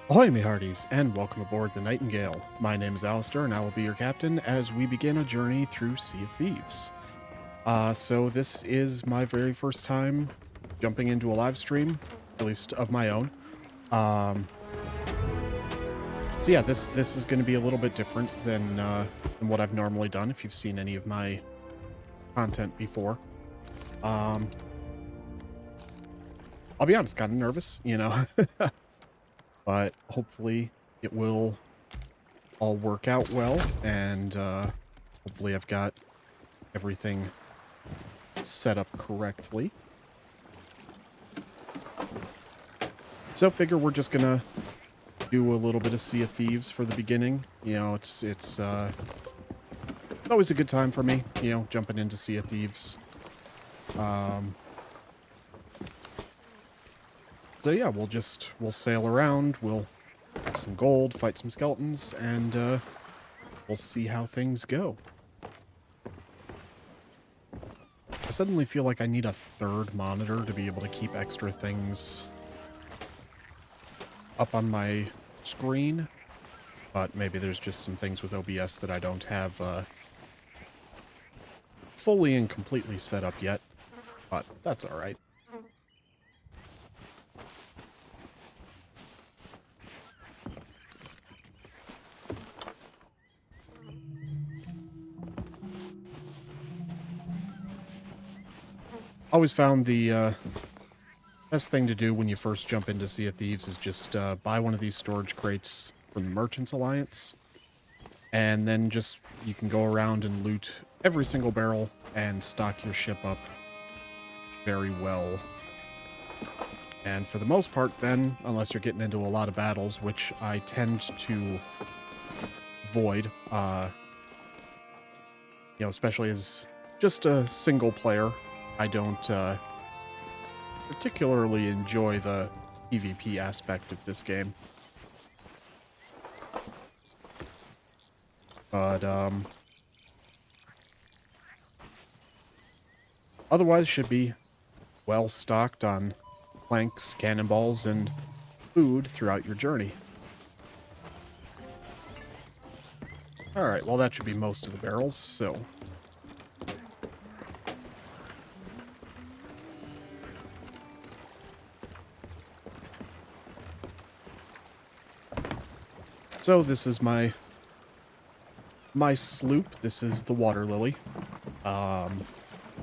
Ahoy, me hearties, and welcome aboard the Nightingale. My name is Alistair, and I will be your captain as we begin a journey through Sea of Thieves. So this is my very first time jumping into a live stream, at least of my own. Um, so yeah, this is going to be a little bit different than what I've normally done. If you've seen any of my content before, um, I'll be honest, kind of nervous, but hopefully it will all work out well, and hopefully I've got everything set up correctly. So I figure we're just gonna do a little bit of Sea of Thieves for the beginning. It's always a good time for me, jumping into Sea of Thieves. So yeah, we'll sail around, we'll get some gold, fight some skeletons, and we'll see how things go. I suddenly feel like I need a third monitor to be able to keep extra things up on my screen, but maybe there's just some things with OBS that I don't have fully and completely set up yet, but that's all right. Always found the best thing to do when you first jump into Sea of Thieves is just buy one of these storage crates from the Merchants Alliance, and then you can go around and loot every single barrel and stock your ship up very well. And for the most part then, unless you're getting into a lot of battles, which I tend to avoid, especially as just a single player, I don't particularly enjoy the PvP aspect of this game. But, otherwise should be well stocked on planks, cannonballs, and food throughout your journey. Alright, well that should be most of the barrels, so... So this is my sloop. This is the Water Lily. I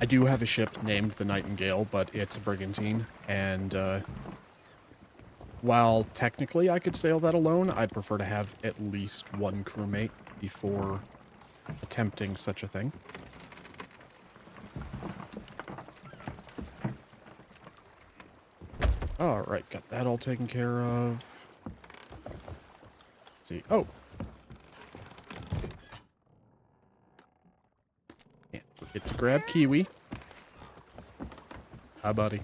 do have a ship named the Nightingale, but it's a brigantine, and while technically I could sail that alone, I'd prefer to have at least one crewmate before attempting such a thing. Alright, got that all taken care of. Let's see. Oh! Can't forget to grab Kiwi. Hi, buddy.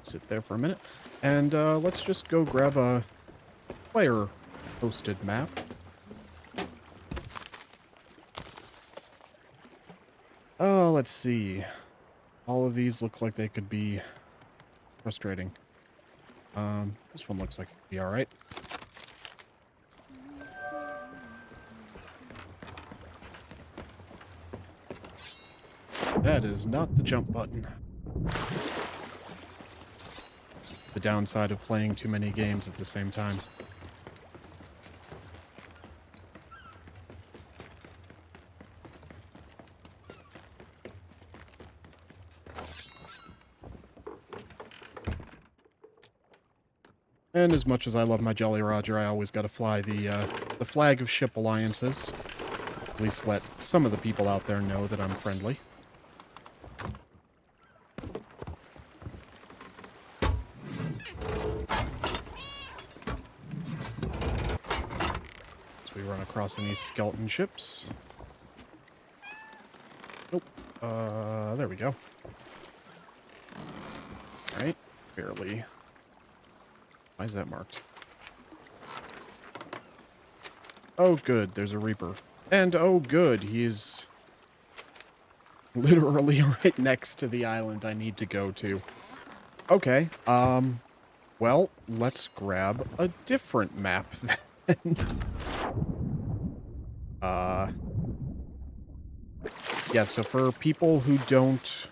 Sit there for a minute. And let's just go grab a player-hosted map. Oh, let's see. All of these look like they could be frustrating. This one looks like it could be alright. That is not the jump button. The downside of playing too many games at the same time. And as much as I love my Jolly Roger, I always gotta fly the flag of ship alliances. At least let some of the people out there know that I'm friendly. As we run across any skeleton ships. Nope. There we go. Alright. Barely. Why is that marked? Oh, good. There's a Reaper. And oh, good. He is literally right next to the island I need to go to. Okay, well, let's grab a different map then. Uh, yeah, so for people who don't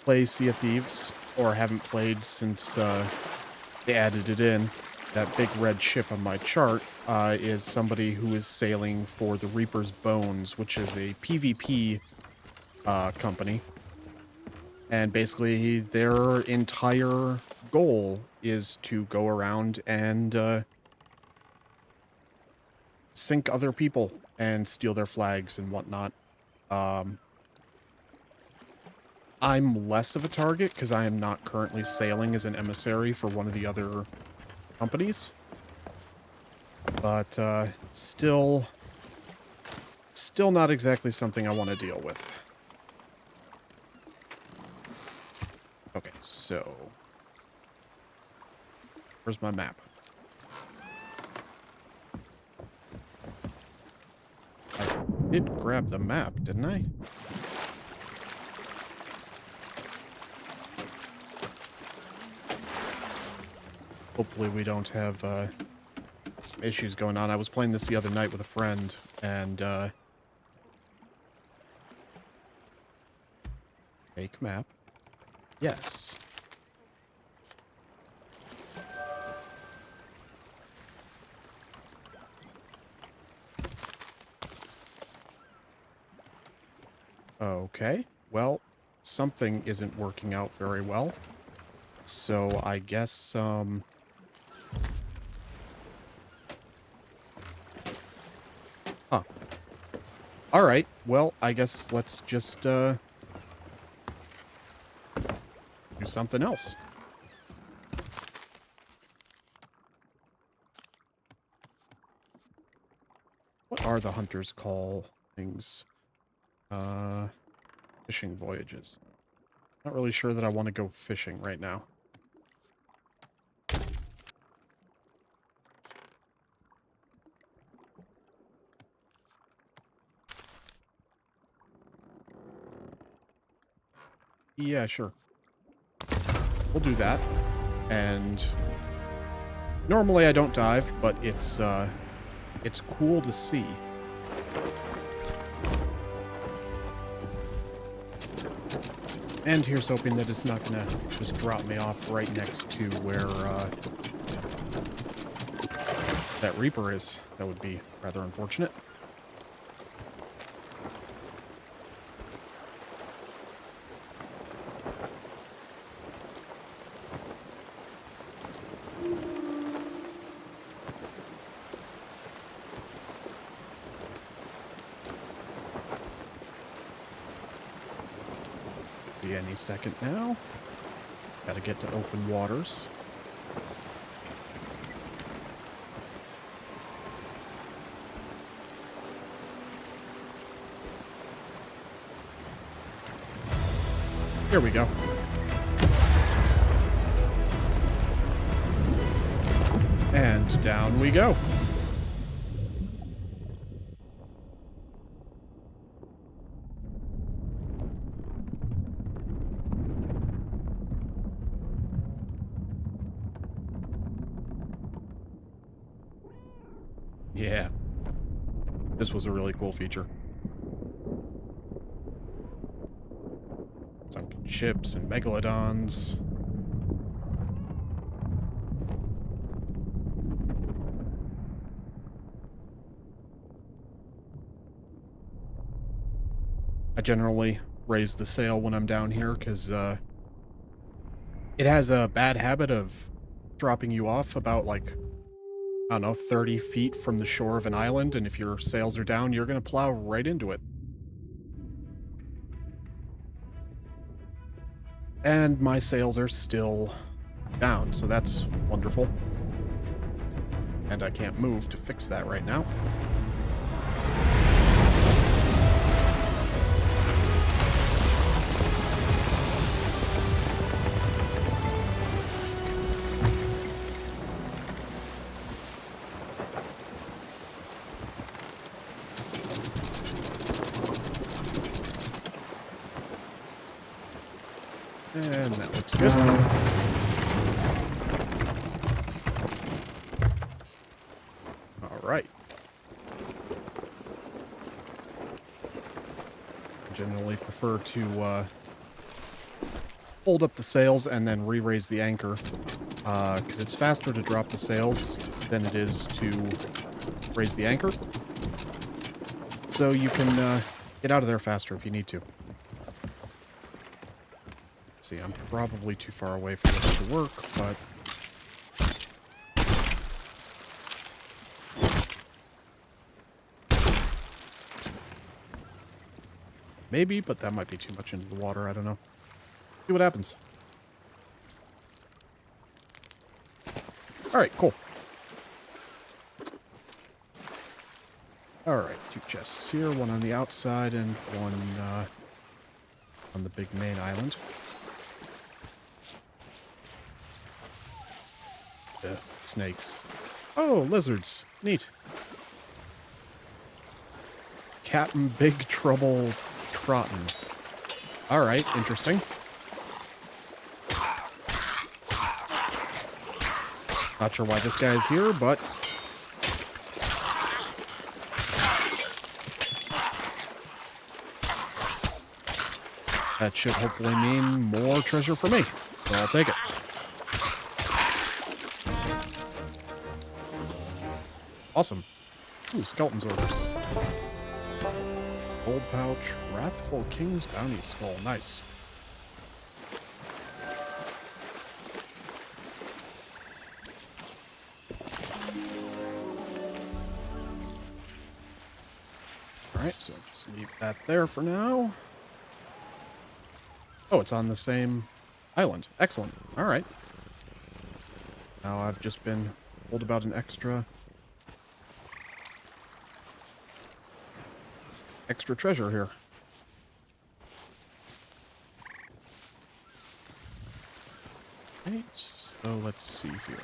play Sea of Thieves, or haven't played since, they added it in, that big red ship on my chart, is somebody who is sailing for the Reaper's Bones, which is a PvP, company. And basically, their entire goal is to go around and, sink other people and steal their flags and whatnot. Um, I'm less of a target because I am not currently sailing as an emissary for one of the other companies. But, still not exactly something I want to deal with. Okay, so where's my map? I did grab the map, didn't I? Hopefully we don't have, issues going on. I was playing this the other night with a friend, and, make map. Yes. Okay. Well, something isn't working out very well. So I guess, huh. Alright, well, I guess let's just, do something else. What are the hunters call things? Fishing voyages. Not really sure that I want to go fishing right now. Yeah, sure. We'll do that. And normally I don't dive, but it's cool to see. And here's hoping that it's not gonna just drop me off right next to where, that Reaper is. That would be rather unfortunate. Be any second now. Gotta get to open waters. Here we go. And down we go. Yeah. This was a really cool feature. Sunken ships and megalodons. I generally raise the sail when I'm down here because it has a bad habit of dropping you off about, like, I don't know, 30 feet from the shore of an island, and if your sails are down, you're going to plow right into it. And my sails are still down, so that's wonderful. And I can't move to fix that right now. And that looks good. All right. I generally prefer to hold up the sails and then re-raise the anchor, because it's faster to drop the sails than it is to raise the anchor. So you can get out of there faster if you need to. See, I'm probably too far away for this to work, but... maybe, but that might be too much into the water, I don't know. See what happens. Alright, cool. Alright, 2 chests here, one on the outside and one on the big main island. Snakes. Oh, lizards. Neat. Captain Big Trouble Trottin. Alright, interesting. Not sure why this guy's here, but... that should hopefully mean more treasure for me, so I'll take it. Awesome. Ooh, skeleton's orders. Gold pouch, Wrathful King's Bounty Skull. Nice. Alright, so just leave that there for now. Oh, it's on the same island. Excellent. Alright. Now I've just been told about an extra treasure here. Right, so let's see here.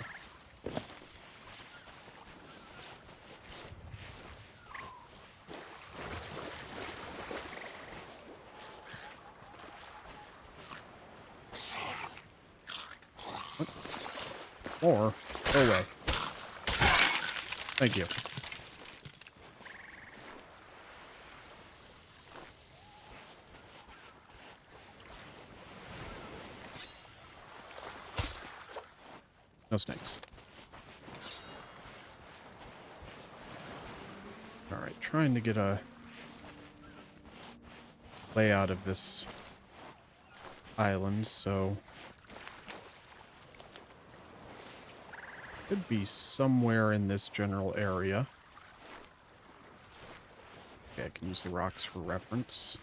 What? Or, go away. Thank you. No snakes. Alright, trying to get a layout of this island, so... could be somewhere in this general area. Okay, I can use the rocks for reference.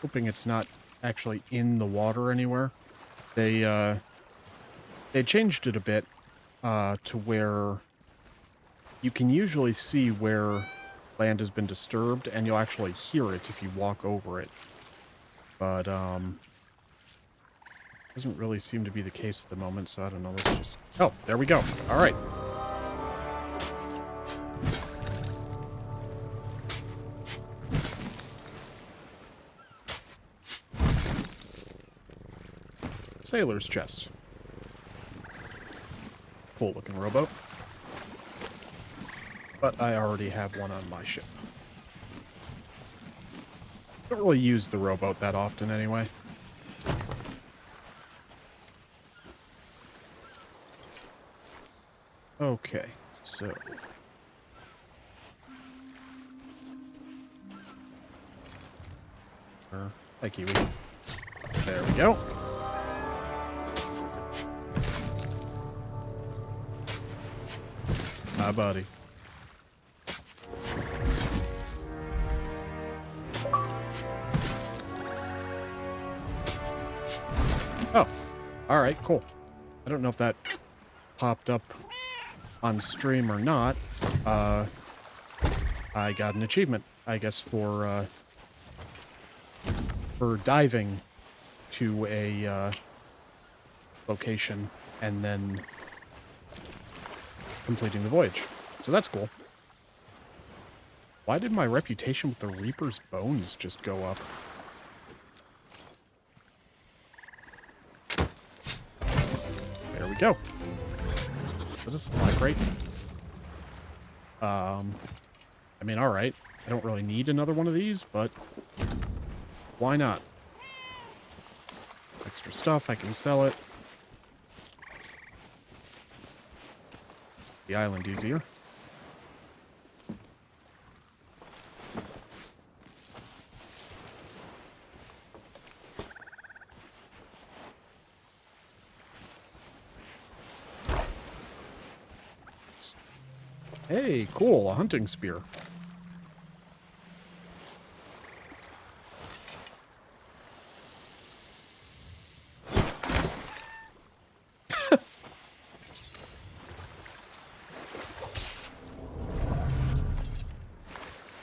Hoping it's not actually in the water anywhere. They changed it a bit to where you can usually see where land has been disturbed, and you'll actually hear it if you walk over it. But doesn't really seem to be the case at the moment, so I don't know. Let's just... oh, there we go. All right. Sailor's chest. Cool looking rowboat. But I already have one on my ship. Don't really use the rowboat that often anyway. Okay, so... hi, Kiwi. There we go. Hi, buddy. Oh, alright, cool. I don't know if that popped up on stream or not. I got an achievement, I guess, for diving to a location and then completing the voyage. So that's cool. Why did my reputation with the Reaper's bones just go up? There we go. So this is supply crate. I mean, alright. I don't really need another one of these, but why not? Extra stuff, I can sell it. The island easier. Hey, cool, a hunting spear.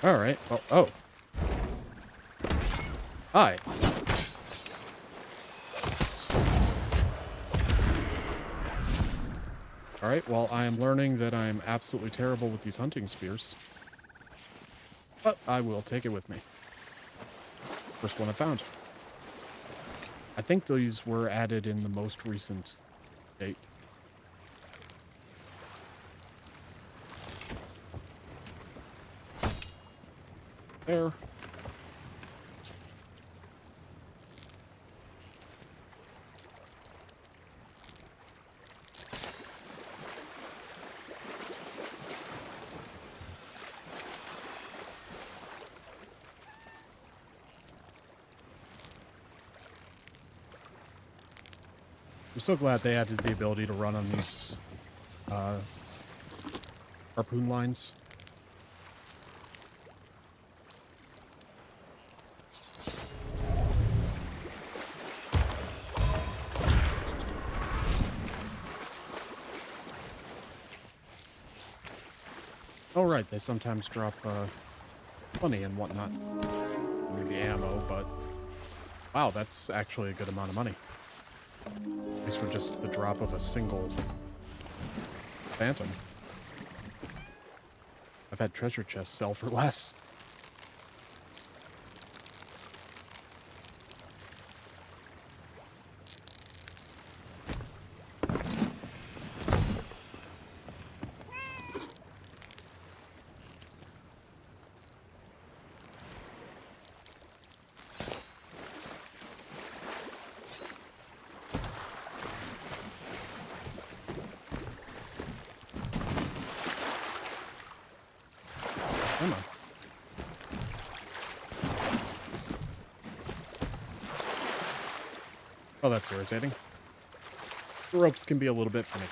Alright, well, oh. Hi. Alright, well, I am learning that I am absolutely terrible with these hunting spears. But I will take it with me. First one I found. I think these were added in the most recent date. There. I'm so glad they added the ability to run on these harpoon lines. Oh right, they sometimes drop money and whatnot. Maybe ammo, but wow, that's actually a good amount of money. At least for just the drop of a single phantom. I've had treasure chests sell for less. Come on. Oh, that's irritating. The ropes can be a little bit funny.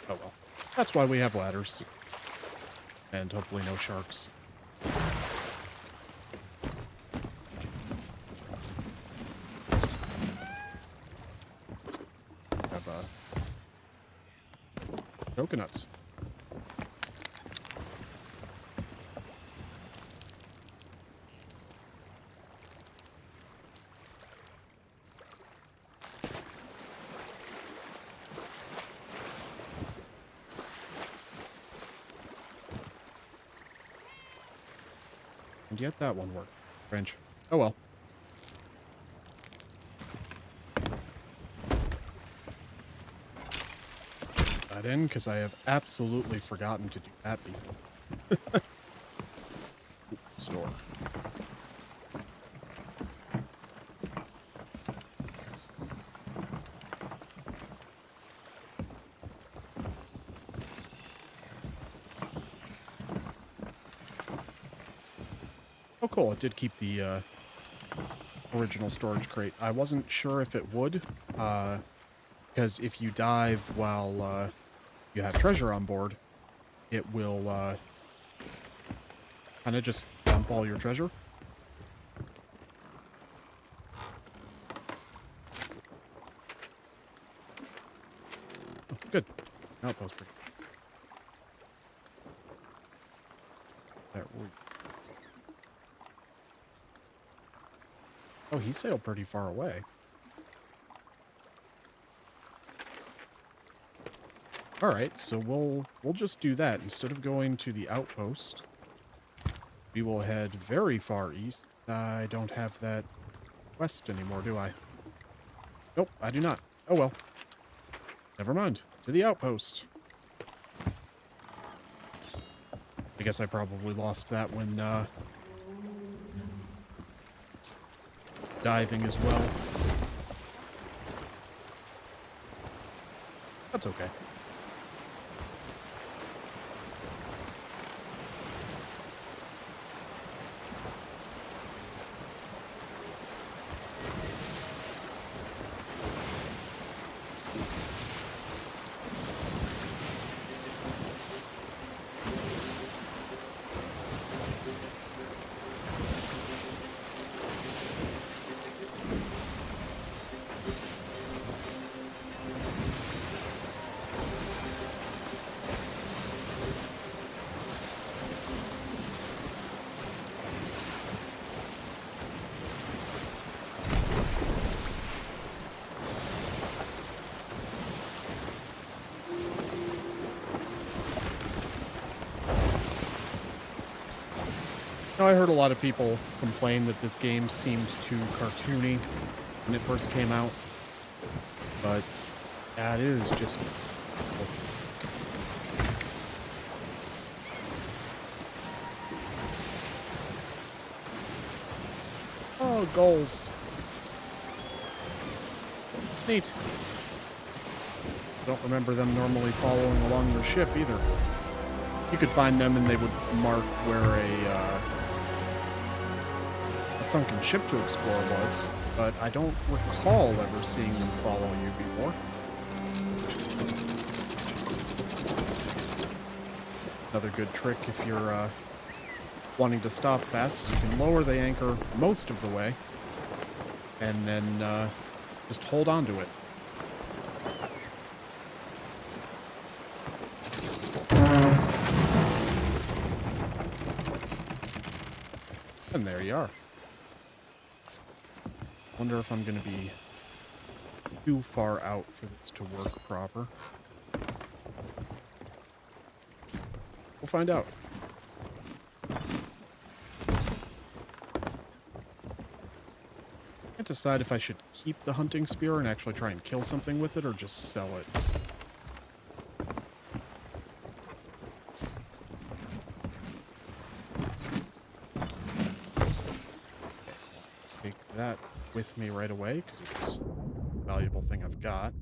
Oh well. That's why we have ladders. And hopefully no sharks. Have coconuts. And yet that one worked. Strange. Oh well. That in, because I have absolutely forgotten to do that before. Store. Oh cool, it did keep the original storage crate. I wasn't sure if it would, because if you dive while you have treasure on board, it will kind of just dump all your treasure. Oh, good. Outpost. There we Oh, he sailed pretty far away. All right, so we'll just do that. Instead of going to the outpost, we will head very far east. I don't have that quest anymore, do I? Nope, I do not. Oh well. Never mind. To the outpost. I guess I probably lost that when diving as well. That's okay. Now, I heard a lot of people complain that this game seemed too cartoony when it first came out, but that is just... Oh, goals. Neat. Don't remember them normally following along your ship either. You could find them and they would mark where a sunken ship to explore was, but I don't recall ever seeing them follow you before. Another good trick if you're wanting to stop fast is you can lower the anchor most of the way and then just hold on to it. And there you are. Wonder if I'm going to be too far out for this to work proper. We'll find out. Can't decide if I should keep the hunting spear and actually try and kill something with it or just sell it. Take that with me right away because it's a valuable thing I've got.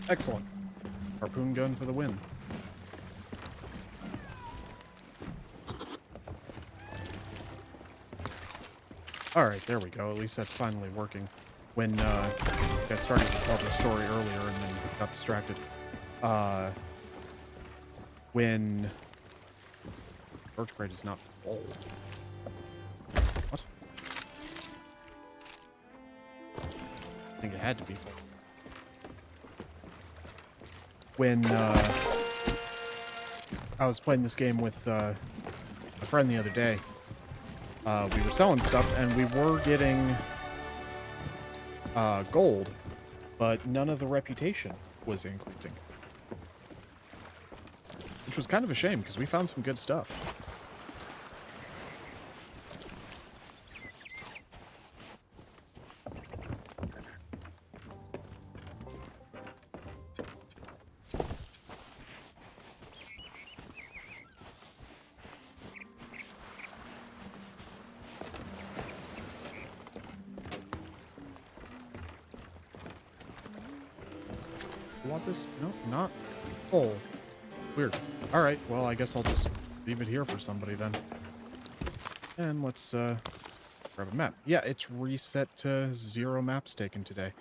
Excellent. Harpoon gun for the win. Alright, there we go. At least that's finally working. When I started to tell the story earlier and then got distracted. When storage crate is not full. What? I think it had to be full. When I was playing this game with a friend the other day, we were selling stuff and we were getting gold, but none of the reputation was increasing. Which was kind of a shame because we found some good stuff. Want this? No, not full. Weird. Alright, well, I guess I'll just leave it here for somebody then. And let's grab a map. Yeah, it's reset to 0 maps taken today.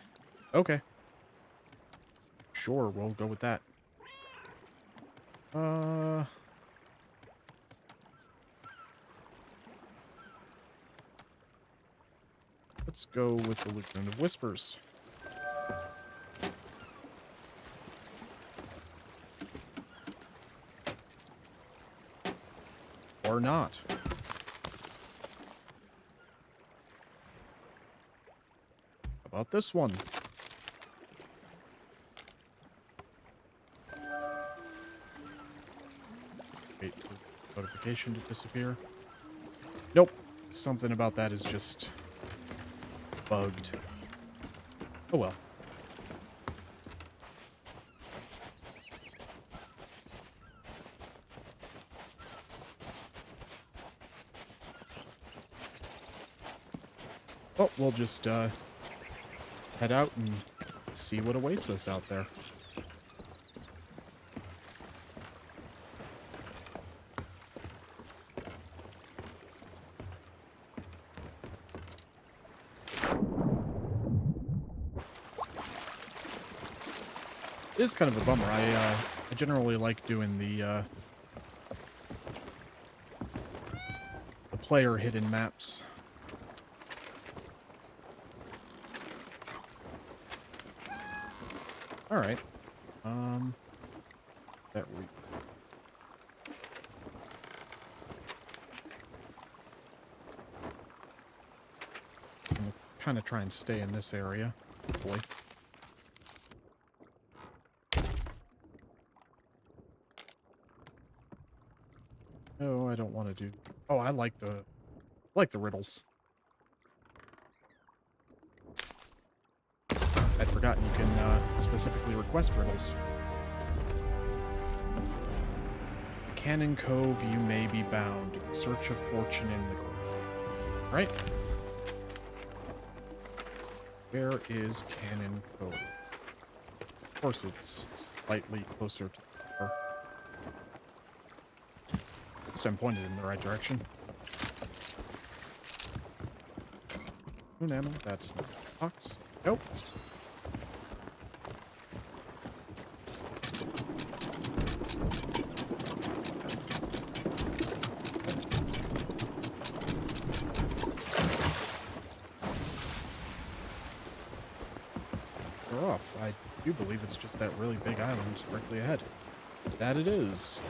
Okay. Sure, we'll go with that. Uh, let's go with the Lagoon of Whispers. Or not. How about this one? Wait for the notification to disappear. Nope. Something about that is just bugged. Oh well. Oh, we'll just head out and see what awaits us out there. It is kind of a bummer. I generally like doing the player hidden maps. All right. That we. I'm gonna kind of try and stay in this area, hopefully. No, I don't want to do. Oh, I like the riddles. I'd forgotten you can specifically request riddles. Cannon Cove, you may be bound. In search of fortune in the grove. Right? Where is Cannon Cove? Of course, it's slightly closer to the river. At least I'm pointed in the right direction. Moon ammo, that's not a box. Nope. We're off. I do believe it's just that really big island directly ahead. That it is.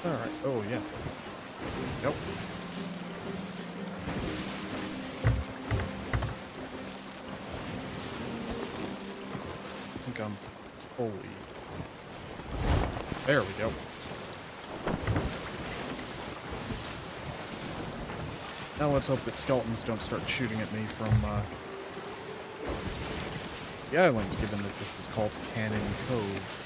Alright. Oh, yeah. Nope. I think I'm fully... There we go. Now let's hope that skeletons don't start shooting at me from the island, given that this is called Cannon Cove.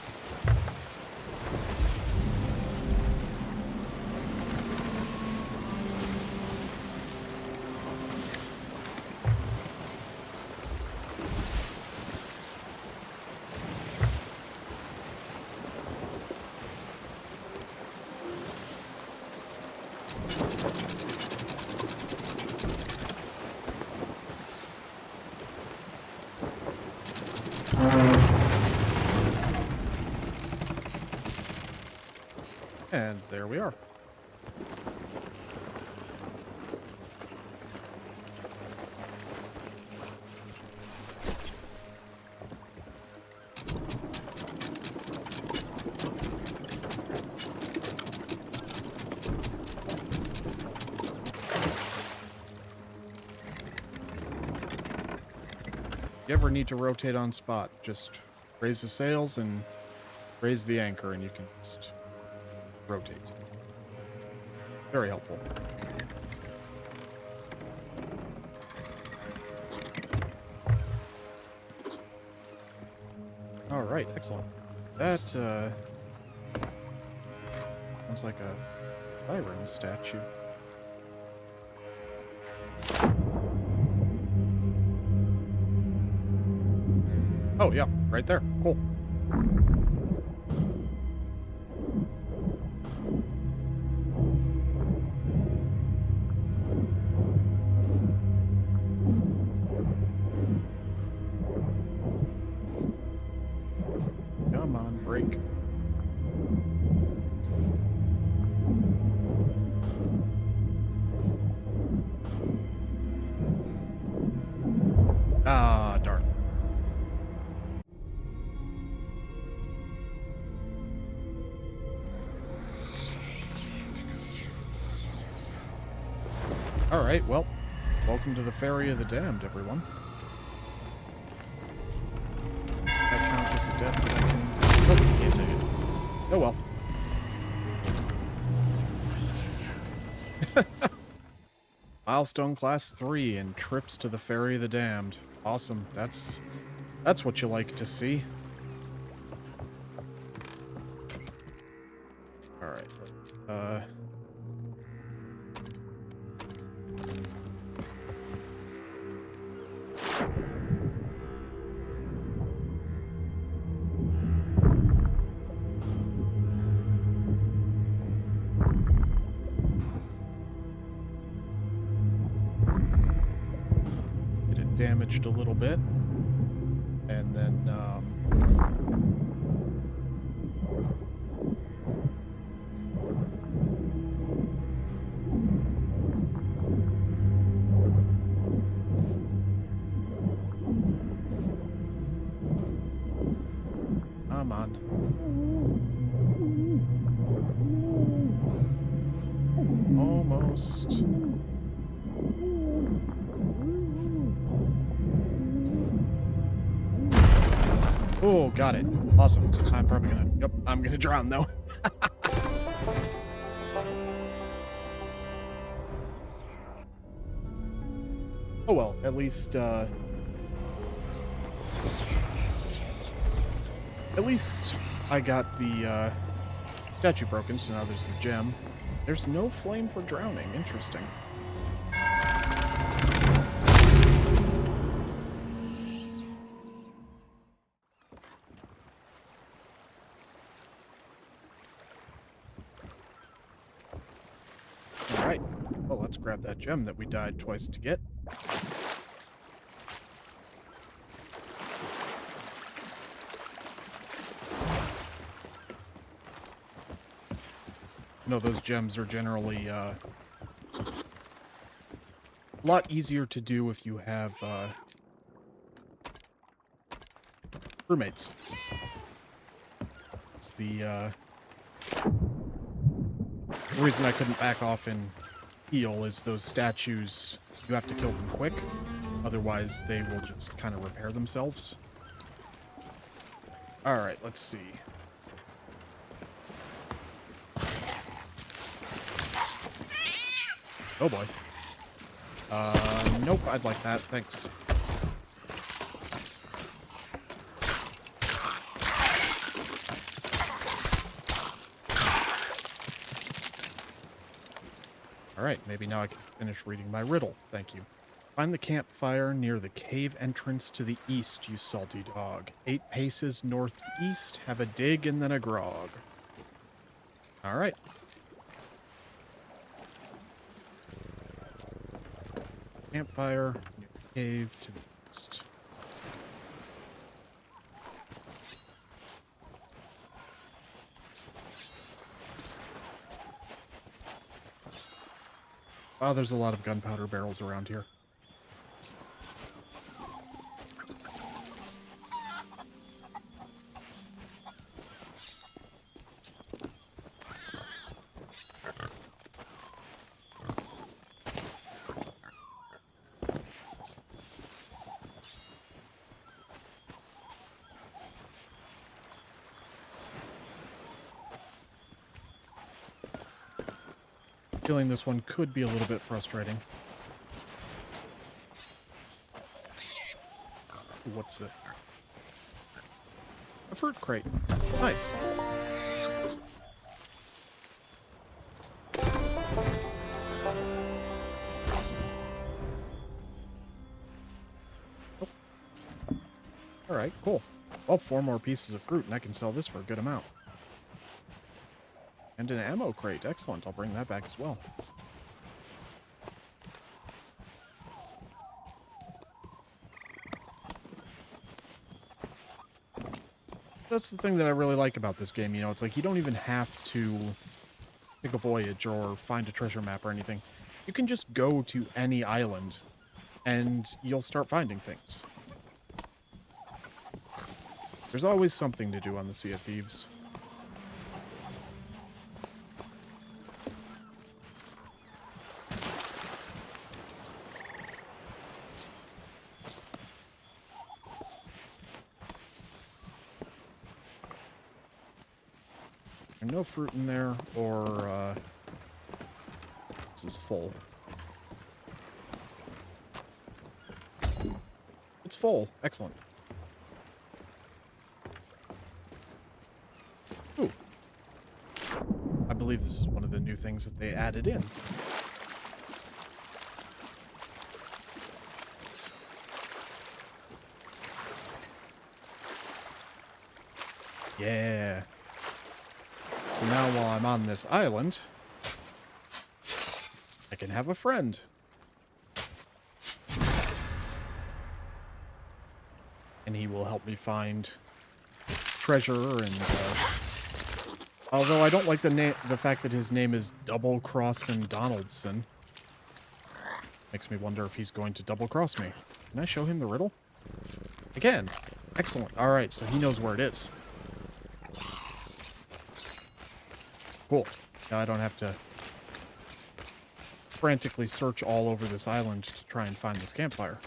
And there we are. you ever need to rotate on spot, just raise the sails and raise the anchor and you can just rotate. Very helpful. All right, excellent. That sounds like a Byron statue. Oh yeah, right there. Cool. Come on, break. Ah, darn. All right, well, welcome to the Ferry of the Damned, everyone. That count as a death that I can... Oh, can't take it. Oh well. Milestone Class 3 and trips to the Ferry of the Damned. Awesome. That's what you like to see. Alright. Get it damaged a little bit. And then, come on. Almost. Oh, got it. Awesome. I'm probably gonna... Yep, I'm gonna drown, though. Oh, well. At least I got the, statue broken, so now there's the gem. There's no flame for drowning. Interesting. Alright. Well, let's grab that gem that we died twice to get. No, those gems are generally a lot easier to do if you have roommates. It's the reason I couldn't back off and heal is those statues, you have to kill them quick, otherwise they will just kind of repair themselves. Alright, let's see. Oh boy. Nope, I'd like that, thanks. Alright, maybe now I can finish reading my riddle. Thank you. Find the campfire near the cave entrance to the east, you salty dog. 8 paces northeast, have a dig and then a grog. Alright. Campfire near the cave to the east. Wow, there's a lot of gunpowder barrels around here. Feeling this one could be a little bit frustrating. What's this? A fruit crate. Nice. Oh. Alright, cool. Well, 4 more pieces of fruit, and I can sell this for a good amount. And an ammo crate. Excellent. I'll bring that back as well. That's the thing that I really like about this game, you know, it's like you don't even have to take a voyage or find a treasure map or anything. You can just go to any island and you'll start finding things. There's always something to do on the Sea of Thieves. There's no fruit in there, or, this is full. It's full. Excellent. Ooh. I believe this is one of the new things that they added in. Yeah. So now while I'm on this island, I can have a friend. And he will help me find treasure and, although I don't like the fact that his name is Double Crossin' Donaldson. Makes me wonder if he's going to double cross me. Can I show him the riddle? I can. Excellent. Alright, so he knows where it is. Cool. Now I don't have to frantically search all over this island to try and find this campfire.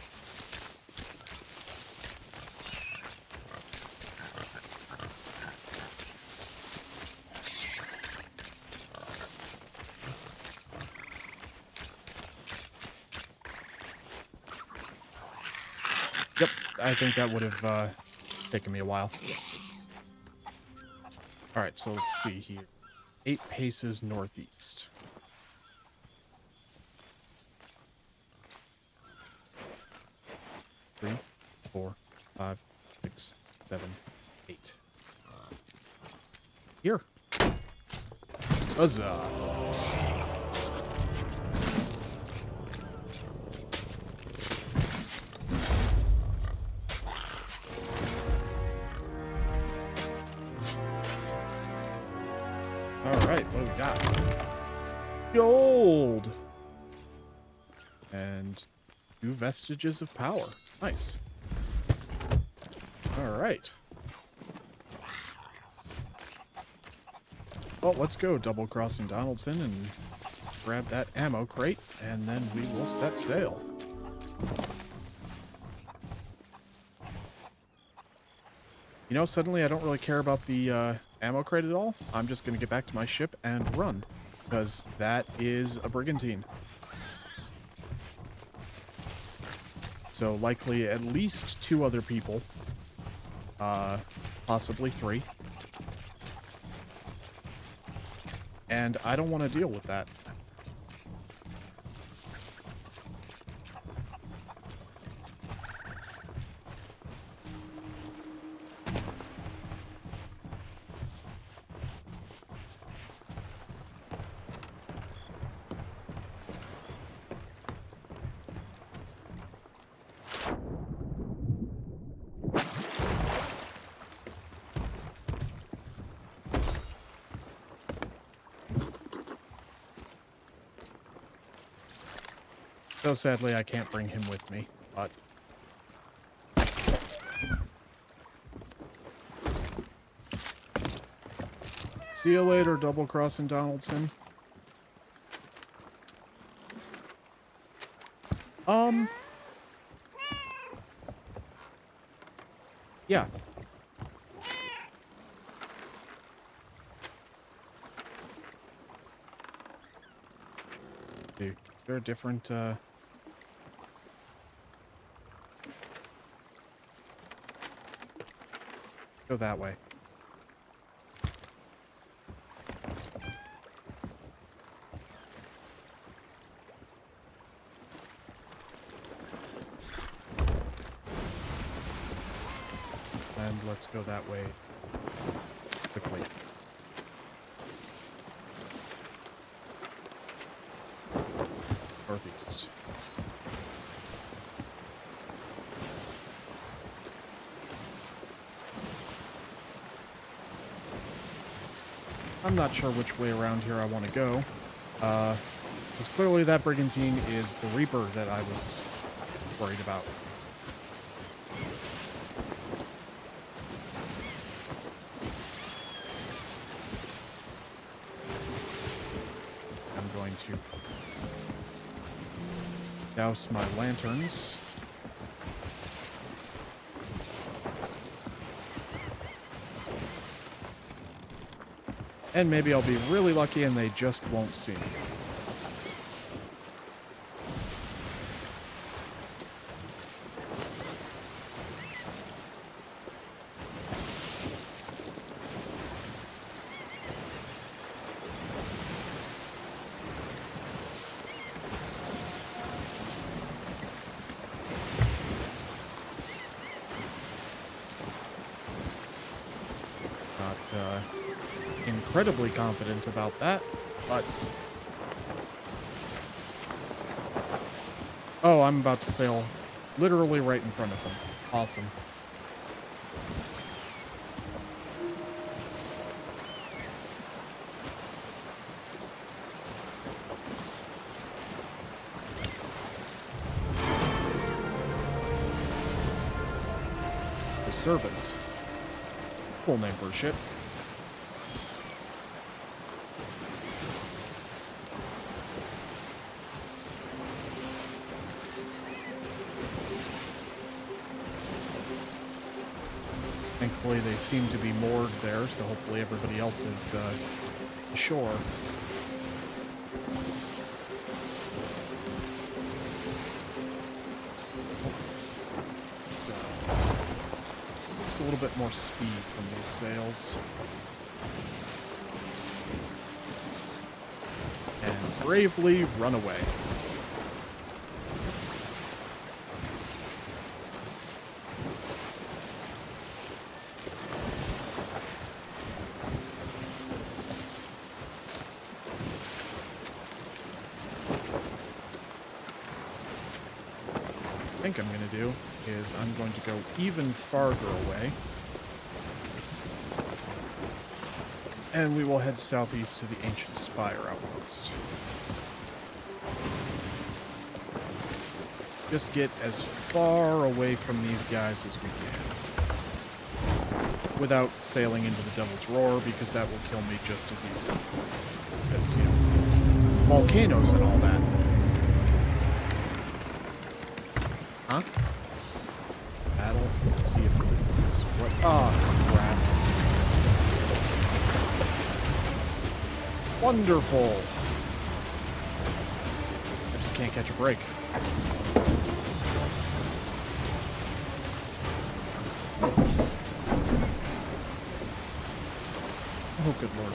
Yep, I think that would have taken me a while. Alright, so let's see here. 8 paces northeast. Three, 4, 5, 6, 7, 8. Here. Huzzah. Alright, what do we got? Gold! And 2 vestiges of power. Nice. Alright. Well, let's go Double Crossing Donaldson and grab that ammo crate, and then we will set sail. You know, suddenly I don't really care about the ammo crate at all. I'm just going to get back to my ship and run, because that is a brigantine. So likely at least 2 other people, possibly 3. And I don't want to deal with that. So sadly, I can't bring him with me, but... See you later, Double Crossing Donaldson. Yeah. Is there a different, go that way. And let's go that way quickly. Northeast. I'm not sure which way around here I want to go. Because clearly that brigantine is the Reaper that I was worried about. I'm going to douse my lanterns. And maybe I'll be really lucky and they just won't see me. Not, incredibly confident about that, but... Oh, I'm about to sail literally right in front of them. Awesome. The Servant. Cool name for a ship. Thankfully, they seem to be moored there, so hopefully everybody else is ashore. So, just a little bit more speed from these sails. And bravely run away. I think I'm going to do is I'm going to go even farther away. And we will head southeast to the Ancient Spire outpost. Just get as far away from these guys as we can. Without sailing into the Devil's Roar, because that will kill me just as easily. Because, you know, volcanoes and all that. Huh? Battle for the Sea of Thieves. What? Oh, crap. Wonderful. I just can't catch a break. Oh, good lord.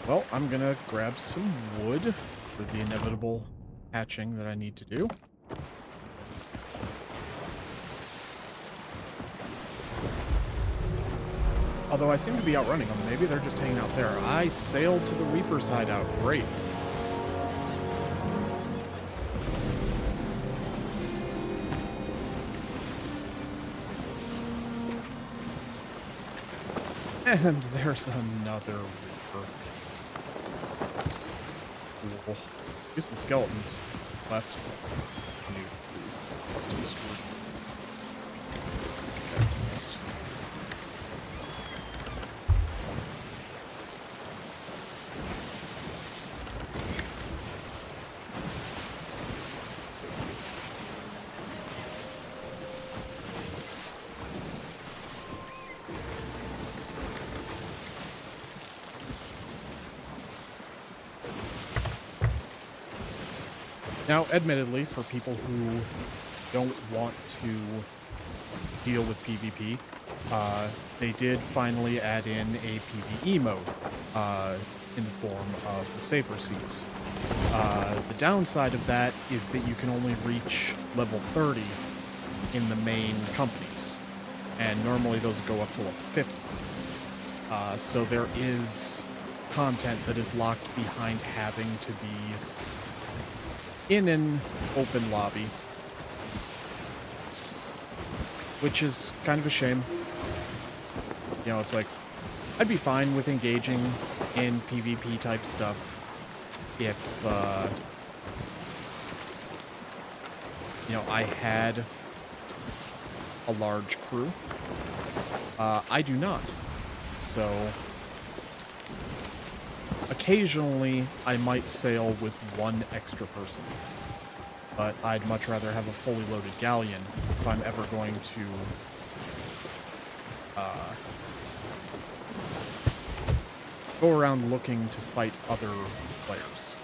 Well, I'm gonna grab some wood for the inevitable hatching that I need to do. Although I seem to be outrunning them. Maybe they're just hanging out there. I sailed to the Reaper's hideout. Great. And there's another Reaper. Cool. I guess the skeletons left. Still destroyed. Now, admittedly, for people who don't want to deal with PvP, they did finally add in a PvE mode in the form of the Safer Seas. The downside of that is that you can only reach level 30 in the main companies, and normally those go up to level 50. So there is content that is locked behind having to be in an open lobby, which is kind of a shame. You know, it's like, I'd be fine with engaging in PvP type stuff if, you know, I had a large crew. I do not. So, occasionally I might sail with one extra person, but I'd much rather have a fully loaded galleon if I'm ever going to go around looking to fight other players.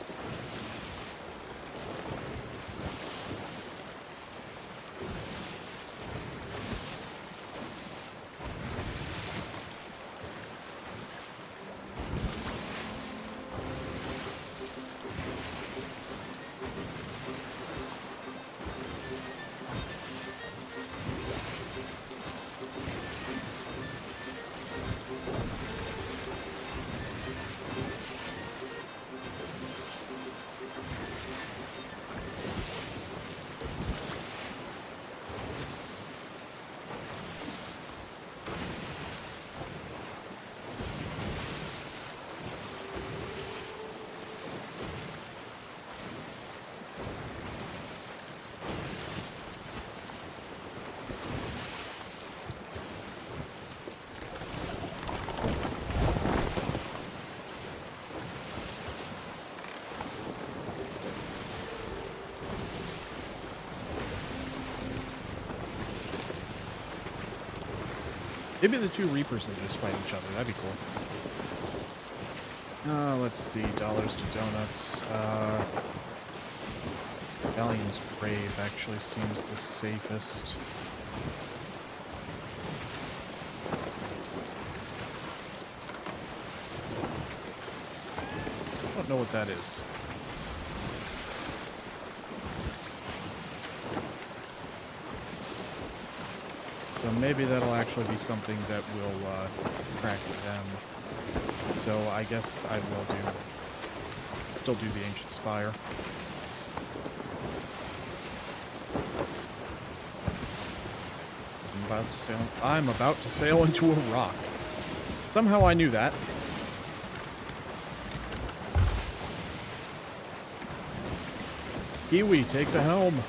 Maybe the two Reapers that just fight each other. That'd be cool. Let's see. Dollars to donuts. Galleon's Grave actually seems the safest. I don't know what that is. So maybe that'll actually be something that will crack them. So I guess I will still do the Ancient Spire. I'm about to sail into a rock. Somehow I knew that. Kiwi, take the helm.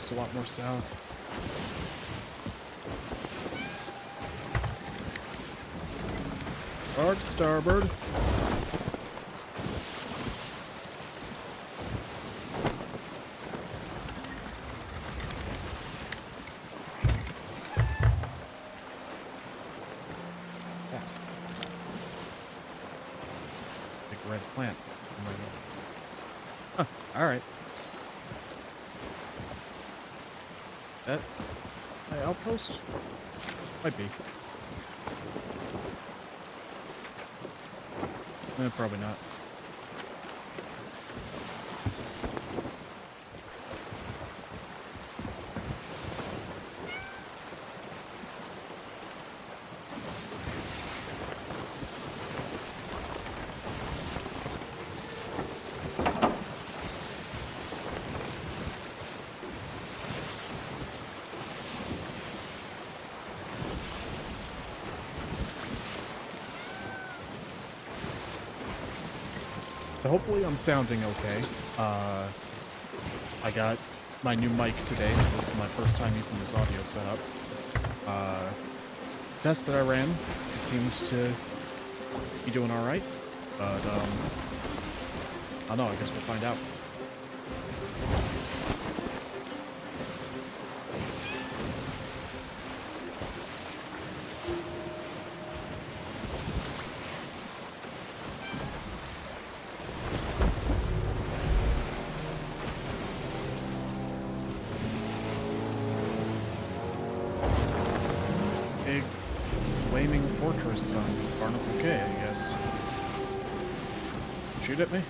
A lot more south. Hard starboard. Big red plant. Huh, alright. That my outpost? Might be. Probably not. So hopefully I'm sounding okay. I got my new mic today, so this is my first time using this audio setup. Test that I ran, it seems to be doing all right, but I don't know. I guess we'll find out. Big flaming fortress on Barnacle K, I guess. Shoot at me?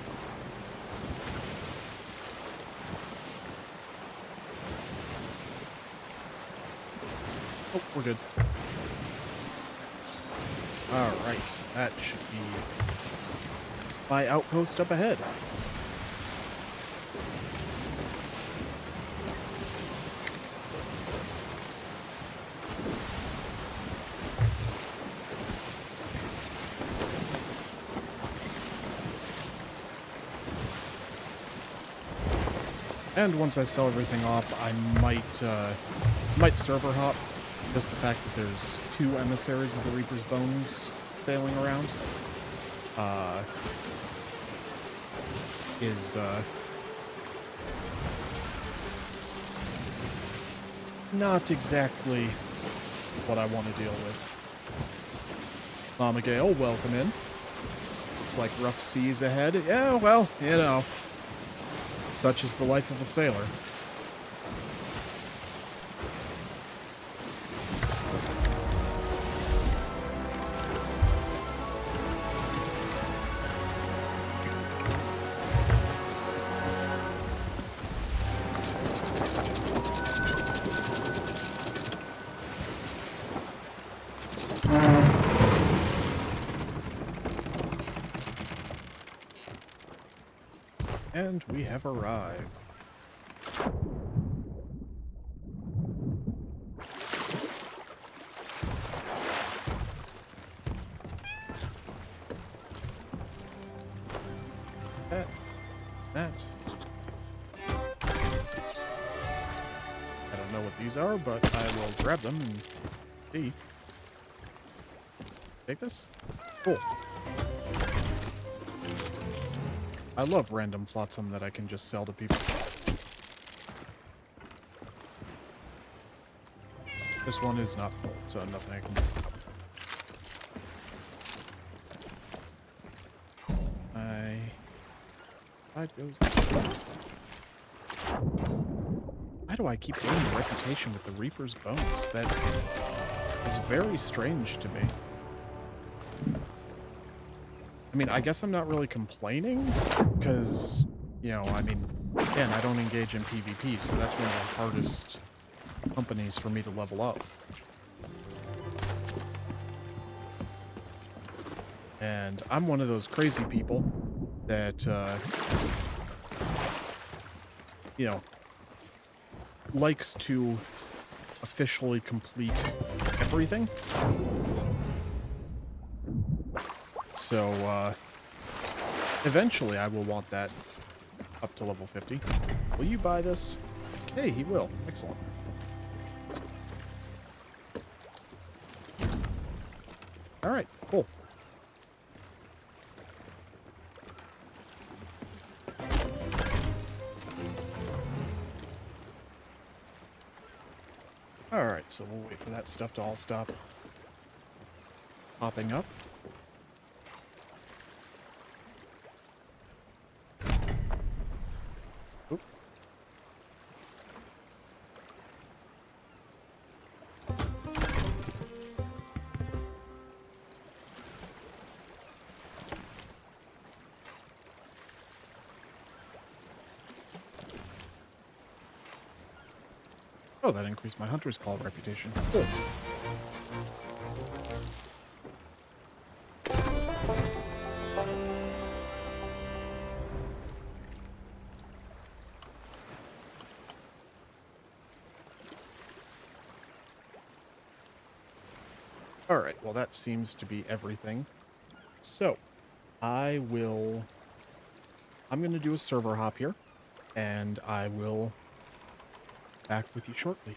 Oh, we're good. Alright, that should be my outpost up ahead. And once I sell everything off, I might server hop. Just the fact that there's 2 emissaries of the Reaper's Bones sailing around, is not exactly what I want to deal with. Mama Gale, welcome in. Looks like rough seas ahead. Yeah, well, you know. Such is the life of a sailor. And we have arrived. That. I don't know what these are, but I will grab them and see. Take this? Cool. I love random flotsam that I can just sell to people. This one is not full, so nothing I can do. Side goes. Why do I keep getting the reputation with the Reaper's Bones? That is very strange to me. I mean, I guess I'm not really complaining, because, you know, I mean, again, I don't engage in PvP, so that's one of the hardest companies for me to level up. And I'm one of those crazy people that, you know, likes to officially complete everything. So, eventually I will want that up to level 50. Will you buy this? Hey, he will. Excellent. Alright, cool. Alright, so we'll wait for that stuff to all stop popping up. Oop. Oh, that increased my Hunter's Call reputation. Cool. Alright, well that seems to be everything. So, I will I'm going to do a server hop here, and I will back with you shortly.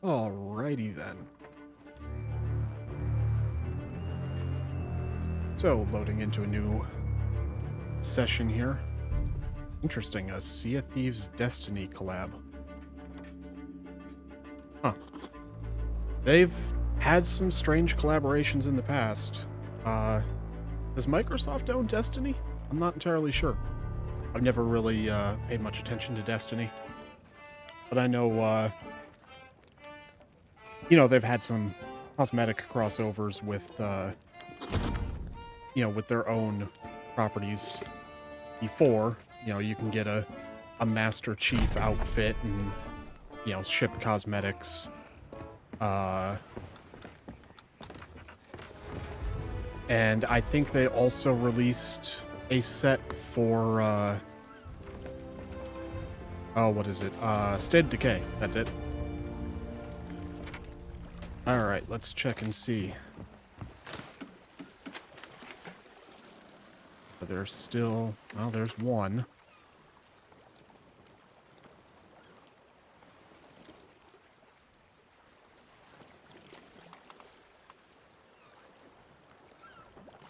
Alrighty then. So, loading into a new session here. Interesting, a Sea of Thieves Destiny collab. Huh. They've had some strange collaborations in the past. Does Microsoft own Destiny? I'm not entirely sure. I've never really paid much attention to Destiny. But I know, you know, they've had some cosmetic crossovers with, you know, with their own properties before. You know, you can get a Master Chief outfit and, you know, ship cosmetics. And I think they also released a set for, oh, what is it? State of Decay. That's it. Alright, let's check and see. There's still, well, there's one.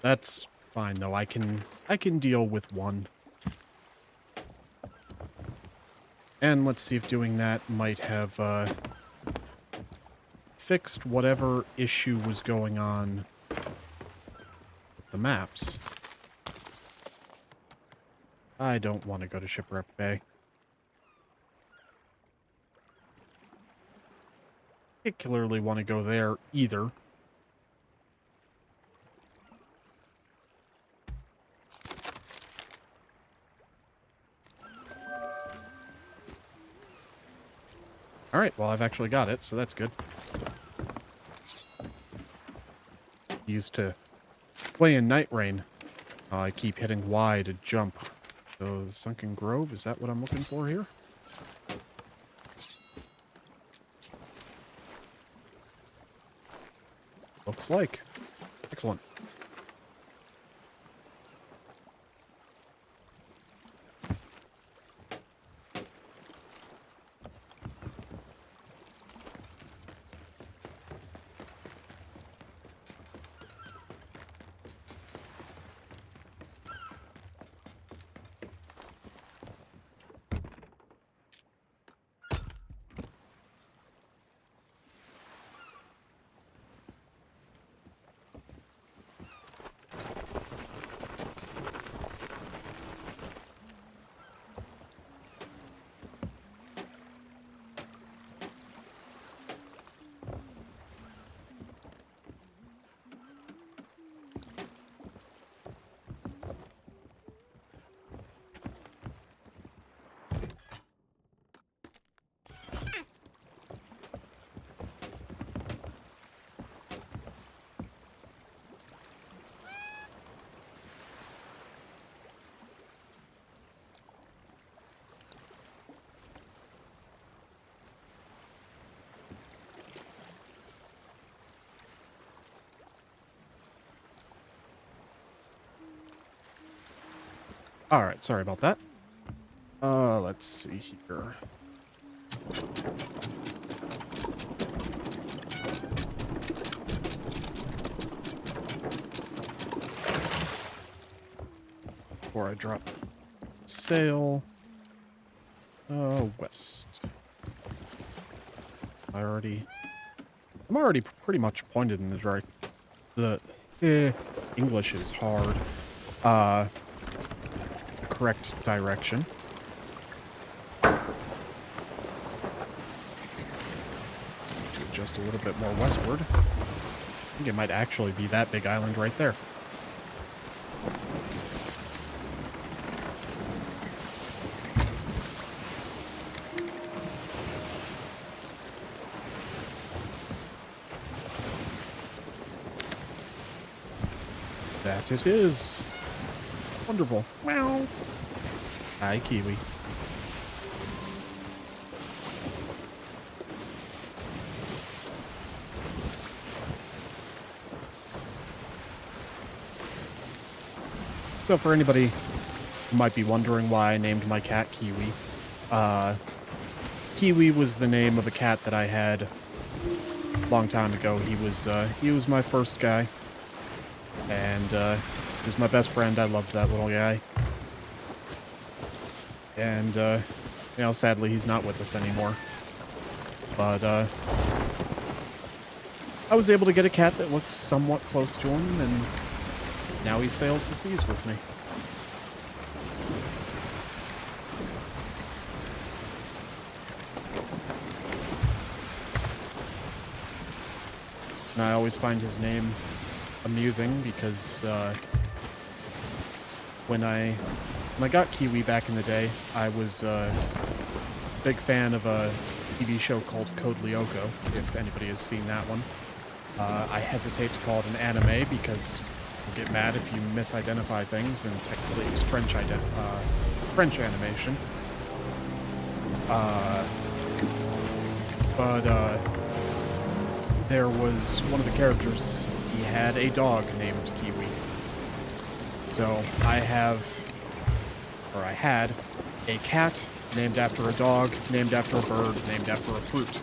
That's fine though. I can deal with one. And let's see if doing that might have fixed whatever issue was going on with the maps. I don't want to go to Shipwreck Bay. Particularly want to go there either. Alright, well, I've actually got it, so that's good. Used to play in Night Rain. I keep hitting Y to jump. So, Sunken Grove, is that what I'm looking for here? Looks like. Excellent. Alright, sorry about that. Let's see here. Before I drop sail. West. I'm already pretty much pointed in the English is hard. The correct direction. Let's need to adjust a little bit more westward. I think it might actually be that big island right there. That it is. Wonderful. Meow. Hi, Kiwi. So for anybody who might be wondering why I named my cat Kiwi, Kiwi was the name of a cat that I had a long time ago. He was my first guy, and he was my best friend. I loved that little guy. And, you know, sadly he's not with us anymore. But, I was able to get a cat that looked somewhat close to him, and now he sails the seas with me. And I always find his name amusing because, when I got Kiwi back in the day, I was a big fan of a TV show called Code Lyoko, if anybody has seen that one. I hesitate to call it an anime because I'll get mad if you misidentify things, and technically use French animation. But there was one of the characters, he had a dog named Kiwi. So I had a cat named after a dog, named after a bird, named after a fruit.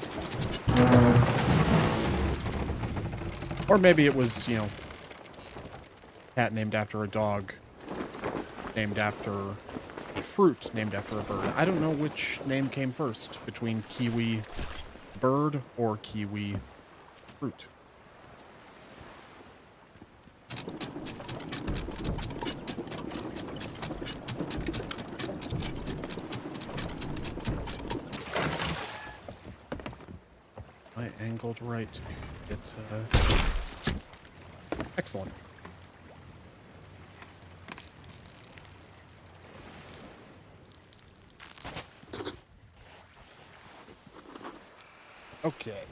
Or maybe it was, you know, cat named after a dog, named after a fruit, named after a bird. I don't know which name came first, between Kiwi bird or Kiwi fruit. I angled right to get excellent. Okay.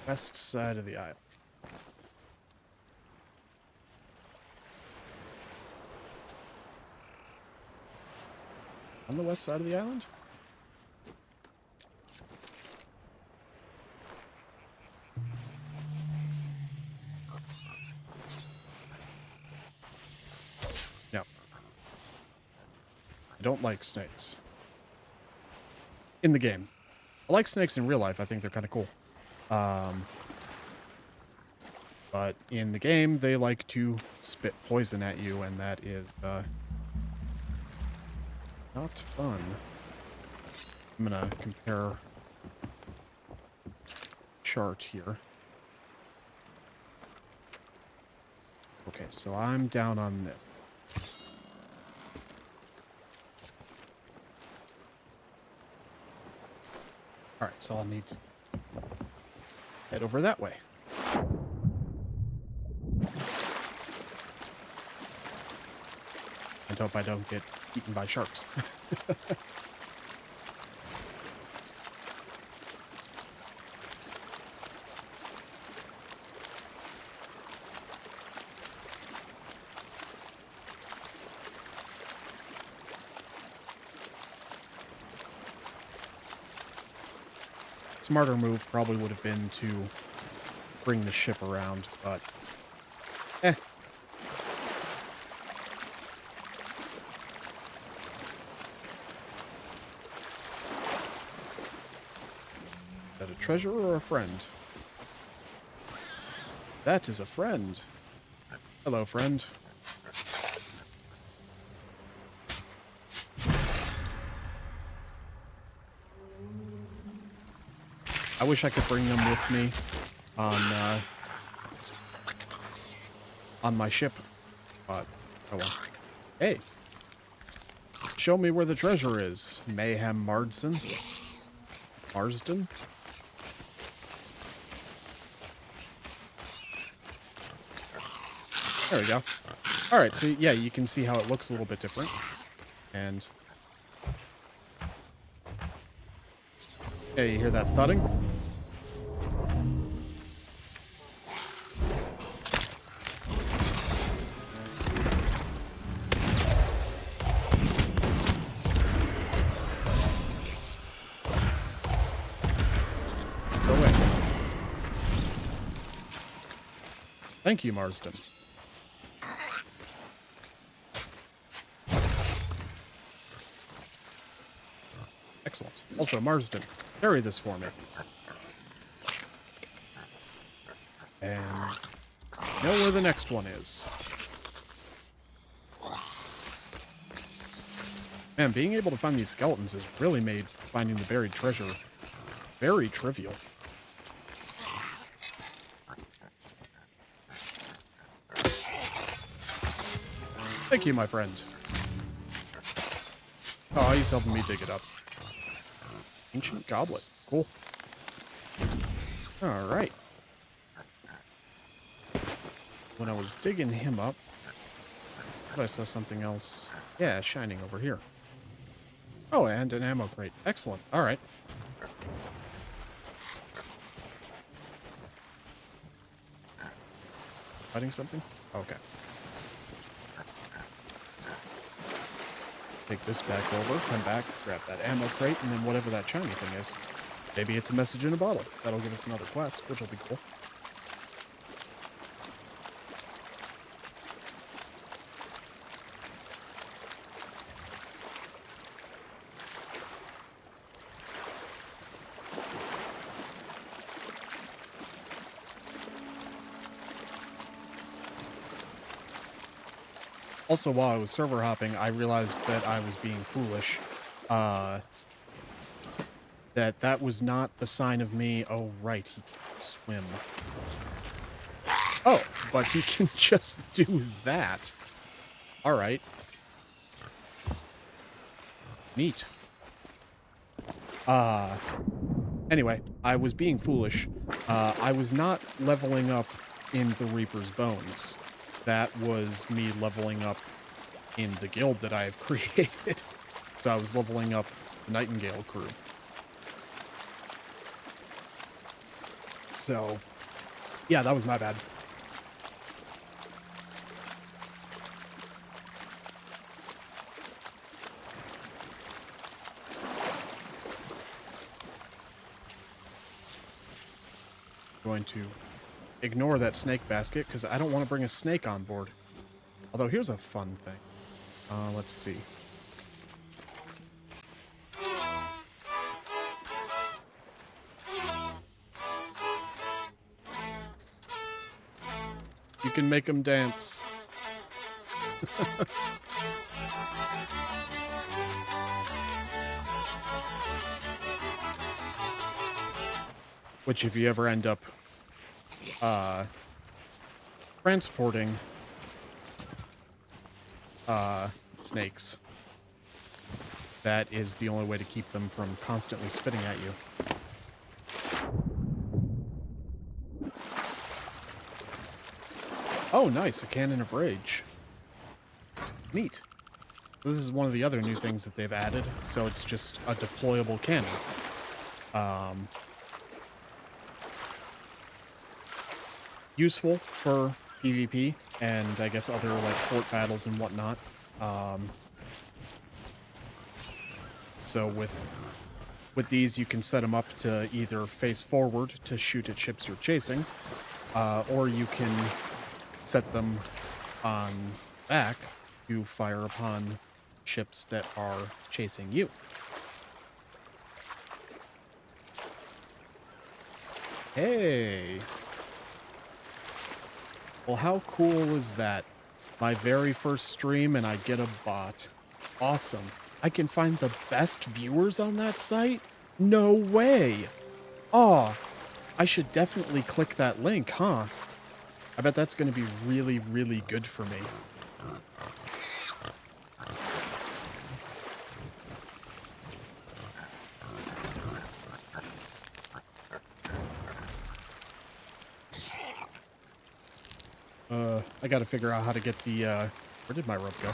West side of the island. On the west side of the island? No. I don't like snakes. In the game. I like snakes in real life. I think they're kind of cool. But in the game, they like to spit poison at you, and that is, not fun. I'm gonna compare chart here. Okay, so I'm down on this. Alright, so I'll need to head over that way. And hope I don't get eaten by sharks. Smarter move probably would have been to bring the ship around, but eh. Is that a treasure or a friend? That is a friend. Hello, friend. I wish I could bring them with me on my ship, but oh well. Hey, show me where the treasure is, Mayhem Marsden. Marsden? There we go. Alright, so yeah, you can see how it looks a little bit different. And yeah, you hear that thudding? Go away. Thank you, Marsden. Excellent. Also, Marsden, carry this for me. And know where the next one is. Man, being able to find these skeletons has really made finding the buried treasure very trivial. Thank you, my friend. Oh, he's helping me dig it up. Ancient goblet. Cool. Alright. When I was digging him up, I saw something else. Yeah, shining over here. Oh, and an ammo crate. Excellent. Alright. fighting something? Okay. Take this back over, come back, grab that ammo crate, and then whatever that shiny thing is. Maybe it's a message in a bottle. That'll give us another quest, which will be cool. Also, while I was server hopping, I realized that I was being foolish. That was not the sign of me. Oh, right, he can't swim. Oh, but he can just do that. All right. Neat. Anyway, I was being foolish. I was not leveling up in the Reaper's Bones. That was me leveling up in the guild that I have created. So I was leveling up the Nightingale crew. So, yeah, that was my bad. Going to ignore that snake basket because I don't want to bring a snake on board. Although here's a fun thing. Let's see. You can make them dance. Which if you ever end up transporting snakes, that is the only way to keep them from constantly spitting at you. Oh, nice, a cannon of rage. Neat. This is one of the other new things that they've added, so it's just a deployable cannon. Useful for PvP and I guess other like fort battles and whatnot. So with these, you can set them up to either face forward to shoot at ships you're chasing, or you can set them on back to fire upon ships that are chasing you. Hey! Well, how cool is that? My very first stream and I get a bot. Awesome. I can find the best viewers on that site? No way! Aw, I should definitely click that link, huh? I bet that's going to be really, really good for me. I gotta figure out how to get the, where did my rope go?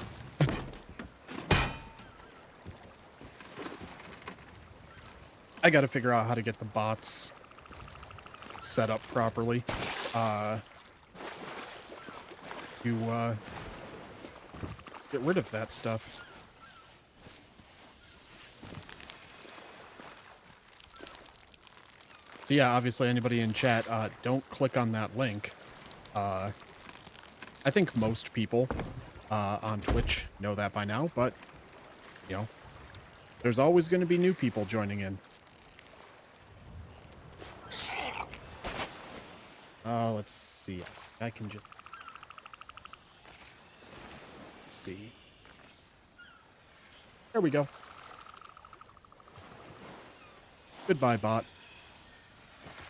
I gotta figure out how to get the bots set up properly, to, get rid of that stuff. So yeah, obviously anybody in chat, don't click on that link. I think most people on Twitch know that by now, but, you know, there's always going to be new people joining in. Let's see. I can just... see. There we go. Goodbye, bot.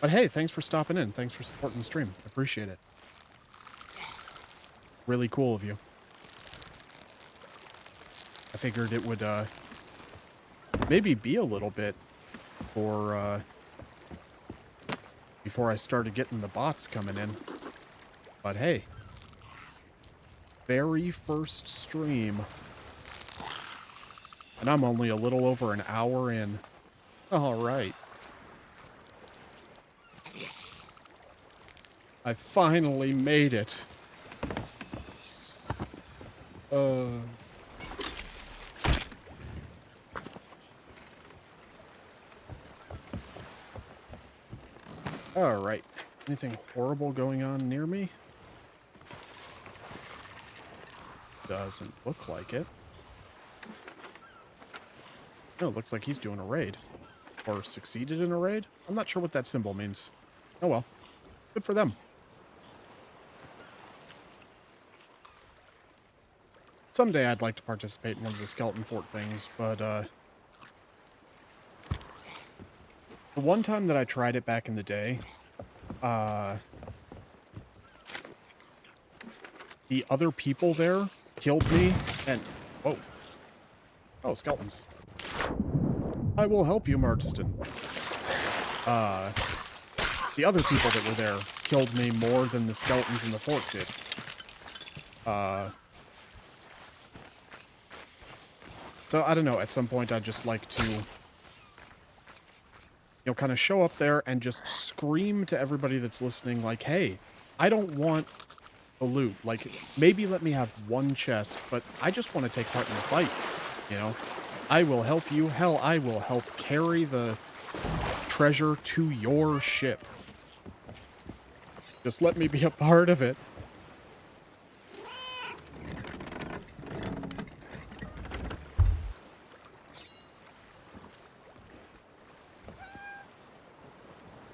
But hey, thanks for stopping in. Thanks for supporting the stream. I appreciate it. Really cool of you. I figured it would, maybe be a little bit for, before I started getting the bots coming in. But hey. Very first stream. And I'm only a little over an hour in. Alright. I finally made it. Uh. All right. Anything horrible going on near me? Doesn't look like it. No, it looks like he's doing a raid. Or succeeded in a raid? I'm not sure what that symbol means. Oh well. Good for them. Someday I'd like to participate in one of the skeleton fort things, but the one time that I tried it back in the day, the other people there killed me and... Whoa. Oh, skeletons. I will help you, Marston. The other people that were there killed me more than the skeletons in the fort did. So, I don't know, at some point I'd just like to, you know, kind of show up there and just scream to everybody that's listening, like, hey, I don't want the loot. Like, maybe let me have one chest, but I just want to take part in the fight, you know? I will help you. Hell, I will help carry the treasure to your ship. Just let me be a part of it.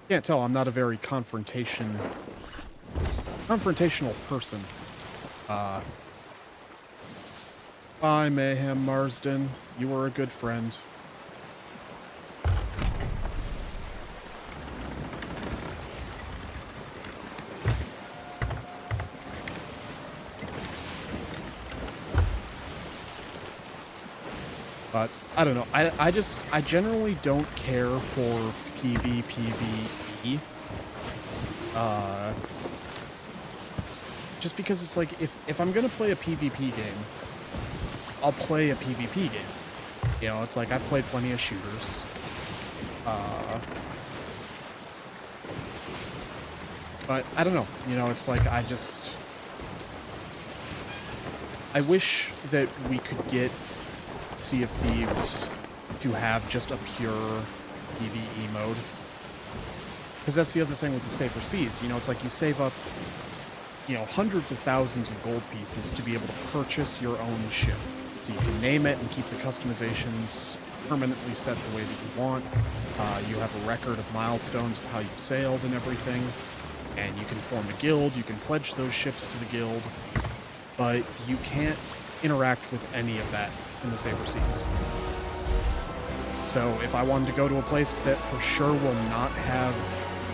Can't tell, I'm not a very confrontational person. Bye, Mayhem Marsden. You were a good friend. But, I don't know. I generally don't care for PvPvE. Just because it's like, if I'm gonna play a PvP game, I'll play a PvP game. You know, it's like, I've played plenty of shooters. But, I don't know. You know, it's like, I wish that we could get Sea of Thieves to have just a pure PvE mode. Because that's the other thing with the Safer Seas. You know, it's like you save up, you know, hundreds of thousands of gold pieces to be able to purchase your own ship. So you can name it and keep the customizations permanently set the way that you want. You have a record of milestones of how you've sailed and everything. And you can form a guild, you can pledge those ships to the guild. But you can't interact with any of that in the Saber Seas. So if I wanted to go to a place that for sure will not have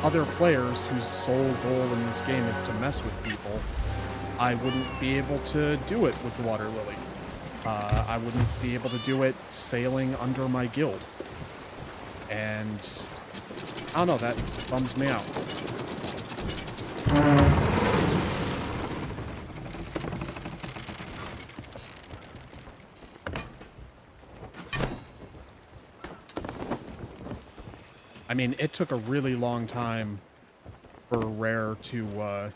other players whose sole goal in this game is to mess with people, I wouldn't be able to do it with the Water Lily. I wouldn't be able to do it sailing under my guild. And I don't know, that bums me out. I mean, it took a really long time for Rare to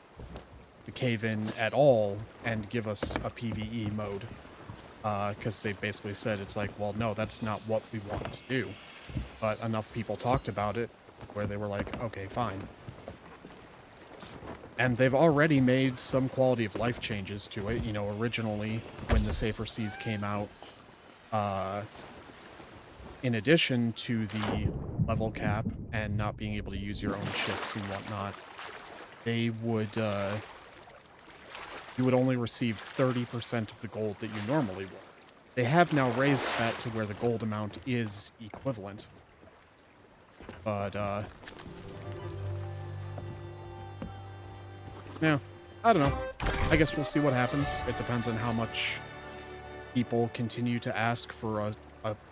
cave in at all and give us a PvE mode. Because they basically said, it's like, well, no, that's not what we want to do. But enough people talked about it where they were like, okay, fine. And they've already made some quality of life changes to it. You know, originally, when the Safer Seas came out, in addition to the level cap and not being able to use your own ships and whatnot, they would, you would only receive 30% of the gold that you normally would. They have now raised that to where the gold amount is equivalent. But, yeah, I don't know. I guess we'll see what happens. It depends on how much people continue to ask for a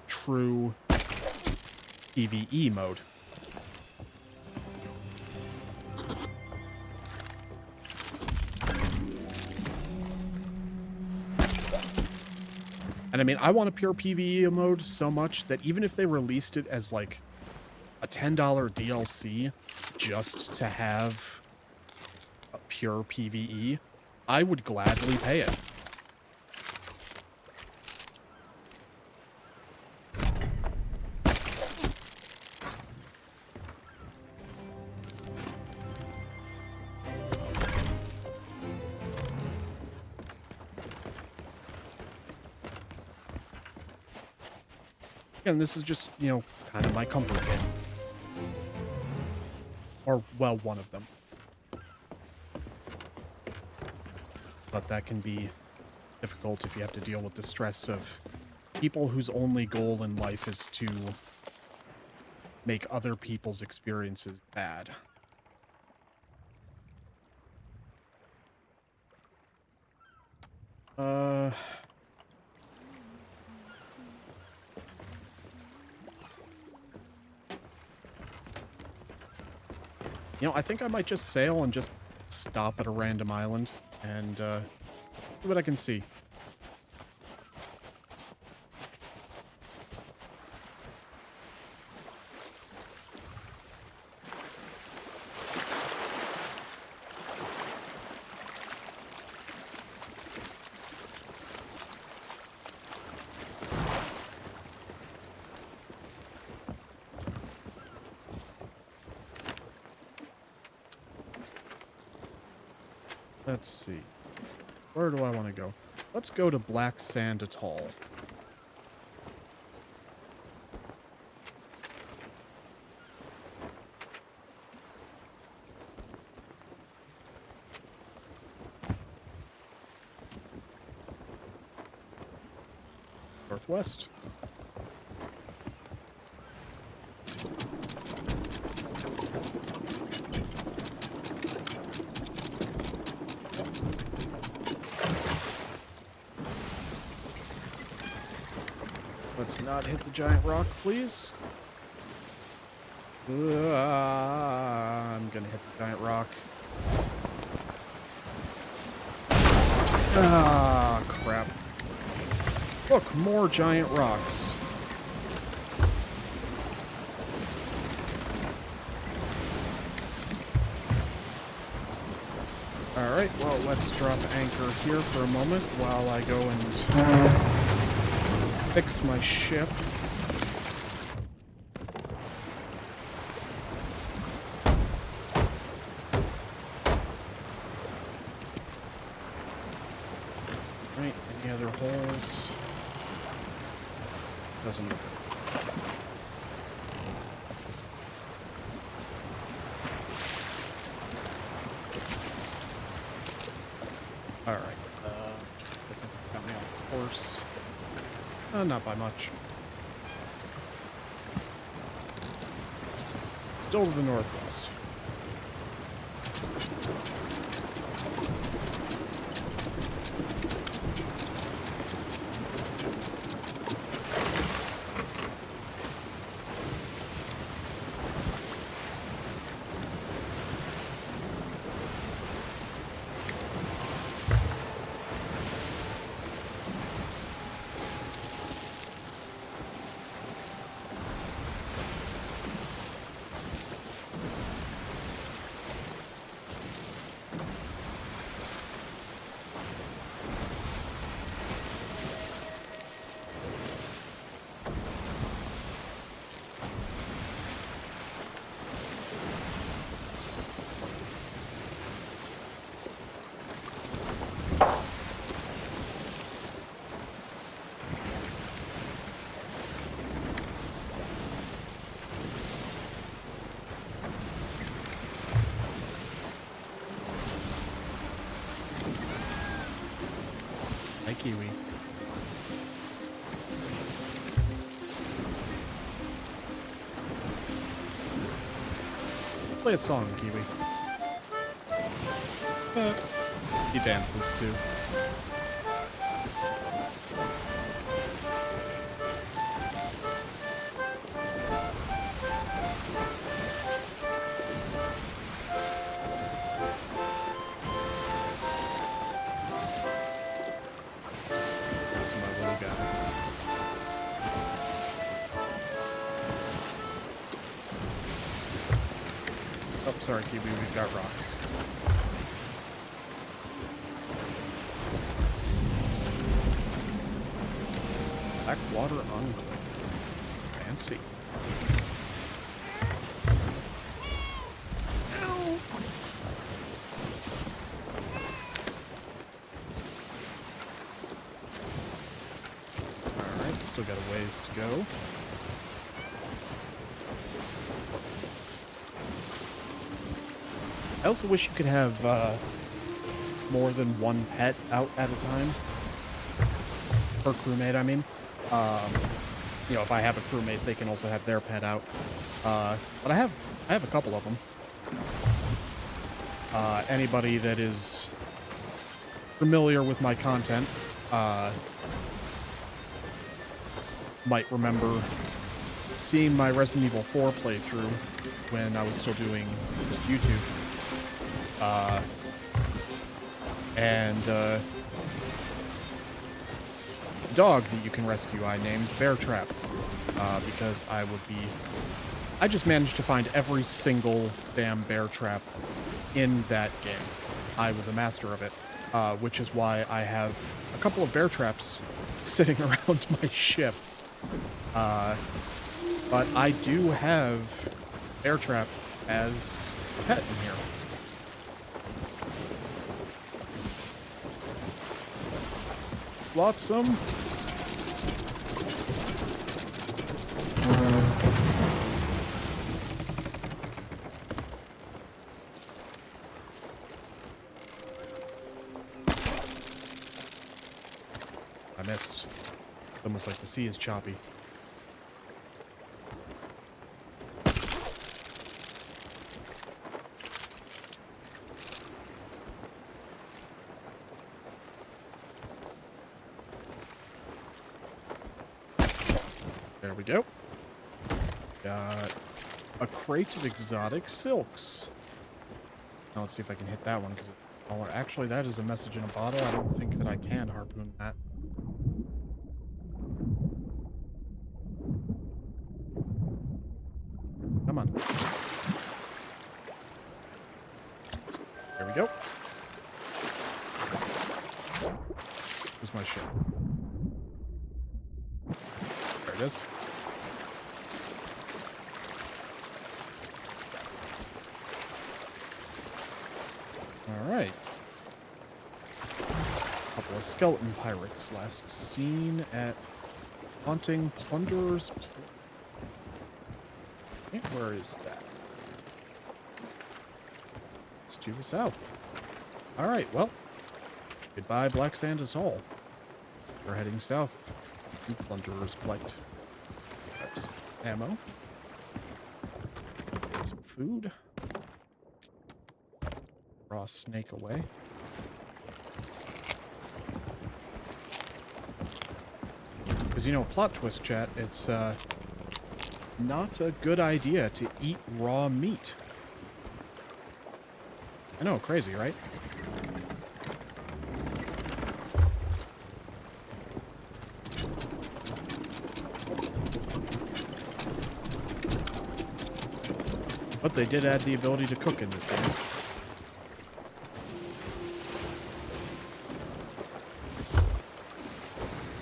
true PvE mode. And I mean, I want a pure PvE mode so much that even if they released it as like a $10 DLC just to have a pure PvE, I would gladly pay it. And this is just, you know, kind of my comfort game. Or, well, one of them. But that can be difficult if you have to deal with the stress of people whose only goal in life is to make other people's experiences bad. Uh, you know, I think I might just sail and just stop at a random island and see what I can see. Let's see. Where do I want to go? Let's go to Black Sand Atoll. Northwest. Let's not hit the giant rock, please. I'm gonna hit the giant rock. Ah, crap. Look, more giant rocks. Alright, well, let's drop anchor here for a moment while I go and fix my ship. Right, any other holes? Doesn't look good. Alright, got me off course. Not by much. Still to the northwest. Hi, Kiwi. Play a song, Kiwi. He dances too. That's my little guy. Oh, sorry, Kiwi, we've got rocks. Blackwater Enclave. Fancy. Alright, let's Still got a ways to go. I also wish you could have more than one pet out at a time. Per crewmate, I mean. You know, if I have a crewmate, they can also have their pet out. But I have a couple of them. Anybody that is familiar with my content might remember seeing my Resident Evil 4 playthrough when I was still doing just YouTube. Dog that you can rescue I named Bear Trap, because I just managed to find every single damn bear trap in that game. I was a master of it, which is why I have a couple of bear traps sitting around my ship. But I do have Bear Trap as a pet in here. Flotsam. I missed. It's almost like the sea is choppy. There we go. Got a crate of exotic silks. Now let's see if I can hit that one, because actually that is a message in a bottle. I don't think that I can harpoon that. Come on. There we go. Where's my ship? There it is. Alright. Couple of skeleton pirates last seen at Haunting Plunderer's Place. Okay, where is that? It's to the south. Alright, well. Goodbye, Black Sand is all. We're heading south to Plunderer's Plight. Grab some ammo. Get some food. Raw snake away. Because, you know, plot twist, chat, it's not a good idea to eat raw meat. I know, crazy, right? But they did add the ability to cook in this game.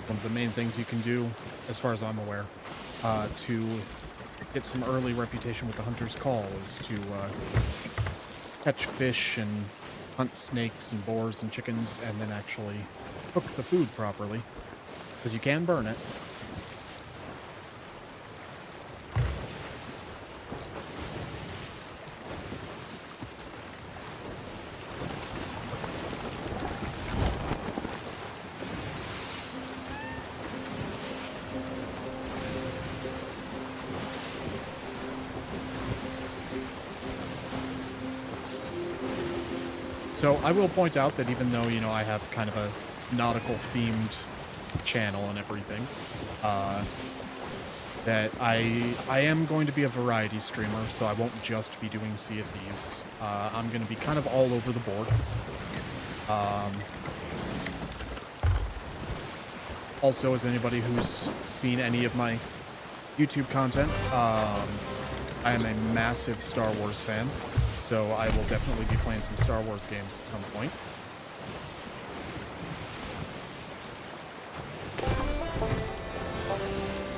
One of the main things you can do, as far as I'm aware, to get some early reputation with the Hunter's Call is to catch fish and hunt snakes and boars and chickens and then actually cook the food properly, because you can burn it. So I will point out that even though, you know, I have kind of a nautical themed channel and everything, that I am going to be a variety streamer, so I won't just be doing Sea of Thieves. I'm going to be kind of all over the board. Also, as anybody who's seen any of my YouTube content, I am a massive Star Wars fan. So I will definitely be playing some Star Wars games at some point.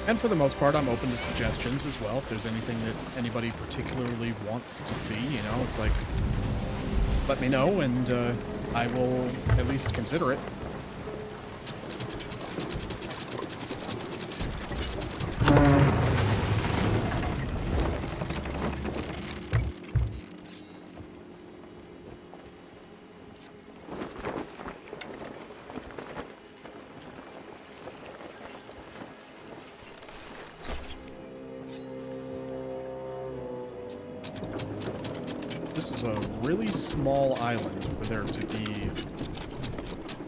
And for the most part, I'm open to suggestions as well. If there's anything that anybody particularly wants to see, you know, it's like, let me know and I will at least consider it. This is a really small island for there to be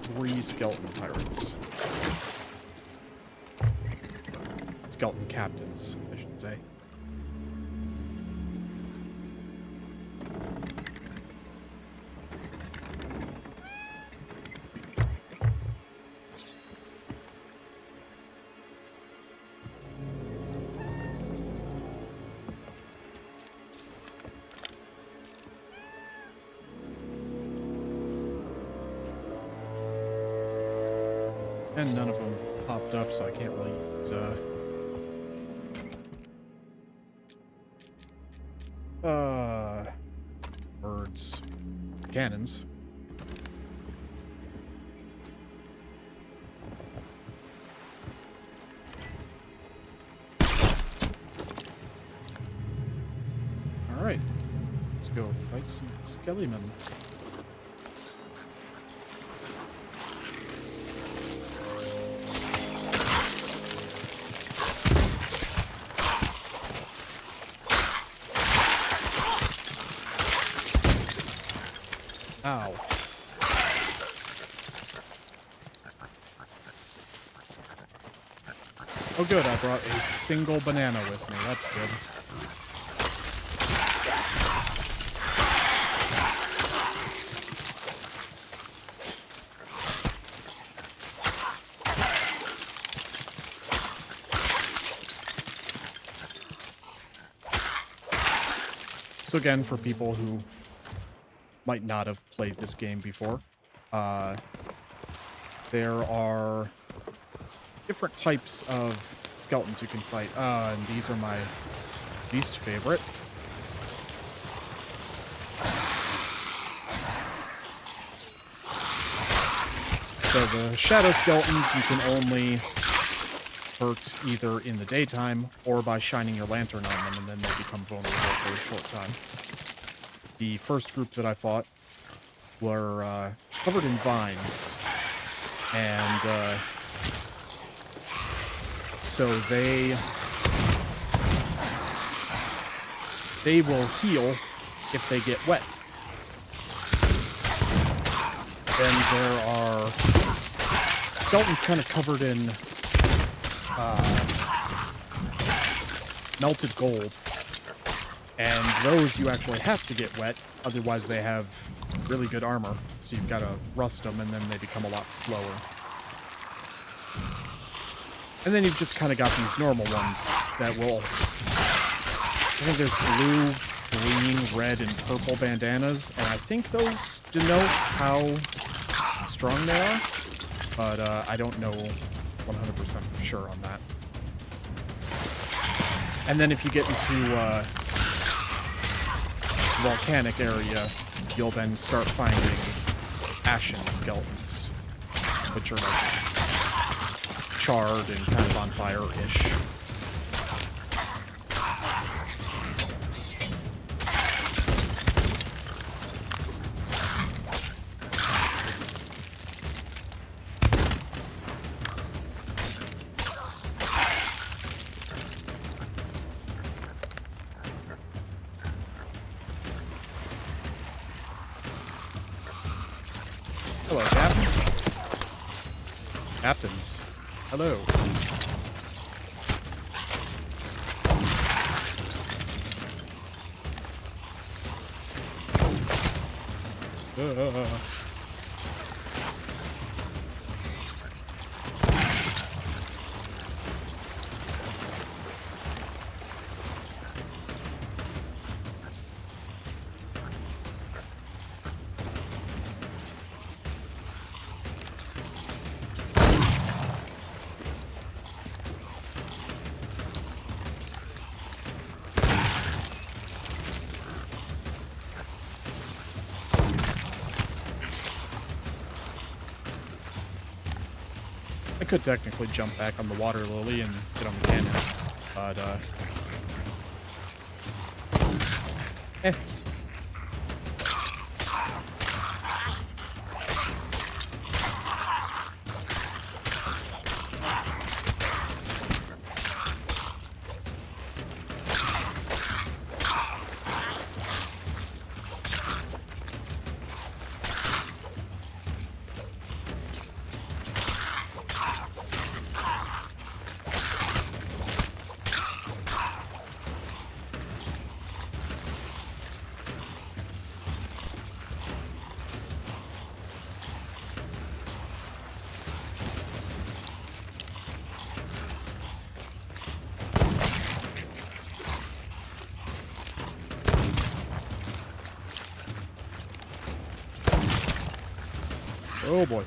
3 skeleton pirates. Skeleton captains, I should say. And none of them popped up, so I can't really birds. Cannons. Alright. Let's go fight some skellymen. Ow. Oh good, I brought a single banana with me. That's good. So again, for people who might not have played this game before, there are different types of skeletons you can fight. And these are my least favorite. So the shadow skeletons you can only hurt either in the daytime or by shining your lantern on them, and then they become vulnerable for a short time. The first group that I fought were covered in vines, and so they will heal if they get wet. Then there are skeletons kind of covered in melted gold, and those you actually have to get wet, otherwise they have really good armor, so you've got to rust them and then they become a lot slower. And then you've just kind of got these normal ones that will, I think there's blue, green, red, and purple bandanas, and I think those denote how strong they are, but I don't know 100% for sure on that. And then if you get into the volcanic area, you'll then start finding ashen skeletons, which are like charred and kind of on fire-ish. Hello, Captain. Captains. Hello. I could technically jump back on the water lily and get on the cannon, but eh. Oh boy.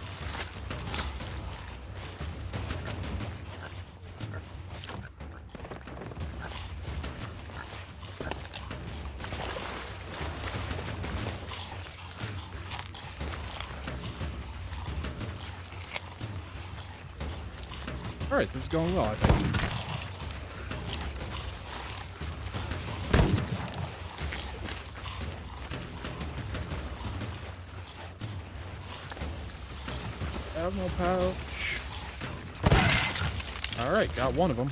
Alright, this is going well, I think. Ammo pouch. Alright, got one of them.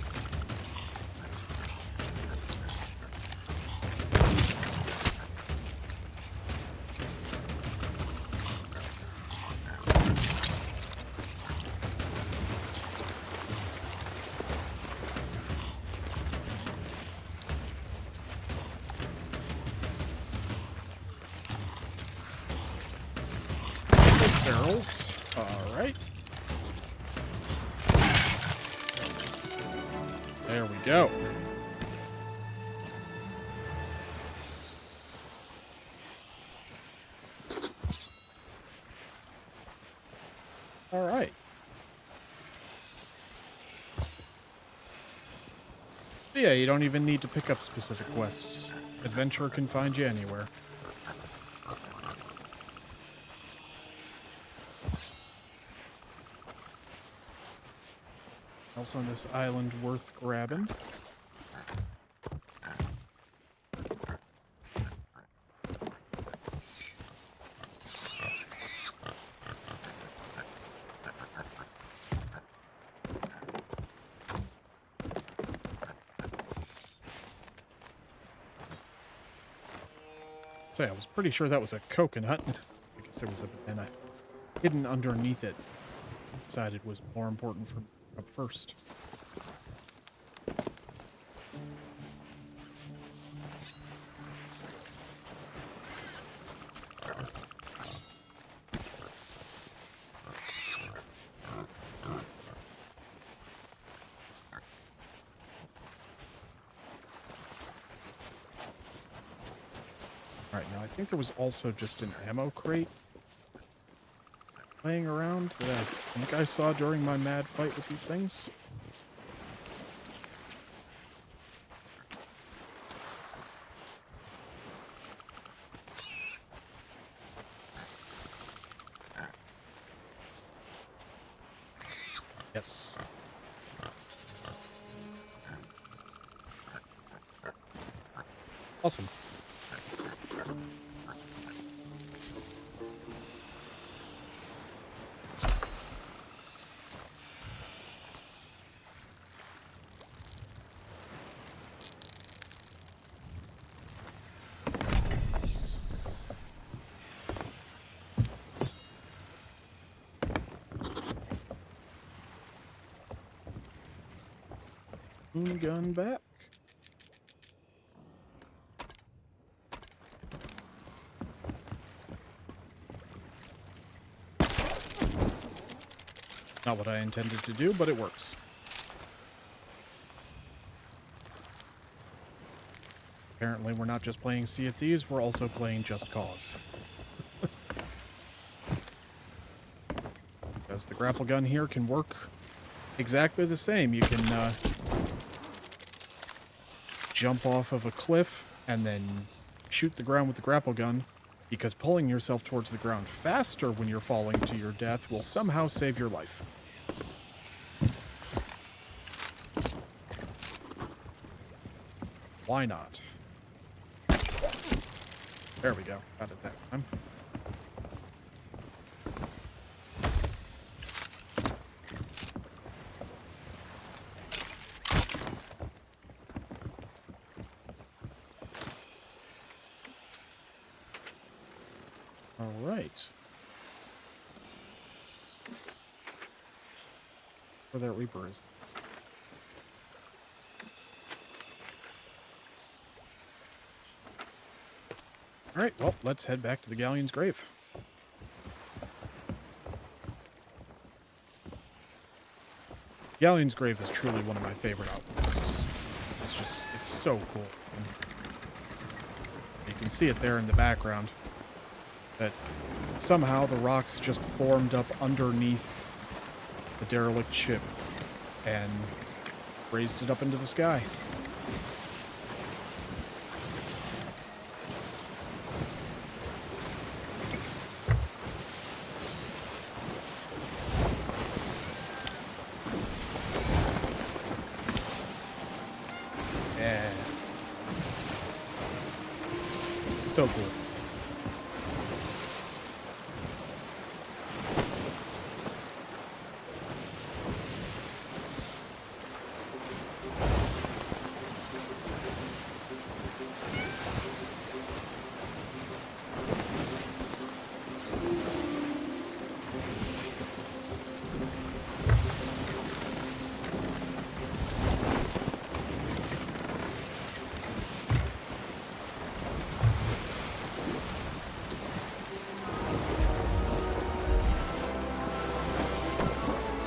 Barrels. Alright. There we go. Alright. Yeah, you don't even need to pick up specific quests. Adventure can find you anywhere. Else on this island worth grabbing? So I was pretty sure that was a coconut. I guess there was a banana hidden underneath it. Decided was more important for up first. Alright, now I think there was also just an ammo crate laying around that I think I saw during my mad fight with these things. Yes. Awesome. Gun back. Not what I intended to do, but it works. Apparently, we're not just playing Sea of Thieves, we're also playing Just Cause. Because the grapple gun here can work exactly the same. You can jump off of a cliff and then shoot the ground with the grapple gun, because pulling yourself towards the ground faster when you're falling to your death will somehow save your life. Why not? There we go. Got it that time. All right. Where that Reaper is. All right, well, let's head back to the Galleon's grave. Galleon's grave is truly one of my favorite outposts. It's so cool. You can see it there in the background. that somehow the rocks just formed up underneath the derelict ship and raised it up into the sky. Yeah. So cool.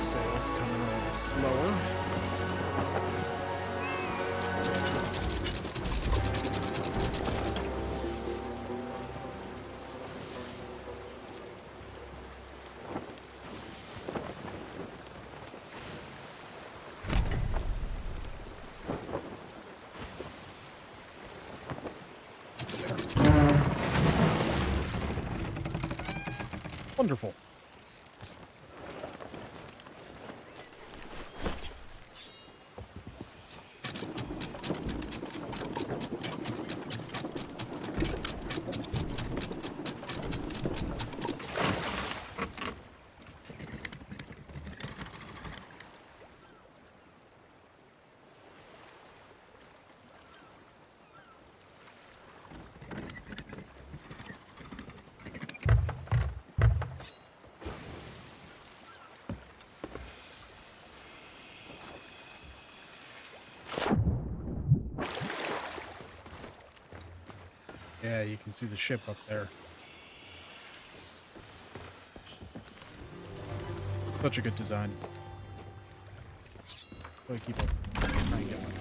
Sails coming a little slower. Wonderful. Yeah, you can see the ship up there. Such a good design. Gotta keep up. Try and get one.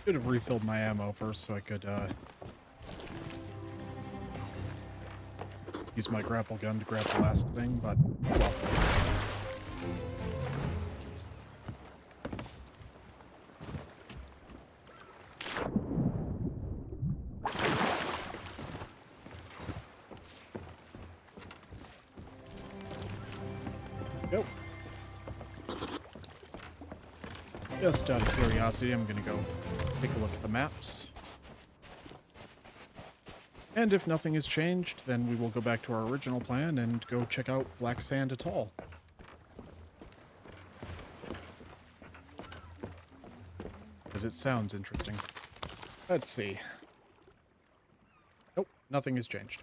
Should have refilled my ammo first so I could use my grapple gun to grab the last thing, but go. Just out of curiosity, I'm gonna go take a look at the maps. And if nothing has changed, then we will go back to our original plan and go check out Black Sand Atoll. Because it sounds interesting. Let's see. Nope, nothing has changed.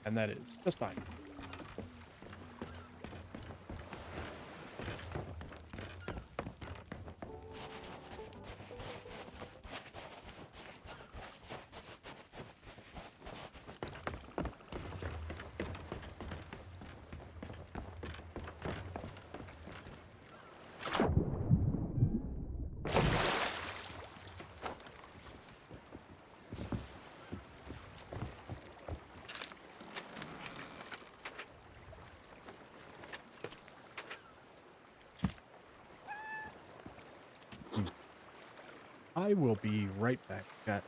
And that is just fine. I will be right back, chat.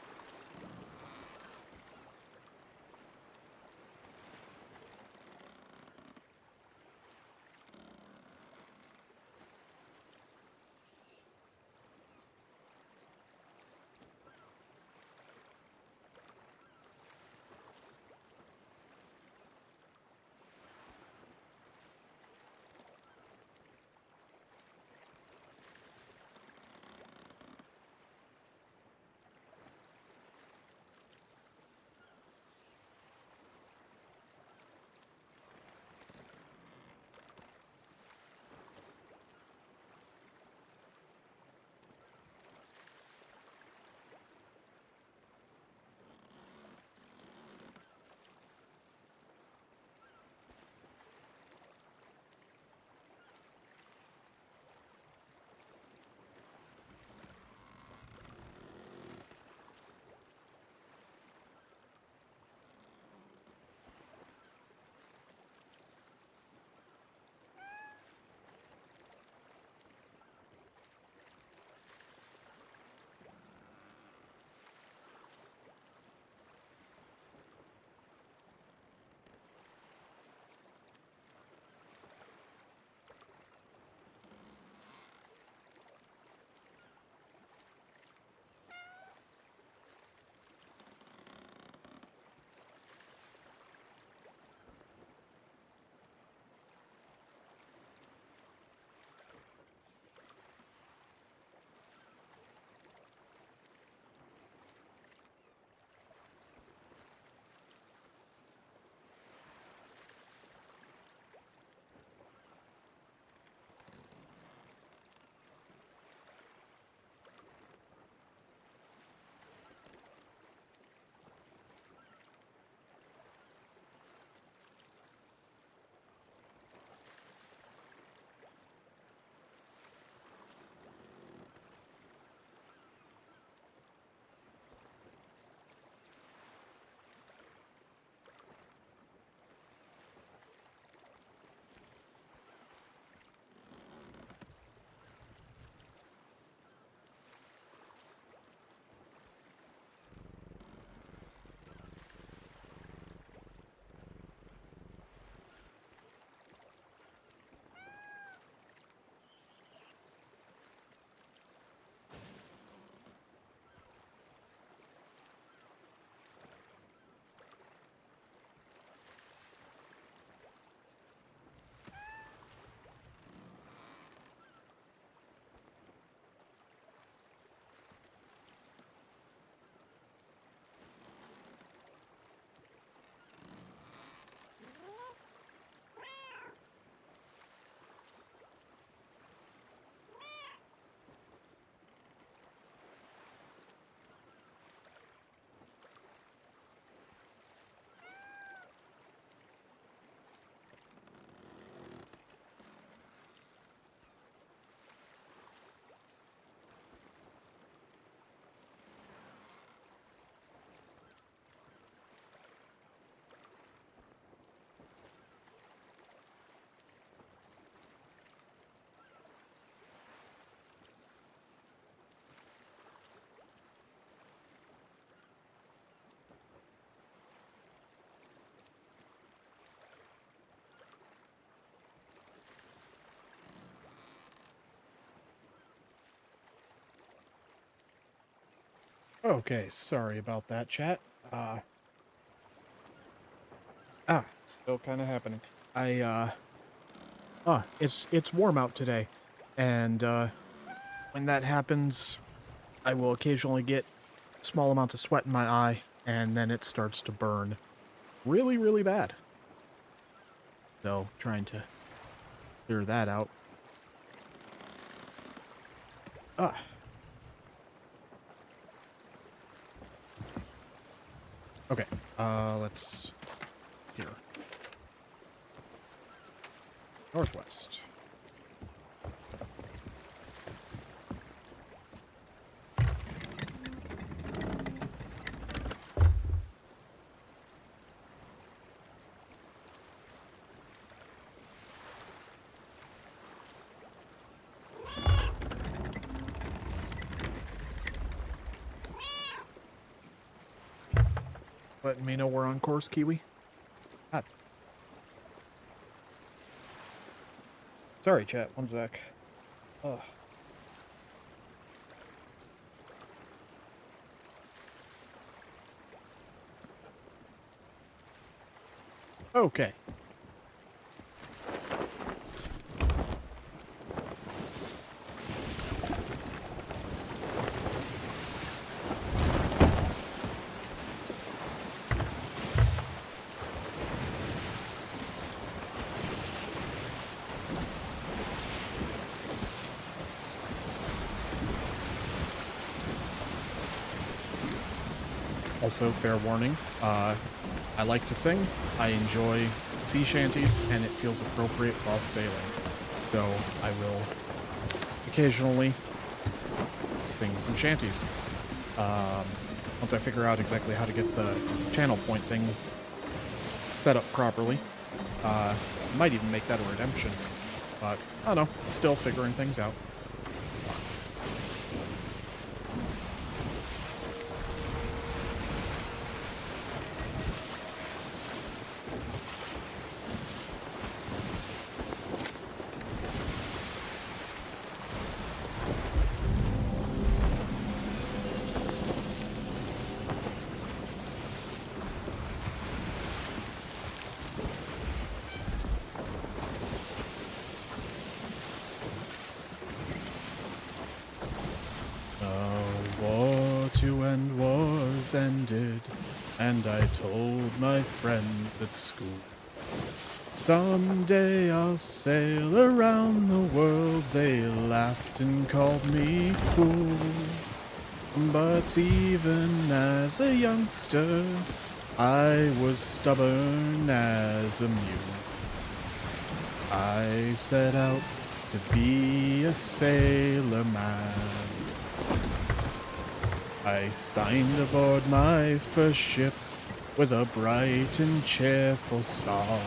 Okay, sorry about that, chat. Uh, still kind of happening. It's warm out today, and when that happens, I will occasionally get small amounts of sweat in my eye, and then it starts to burn really, really bad. So, trying to clear that out. Ah, okay. Let's here. Northwest. Letting me know we're on course, Kiwi. Ah, sorry, chat. One sec. Ugh. Okay. Also, fair warning, I like to sing, I enjoy sea shanties, and it feels appropriate while sailing. So I will occasionally sing some shanties. Once I figure out exactly how to get the channel point thing set up properly. Might even make that a redemption. But, I don't know, still figuring things out. War to end was ended, and I told my friend at school, someday I'll sail around the world. They laughed and called me fool. But even as a youngster, I was stubborn as a mule. I set out to be a sailor man. I signed aboard my first ship with a bright and cheerful song.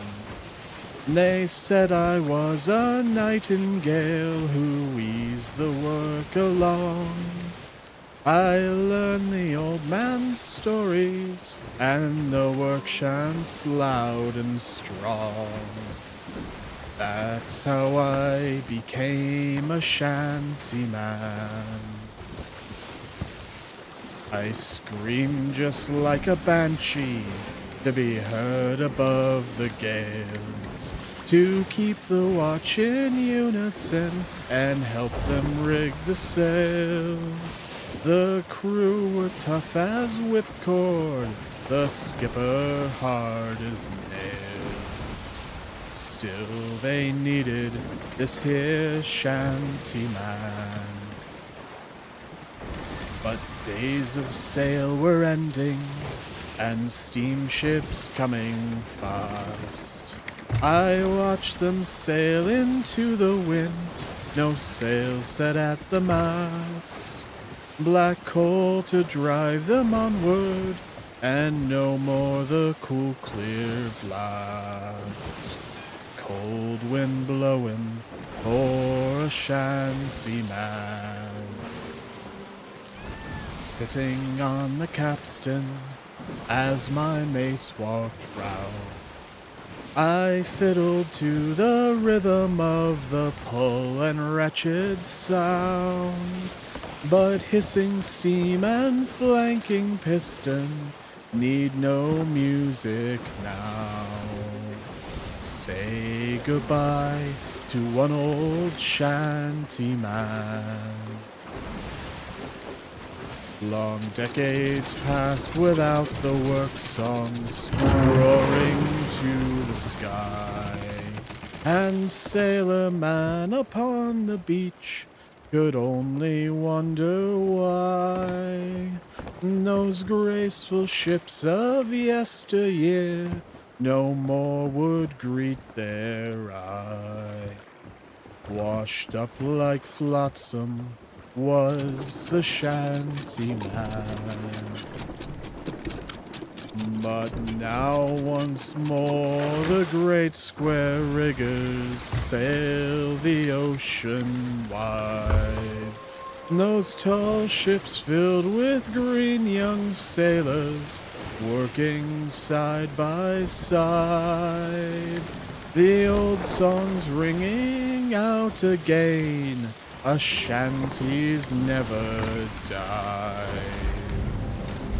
They said I was a nightingale who eased the work along. I learned the old man's stories and the work chants loud and strong. That's how I became a shanty man. I screamed just like a banshee to be heard above the gales, to keep the watch in unison and help them rig the sails. The crew were tough as whipcord, the skipper hard as nails. Still they needed this here shanty man. But days of sail were ending, and steamships coming fast. I watched them sail into the wind, no sail set at the mast. Black coal to drive them onward, and no more the cool clear blast. Cold wind blowing for a shanty man. Sitting on the capstan as my mates walked round, I fiddled to the rhythm of the pull and wretched sound. But hissing steam and flanking piston need no music now. Say goodbye to one old shanty man. Long decades passed without the work songs roaring to the sky. And sailor man upon the beach could only wonder why those graceful ships of yesteryear no more would greet their eye. Washed up like flotsam was the shanty man. But now once more the great square riggers sail the ocean wide. Those tall ships filled with green young sailors working side by side. The old songs ringing out again, a shanties never die.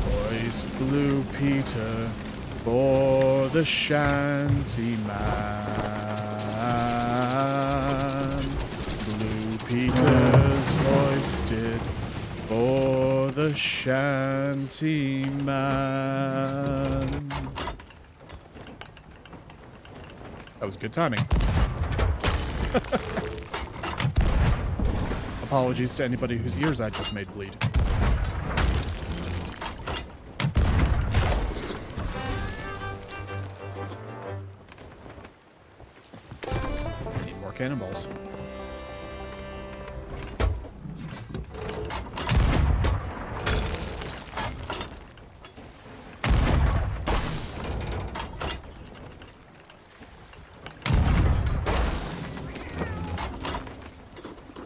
Hoist Blue Peter for the shanty man. Blue Peter's hoisted for the shanty man. That was good timing. Apologies to anybody whose ears I just made bleed. Need more cannonballs.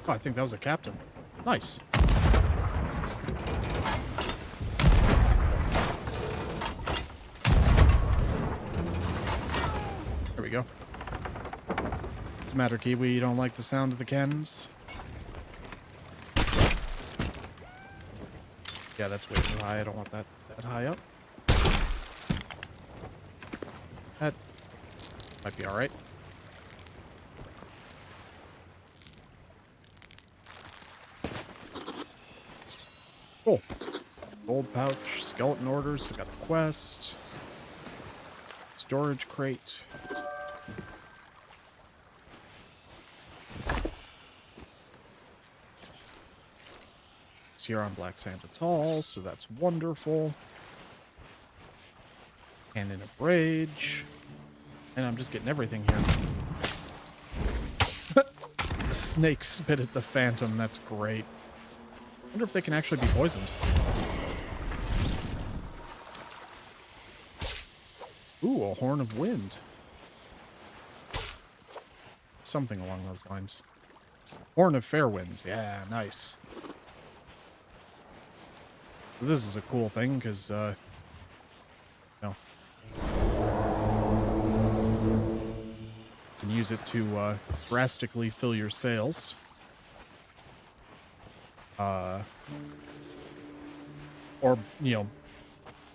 Oh, I think that was a captain. Nice. There we go. What's the matter, Kiwi? You don't like the sound of the cannons? Yeah, that's way too high. I don't want that high up. That might be alright. Cool. Gold pouch, skeleton orders, I got a quest. Storage crate. It's here on Black Sand Atoll, so that's wonderful. Cannon of Rage. And I'm just getting everything here. The snake spit at the phantom, that's great. I wonder if they can actually be poisoned. Ooh, a horn of wind. Something along those lines. Horn of fair winds. Yeah, nice. This is a cool thing because, you know, you can use it to drastically fill your sails. Or, you know,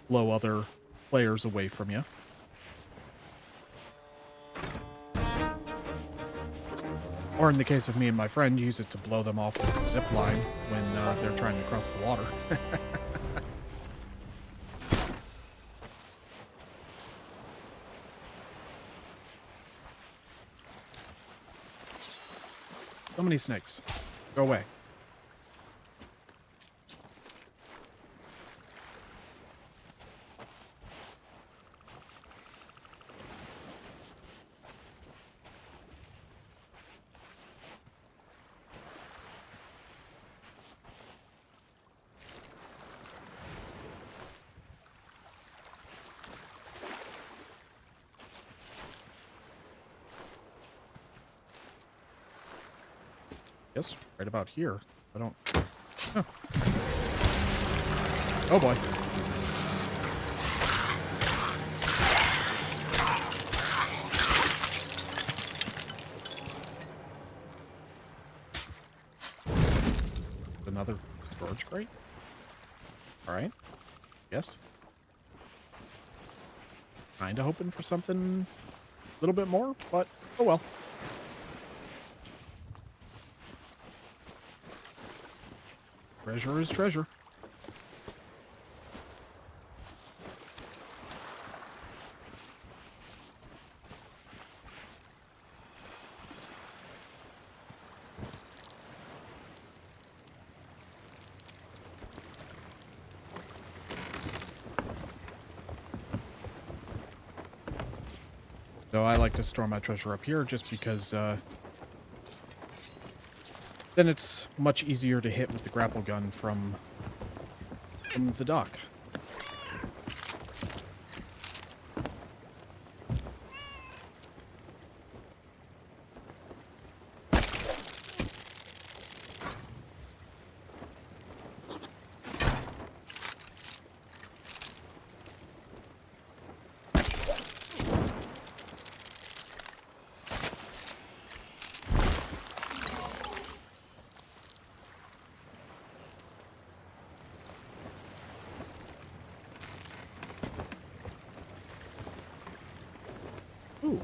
blow other players away from you. Or in the case of me and my friend, use it to blow them off with the zip line when they're trying to cross the water. So many snakes. Go away. Yes, right about here. I don't... Huh. Oh boy. Another Storage crate? Alright. Yes. Kinda hoping for something a little bit more, but oh well. Treasure is treasure. So I like to store my treasure up here just because then it's much easier to hit with the grapple gun from the dock. Ooh.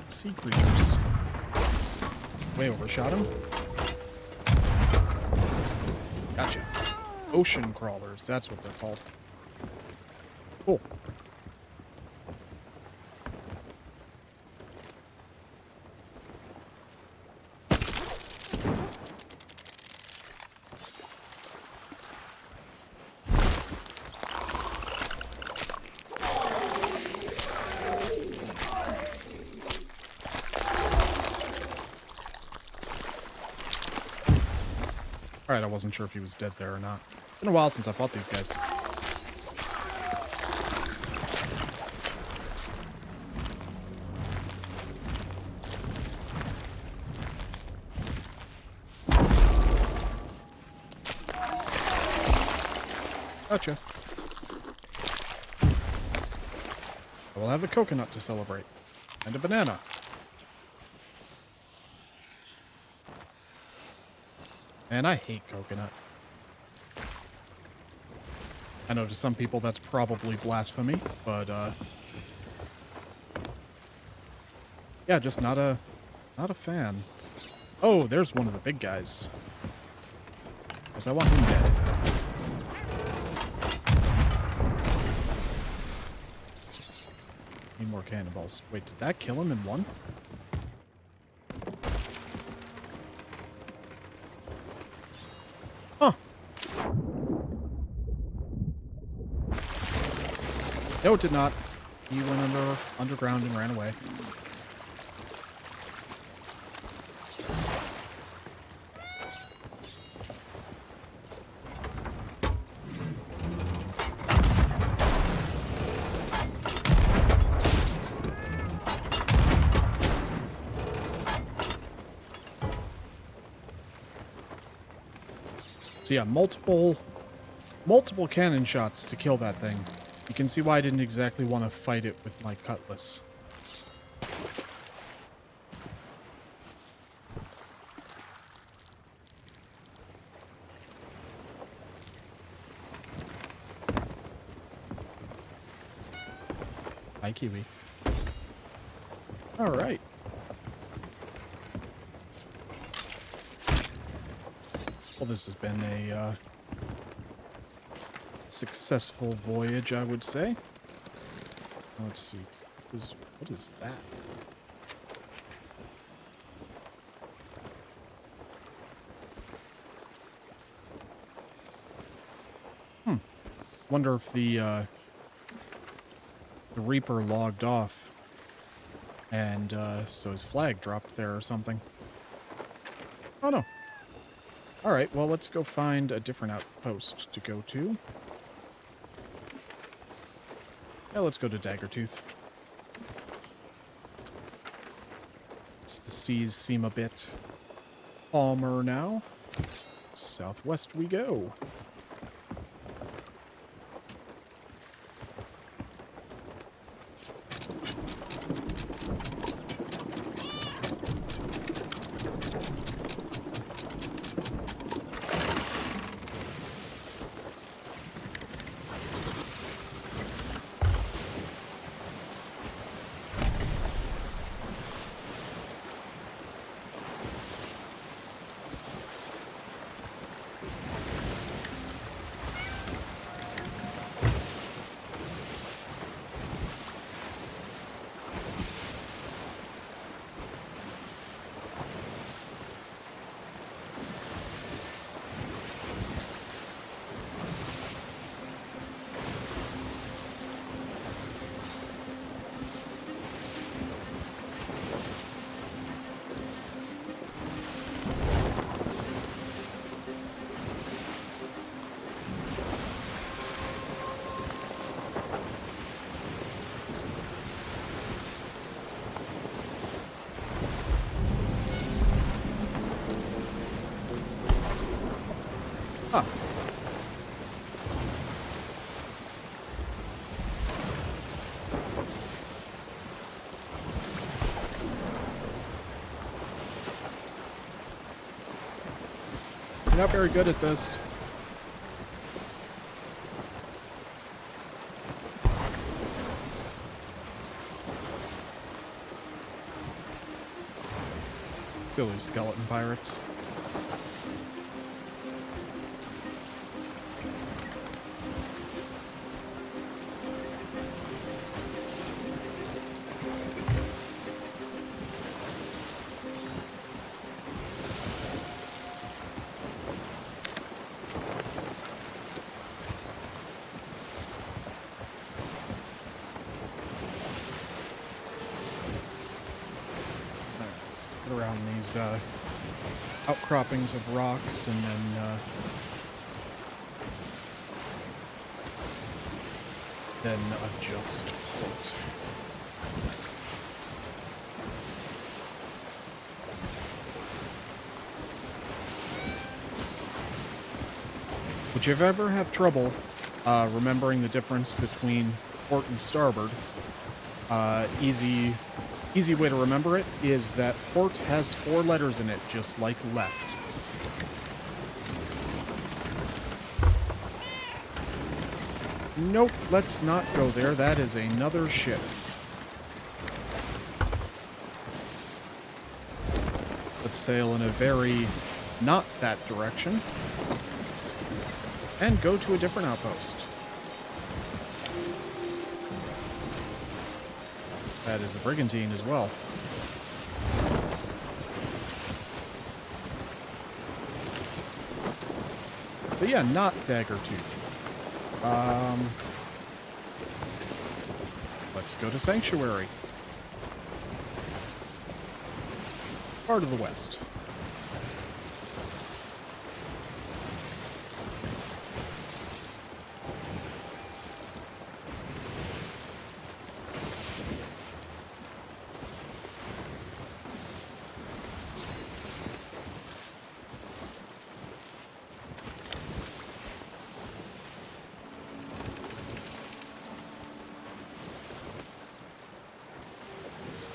Sea creatures. Way overshot him. Gotcha. Ocean crawlers, that's what they're called. Cool. Alright, I wasn't sure if he was dead there or not. It's been a while since I fought these guys. Gotcha. I will have a coconut to celebrate. And a banana. Man, I hate coconut. I know to some people that's probably blasphemy, but yeah, just not a fan. Oh, there's one of the big guys. Because I want him dead. Need more cannonballs. Wait, did that kill him in one? Huh. No, it did not. He went underground and ran away. So yeah, multiple cannon shots to kill that thing. You can see why I didn't exactly want to fight it with my cutlass. Hi, Kiwi. All right. Well, this has been a successful voyage, I would say. Let's see. What is that? Wonder if the Reaper logged off, and so his flag dropped there or something. Oh no. All right, well, let's go find a different outpost to go to. Yeah, let's go to Daggertooth. The seas seem a bit calmer now. Southwest we go. not very good at this. Silly skeleton pirates. Around these outcroppings of rocks, and then adjust port. Would you ever have trouble remembering the difference between port and starboard? Easy way to remember it is that port has 4 letters in it, just like left. Nope, let's not go there. That is another ship. Let's sail in a very not that direction and go to a different outpost. That is a brigantine as well. So yeah, not Daggertooth. Let's go to Sanctuary. Part of the West.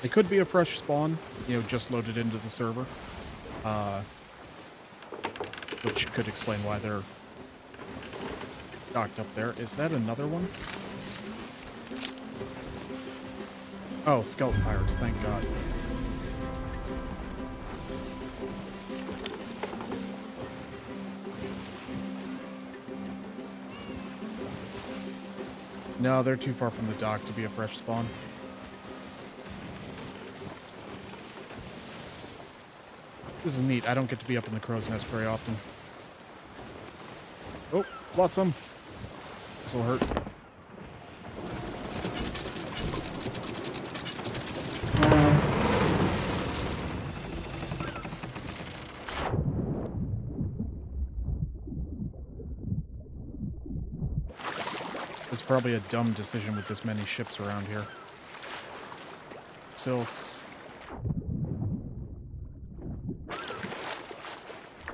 It could be a fresh spawn, you know, just loaded into the server. Which could explain why they're docked up there. Is that another one? Oh, skeleton pirates, thank God. No, they're too far from the dock to be a fresh spawn. This is neat. I don't get to be up in the crow's nest very often. Oh, flotsam. This'll hurt. This is probably a dumb decision with this many ships around here. Silks.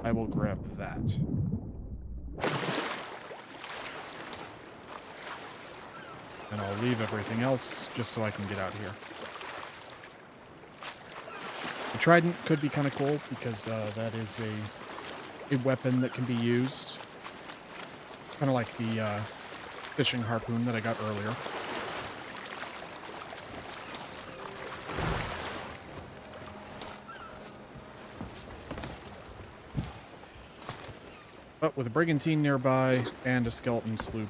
I will grab that. And I'll leave everything else just so I can get out here. The trident could be kind of cool because that is a weapon that can be used. Kind of like the fishing harpoon that I got earlier. But with a brigantine nearby and a skeleton sloop,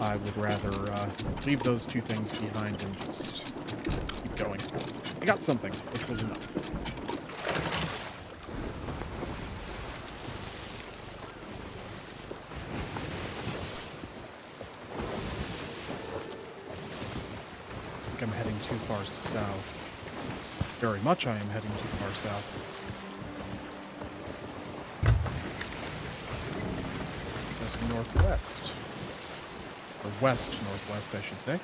I would rather leave those two things behind and just keep going. I got something, which was enough. I think I'm heading too far south. Very much I am heading too far south. Northwest. Or west-northwest, I should say.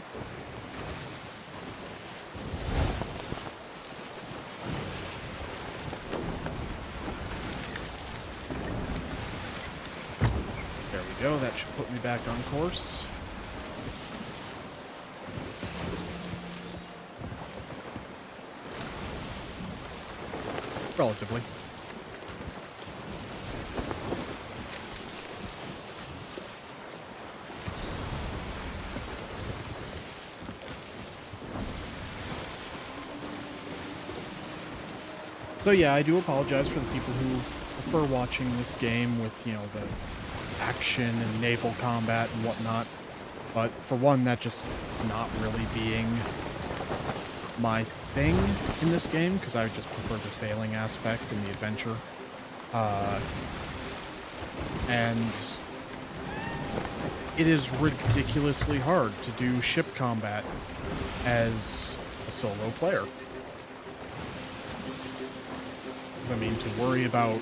There we go. That should put me back on course. Relatively. So yeah, I do apologize for the people who prefer watching this game with, the action and naval combat and whatnot. But for one, that just not really being my thing in this game, because I just prefer the sailing aspect and the adventure. Uh, and it is ridiculously hard to do ship combat as a solo player. I mean, to worry about,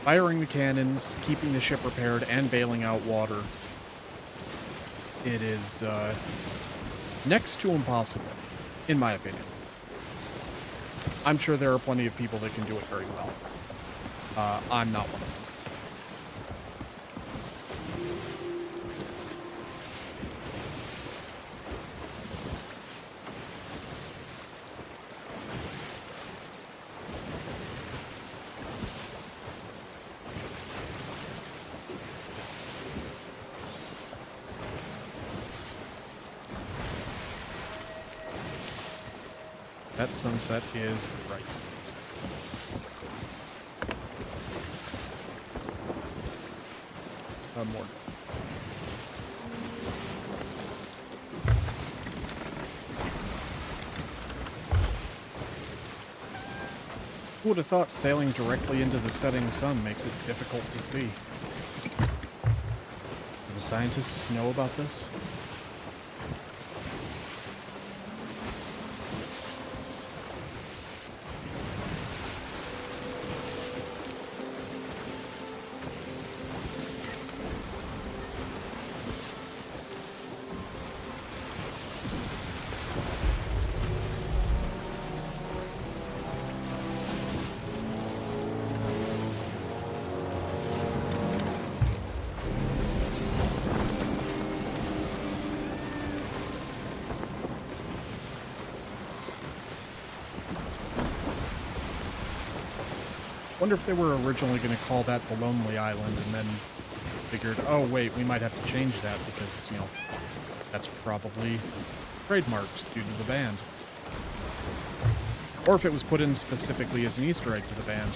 firing the cannons, keeping the ship repaired, and bailing out water, it is next to impossible, in my opinion. I'm sure there are plenty of people that can do it very well. I'm not one of them. That sunset is right. More. Who would have thought sailing directly into the setting sun makes it difficult to see? Do the scientists know about this? Wonder if they were originally going to call that the Lonely Island and then figured, oh wait, we might have to change that because, that's probably trademarked due to the band. Or if it was put in specifically as an Easter egg to the band.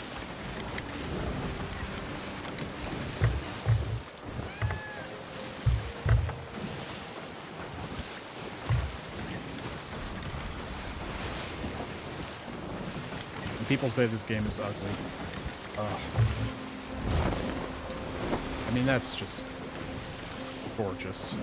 And people say this game is ugly. I mean, that's just gorgeous.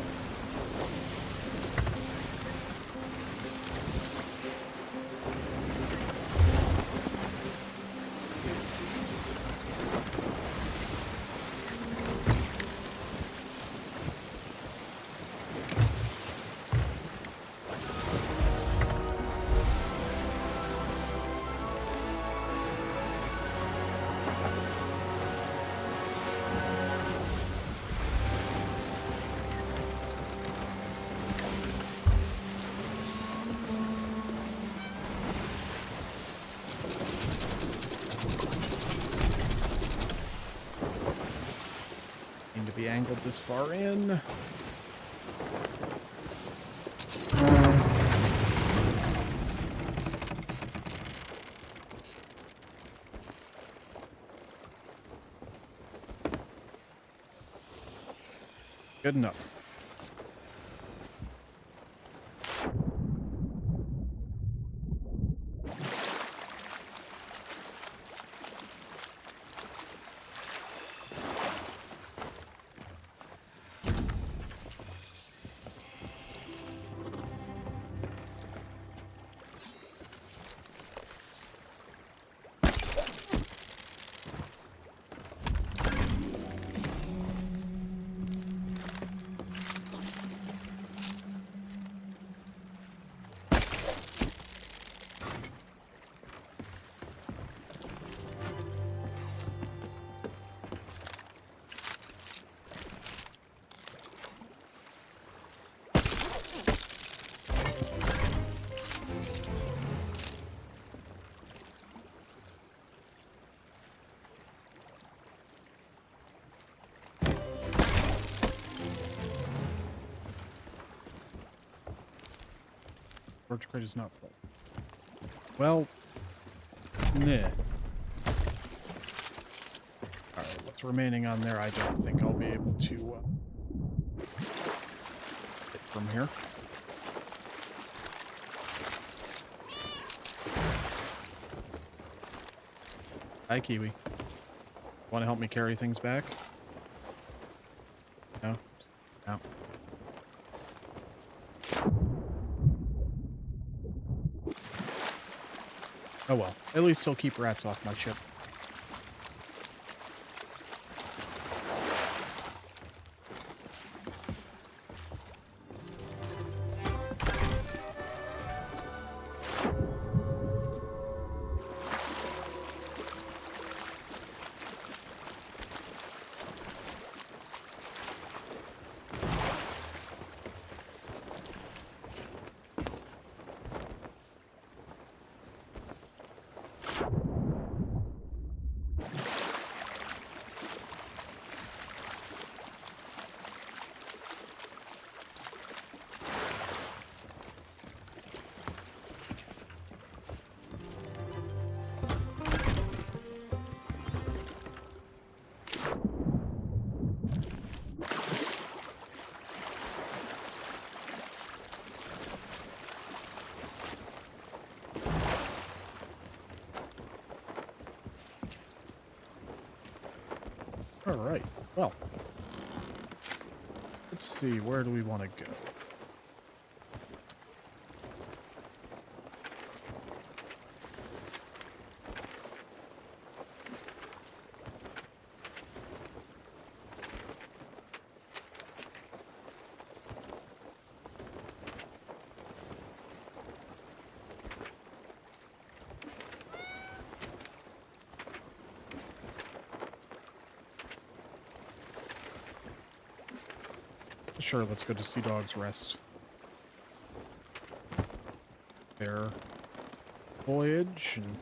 Be angled this far in. Good enough. Storage crate is not full. Well, Nah. Alright, what's remaining on there? I don't think I'll be able to get from here. Hi, Kiwi. Want to help me carry things back? No? No. Oh well. At least he'll keep rats off my ship. All right. Well, let's see. Where do we want to go? Sure, let's go to Sea Dog's Rest. Their voyage and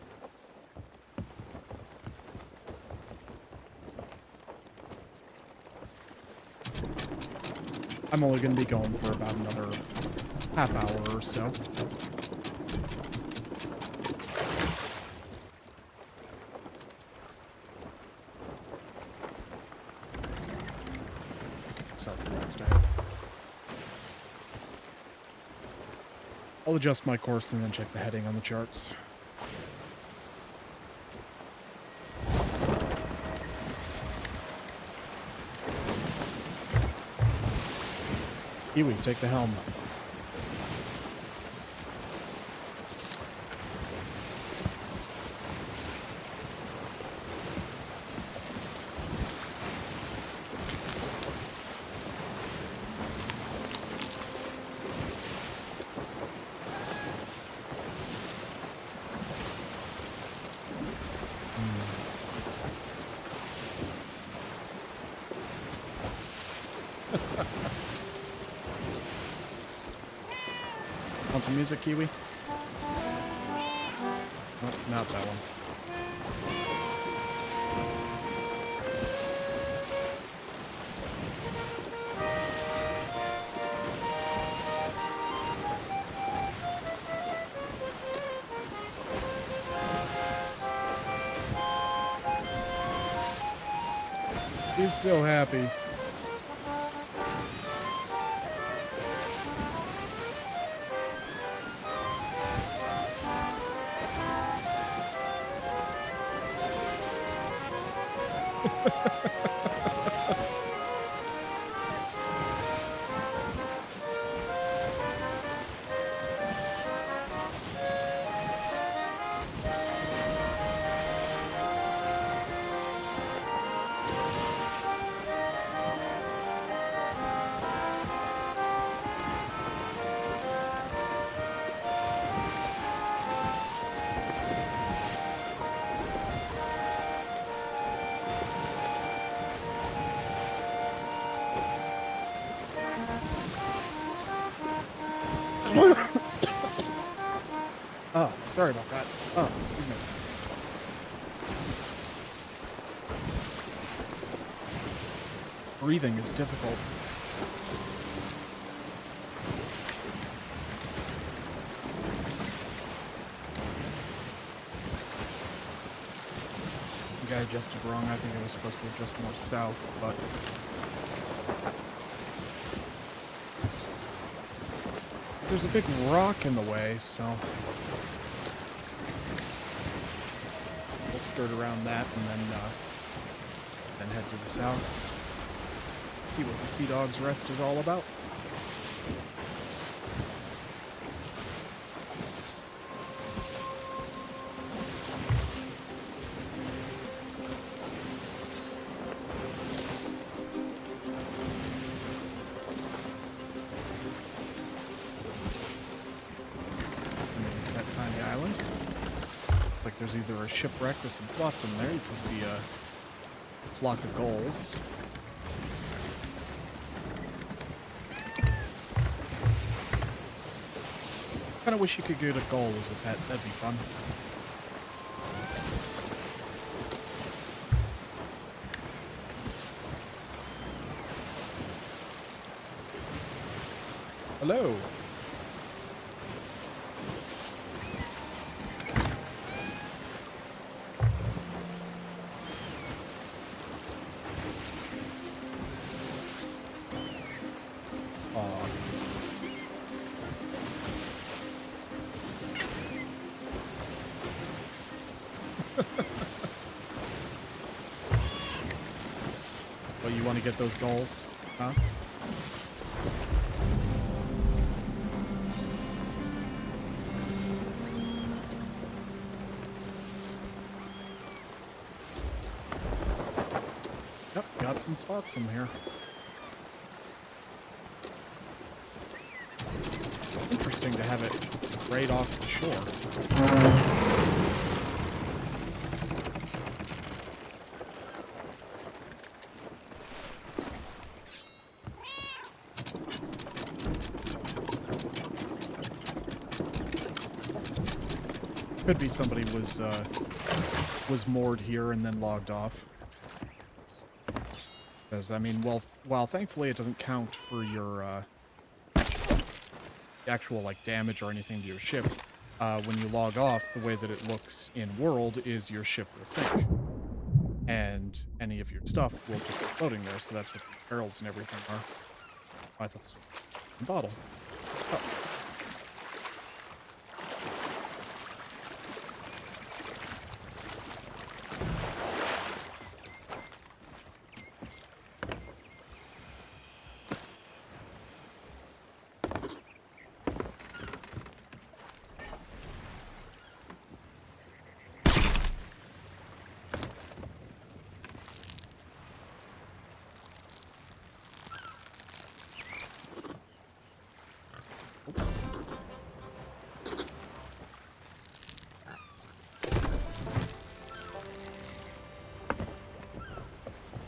I'm only going to be going for about another half hour or so. Southwest. I'll adjust my course and then check the heading on the charts. Kiwi, take the helm. Want some music, Kiwi? Oh, not that one. He's so happy. Oh, sorry about that. Oh, excuse me. Breathing is difficult. I adjusted wrong. I think I was supposed to adjust more south, but there's a big rock in the way, so we'll skirt around that and then head to the south. See what the Sea Dog's Rest is all about. Tiny island. Looks like there's either a shipwreck or some flotsam there. You can see a flock of gulls. Kind of wish you could get a gull as a pet. That'd be fun. Hello. Well, you want to get those gulls, huh? Yep, got some flotsam here. Interesting to have it right off the shore. Could be somebody was moored here and then logged off. Because, I mean, while thankfully it doesn't count for your actual, like, damage or anything to your ship, when you log off, the way that it looks in world is your ship will sink. And any of your stuff will just be floating there, so that's what the barrels and everything are. Oh, I thought this was a bottle. Oh.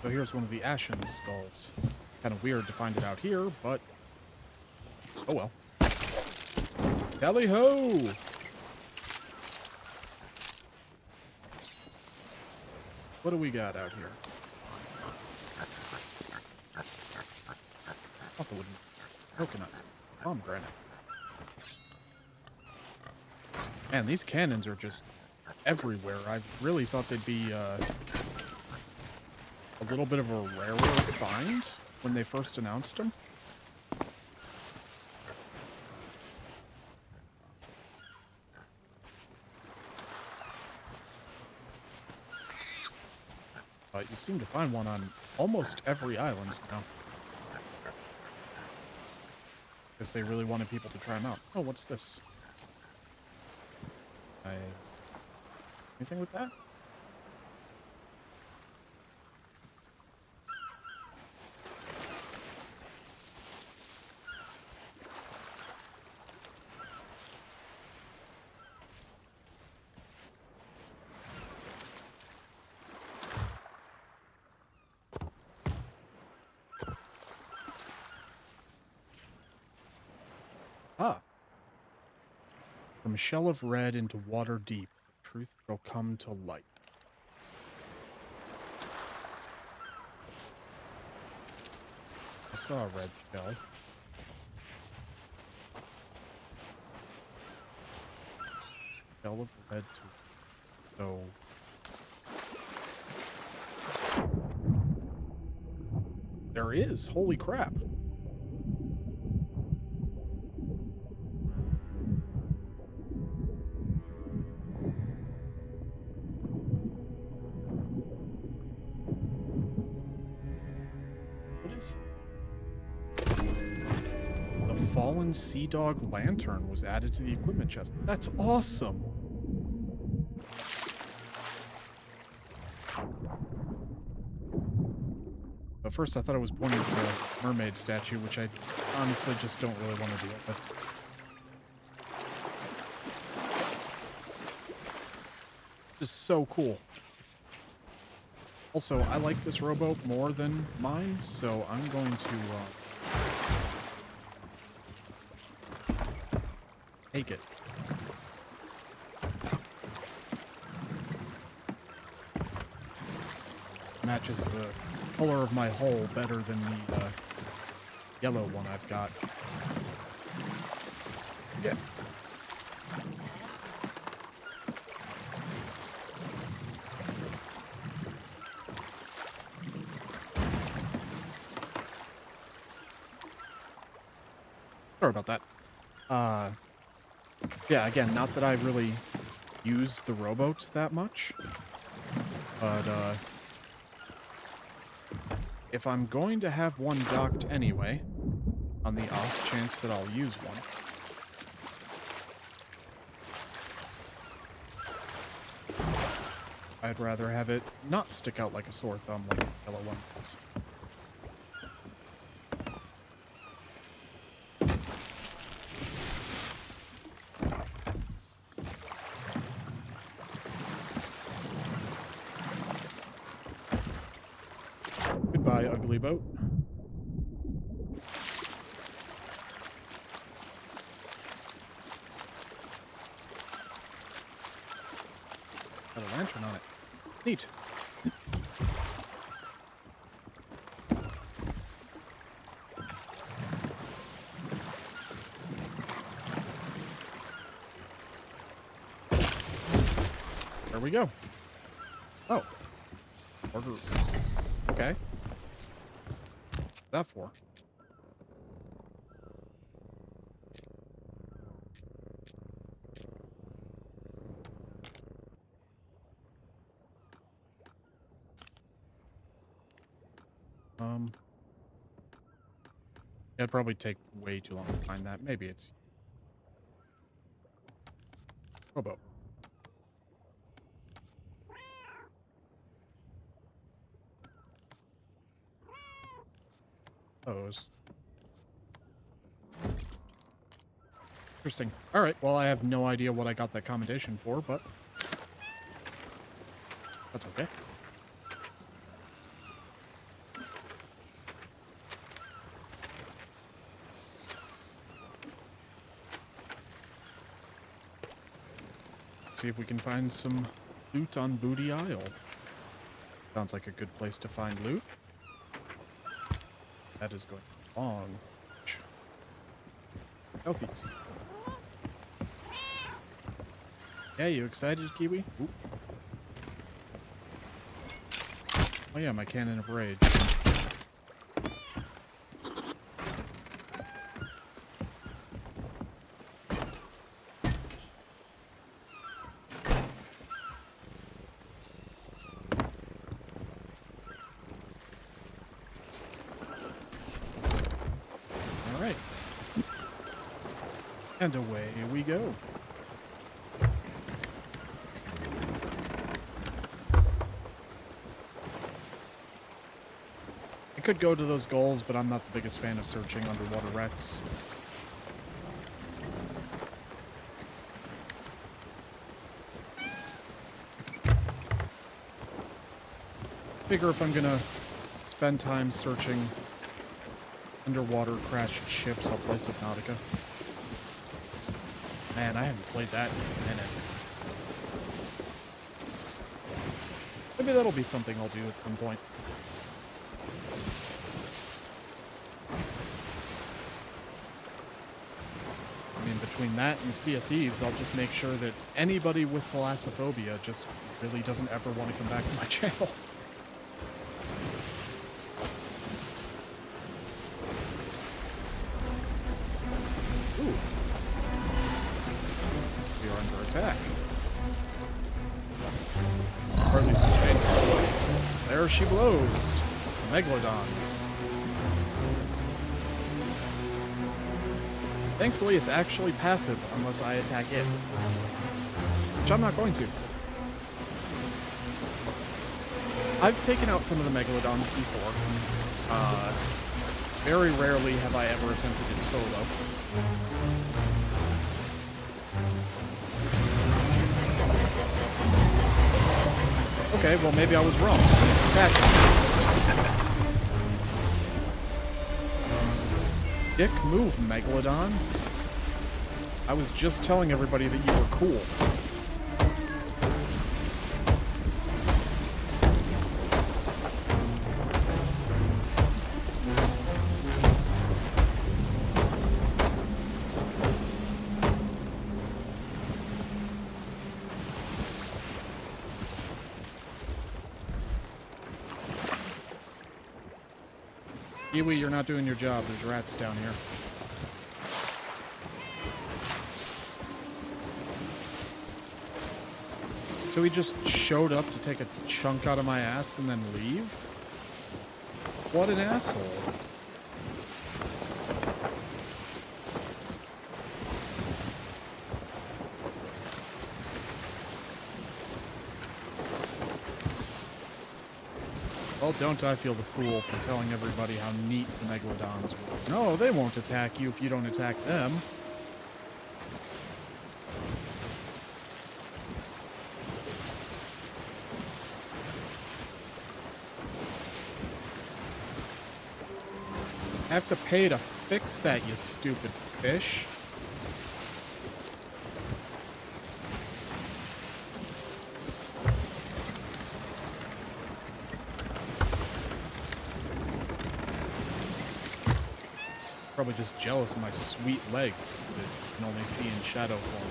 So here's one of the ashen skulls. Kind of weird to find it out here, but oh well. Tally ho! What do we got out here? Off the wooden coconut. Pomegranate. Man, these cannons are just everywhere. I really thought they'd be a little bit of a rarer find when they first announced them. But you seem to find one on almost every island now. Guess they really wanted people to try them out. Oh, what's this? Anything with that? Ah. From shell of red into water deep, the truth will come to light. I saw a red shell. Shell of red to... So... There is. Holy crap. What is the fallen sea dog lantern was added to the equipment chest? That's awesome. At first I thought it was pointing to the mermaid statue, which I honestly just don't really want to deal with. It's so cool. Also, I like this rowboat more than mine, so I'm going to take it. Matches the color of my hull better than the yellow one I've got. Yeah. Sorry about that. Yeah, again, not that I really use the rowboats that much, but if I'm going to have one docked anyway, on the off chance that I'll use one, I'd rather have it not stick out like a sore thumb like the yellow one does. Goodbye, ugly boat. Got a lantern on it. Neat. There we go. Oh. Order. Okay. What's that for? It'd probably take way too long to find that. Maybe it's rowboat. Those. Interesting. All right. Well, I have no idea what I got that commendation for, but that's okay. See if we can find some loot on Booty Isle. Sounds like a good place to find loot. That is going long. Healthies. Yeah, you excited, Kiwi? Ooh. Oh yeah, my cannon of rage. Alright. And away we go. I could go to those goals, but I'm not the biggest fan of searching underwater wrecks. Figure if I'm gonna spend time searching underwater crashed ships, I'll play Subnautica. Man, I haven't played that in a minute. Maybe that'll be something I'll do at some point. I mean, between that and Sea of Thieves, I'll just make sure that anybody with thalassophobia just really doesn't ever want to come back to my channel. attack. Or at least a chain. There she blows. Megalodons. Thankfully, it's actually passive unless I attack it. Which I'm not going to. I've taken out some of the Megalodons before. Very rarely have I ever attempted it solo. Okay, well maybe I was wrong. It's attacking. Dick move, Megalodon. I was just telling everybody that you were cool. Kiwi, you're not doing your job. There's rats down here. So he just showed up to take a chunk out of my ass and then leave? What an asshole. Well, don't I feel the fool for telling everybody how neat the Megalodons were. No, they won't attack you if you don't attack them. I have to pay to fix that, you stupid fish. Probably just jealous of my sweet legs that you can only see in shadow form.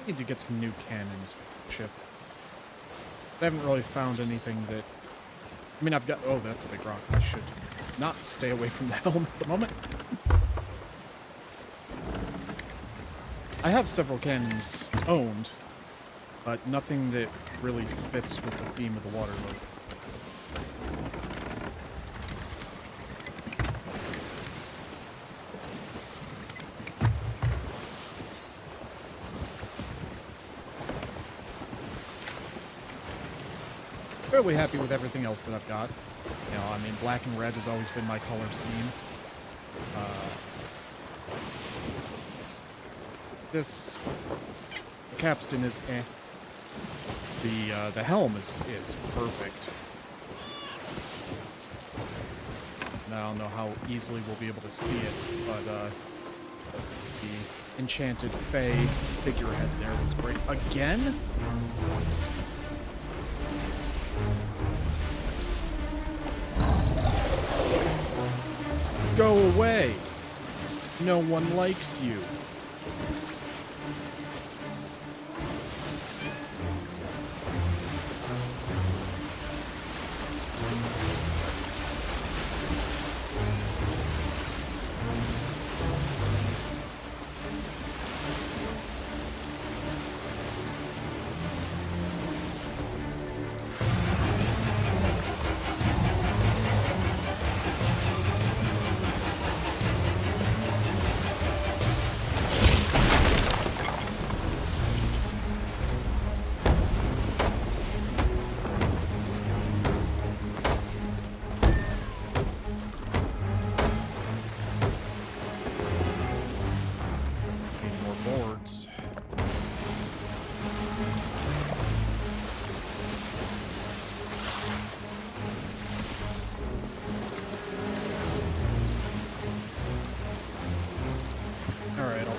Need to get some new cannons for the ship. I haven't really found anything that... I mean, I've got... Oh, that's a big rock. I should not stay away from the helm at the moment. I have several cannons owned, but nothing that really fits with the theme of the water boat. Fairly happy with everything else that I've got. You know, I mean, black and red has always been my color scheme. This capstan is eh. The helm is perfect. And I don't know how easily we'll be able to see it, but the enchanted Fey figurehead there was great. Again? Go away! No one likes you.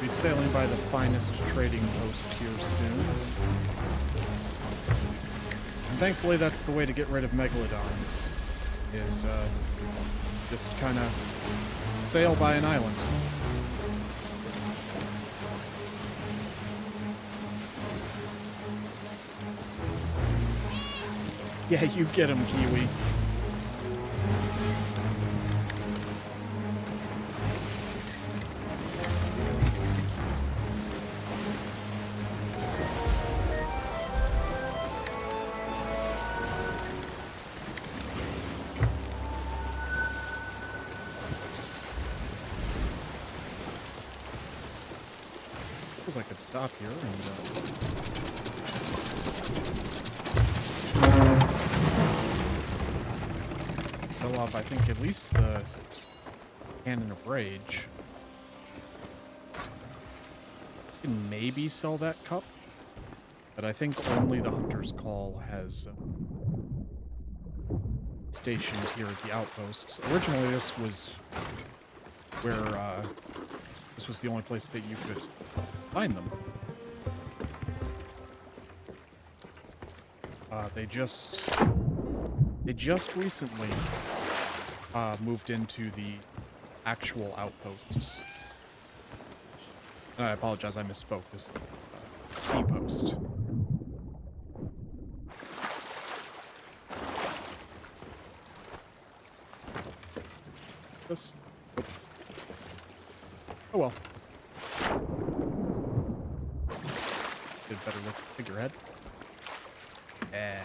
Sailing by the finest trading post here soon. And thankfully that's the way to get rid of Megalodons, is just kind of sail by an island. Yeah, you get him, Kiwi. Suppose I could stop here and sell off, I think, at least the Cannon of Rage. I can maybe sell that cup, but I think only the Hunter's Call has stationed here at the outposts. Originally, this was where this was the only place that you could find them. They just recently moved into the actual outposts. I apologize, I misspoke. This sea post. This. Oh well. Did better look at the figurehead. Eh.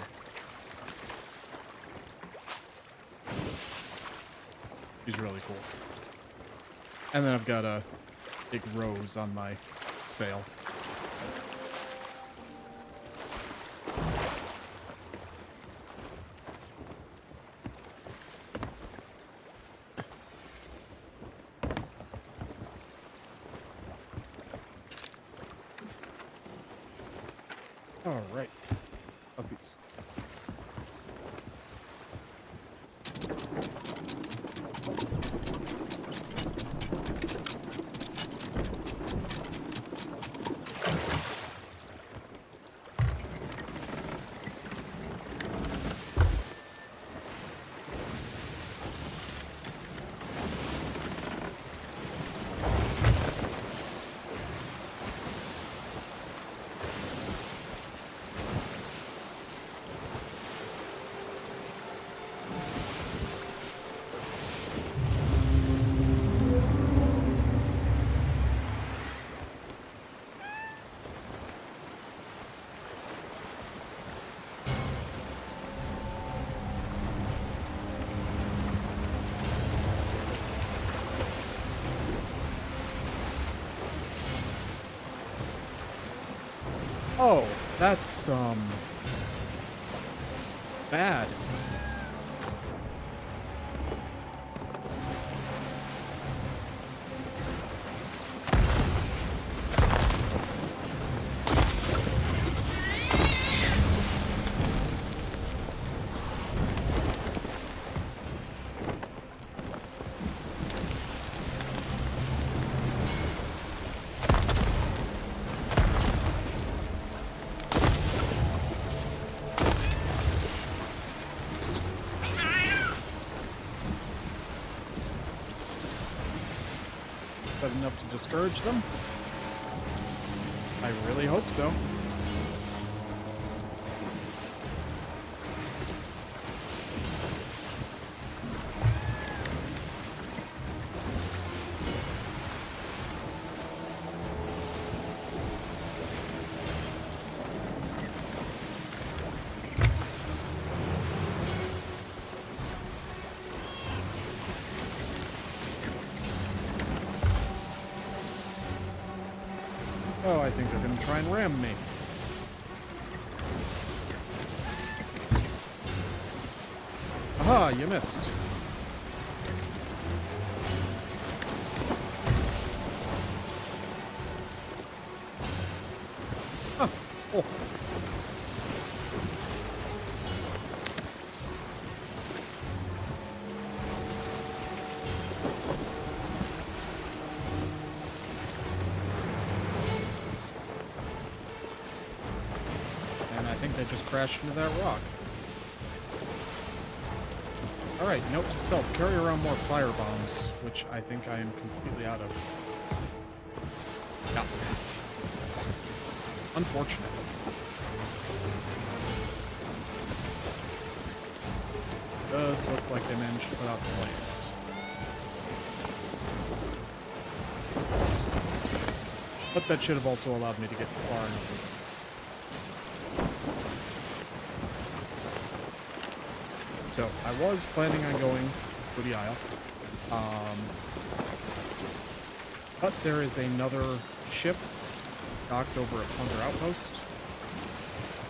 He's really cool. And then I've got a big rose on my sail. All right. Of these. Oh, that's, bad. That enough to discourage them? I really hope so. Oh, I think they're gonna try and ram me. Aha, you missed. Huh. Oh. And I think they just crashed into that rock. Alright, note to self, carry around more fire bombs, which I think I am completely out of. Yeah. Unfortunate. Does look like they managed to put out the flames. But that should have also allowed me to get far enough. So, I was planning on going for the aisle. But there is another ship docked over at Plunder Outpost.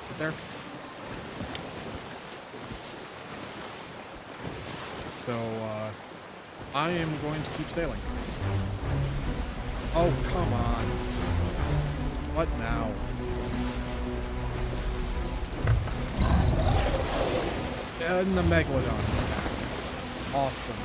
Right there. So, I am going to keep sailing. Oh, come on. What now? And the Megalodon's back. Awesome.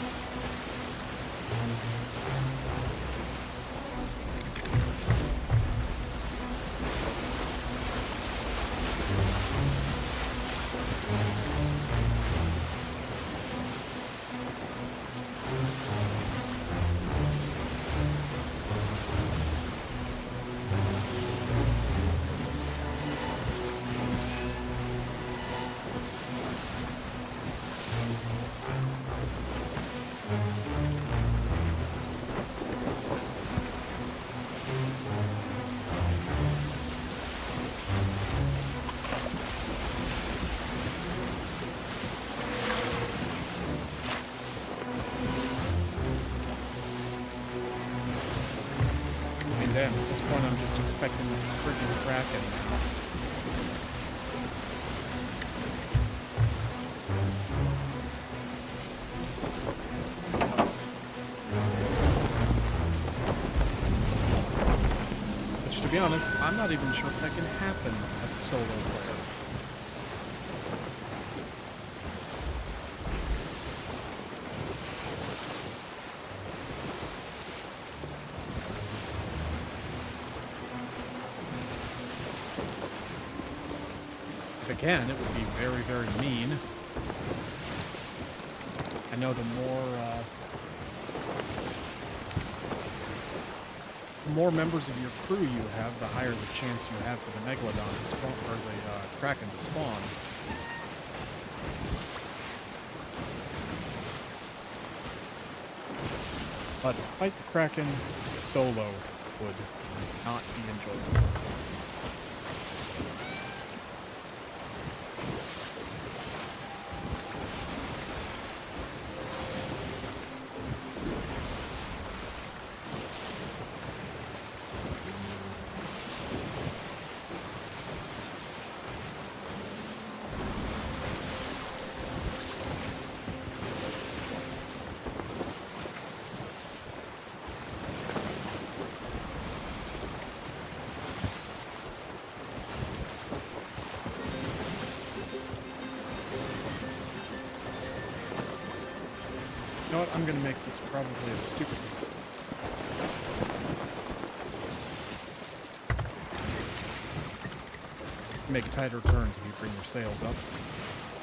Damn, at this point I'm just expecting the freaking Kraken now. Which, to be honest, I'm not even sure if that can happen as a solo player. If it can, it would be very, very mean. I know the more members of your crew you have, the higher the chance you have for the Megalodon to spawn, or the Kraken to spawn. But to fight the Kraken solo would not be enjoyable. You know what? I'm gonna make this probably a stupid mistake. Make tighter turns if you bring your sails up.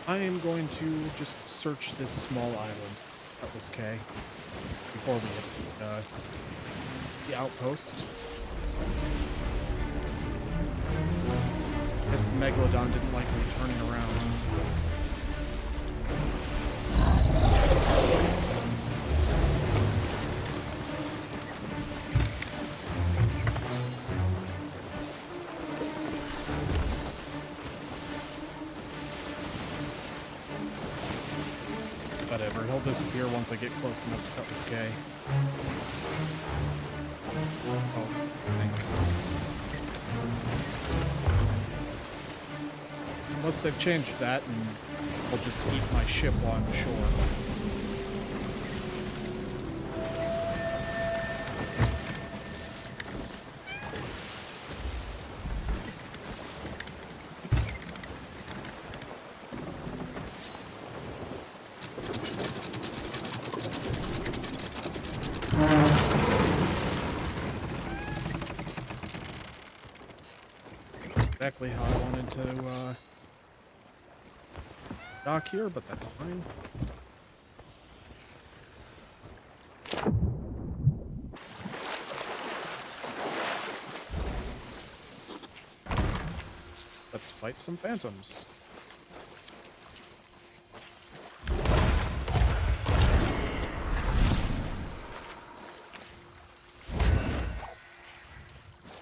I am going to just search this small island. That was K. Before we hit the outpost. Guess the Megalodon didn't like me turning around. Whatever, he'll disappear once I get close enough to cut this K. Oh, thank you. Unless they've changed that and I'll just eat my ship while I'm ashore. Exactly how I wanted to dock here, but that's fine. fight some phantoms.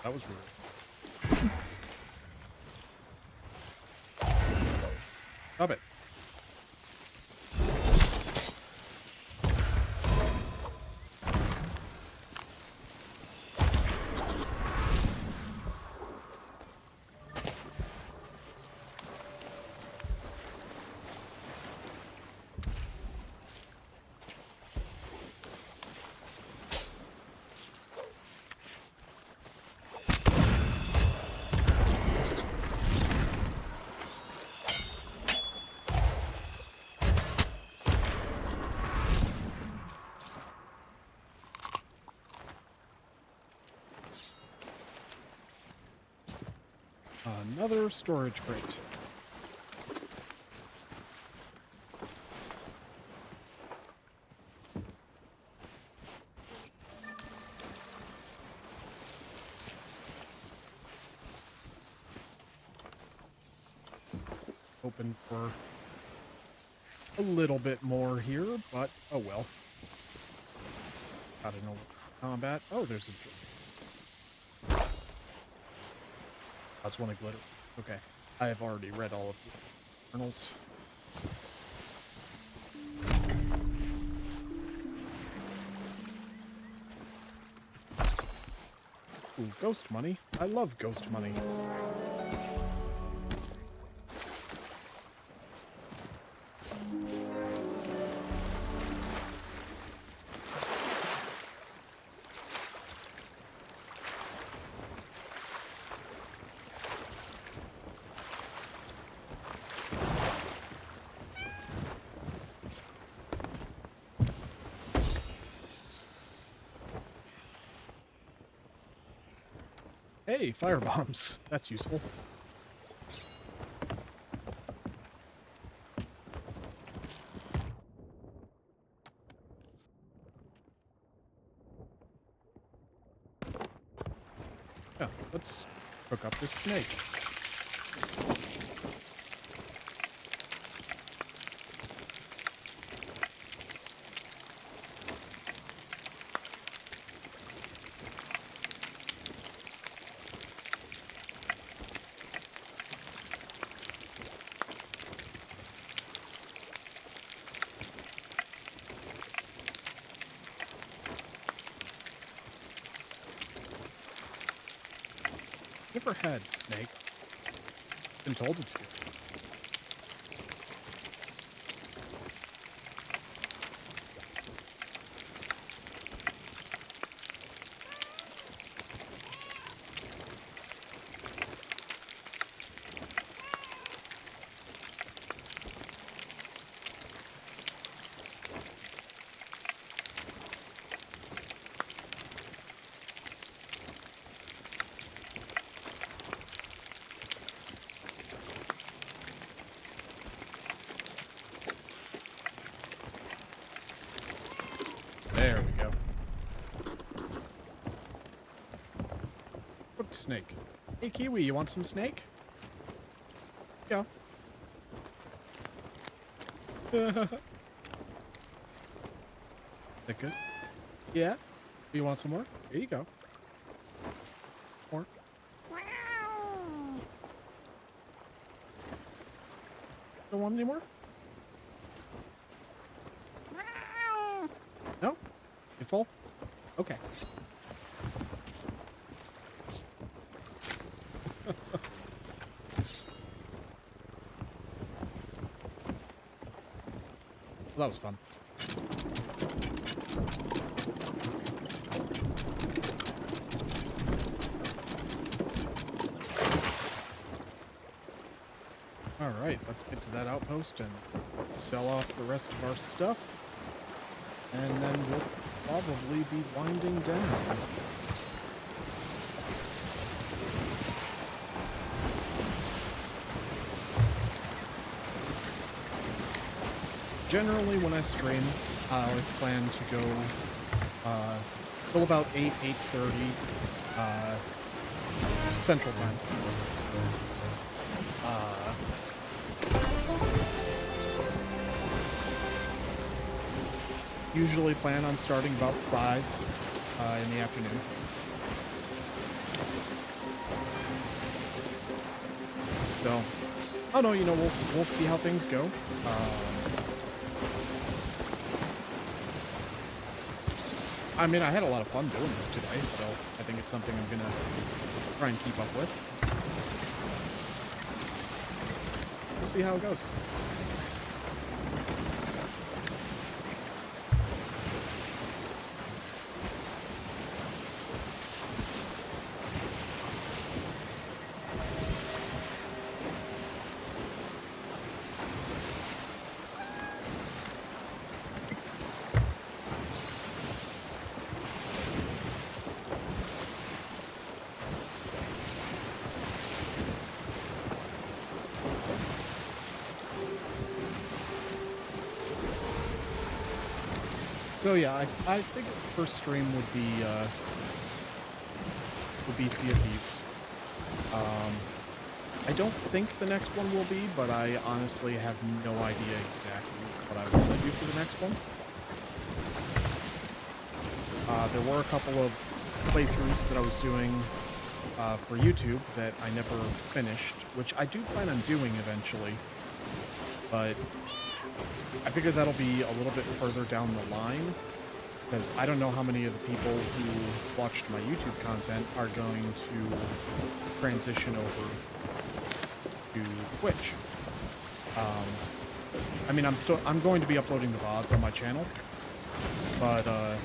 That was rude. Stop it. Another storage crate. Open for a little bit more here, but oh well. I don't know. Combat. Oh, there's a... That's one of glitter. Okay. I have already read all of the journals. Ooh, ghost money. I love ghost money. Hey, fire bombs. That's useful. Yeah, let's hook up this snake. Never had snake. Been told it's good. There we go. Cooked snake. Hey, Kiwi, you want some snake? Yeah. That good? Yeah? You want some more? Here you go. More? Don't want any more? No? You full? Okay. Well, that was fun. Alright, let's get to that outpost and sell off the rest of our stuff. And then we'll probably be winding down. Generally, when I stream, I plan to go till about 8:30 Central Time. Uh, Usually plan on starting about 5 in the afternoon. So, oh no, we'll see how things go. I mean, I had a lot of fun doing this today, so I think it's something I'm gonna try and keep up with. We'll see how it goes. So yeah, I think the first stream would be Sea of Thieves. I don't think the next one will be, but I honestly have no idea exactly what I want to do for the next one. There were a couple of playthroughs that I was doing for YouTube that I never finished, which I do plan on doing eventually, but I figured that'll be a little bit further down the line, because I don't know how many of the people who watched my YouTube content are going to transition over to Twitch. I mean, I'm going to be uploading the VODs on my channel, but I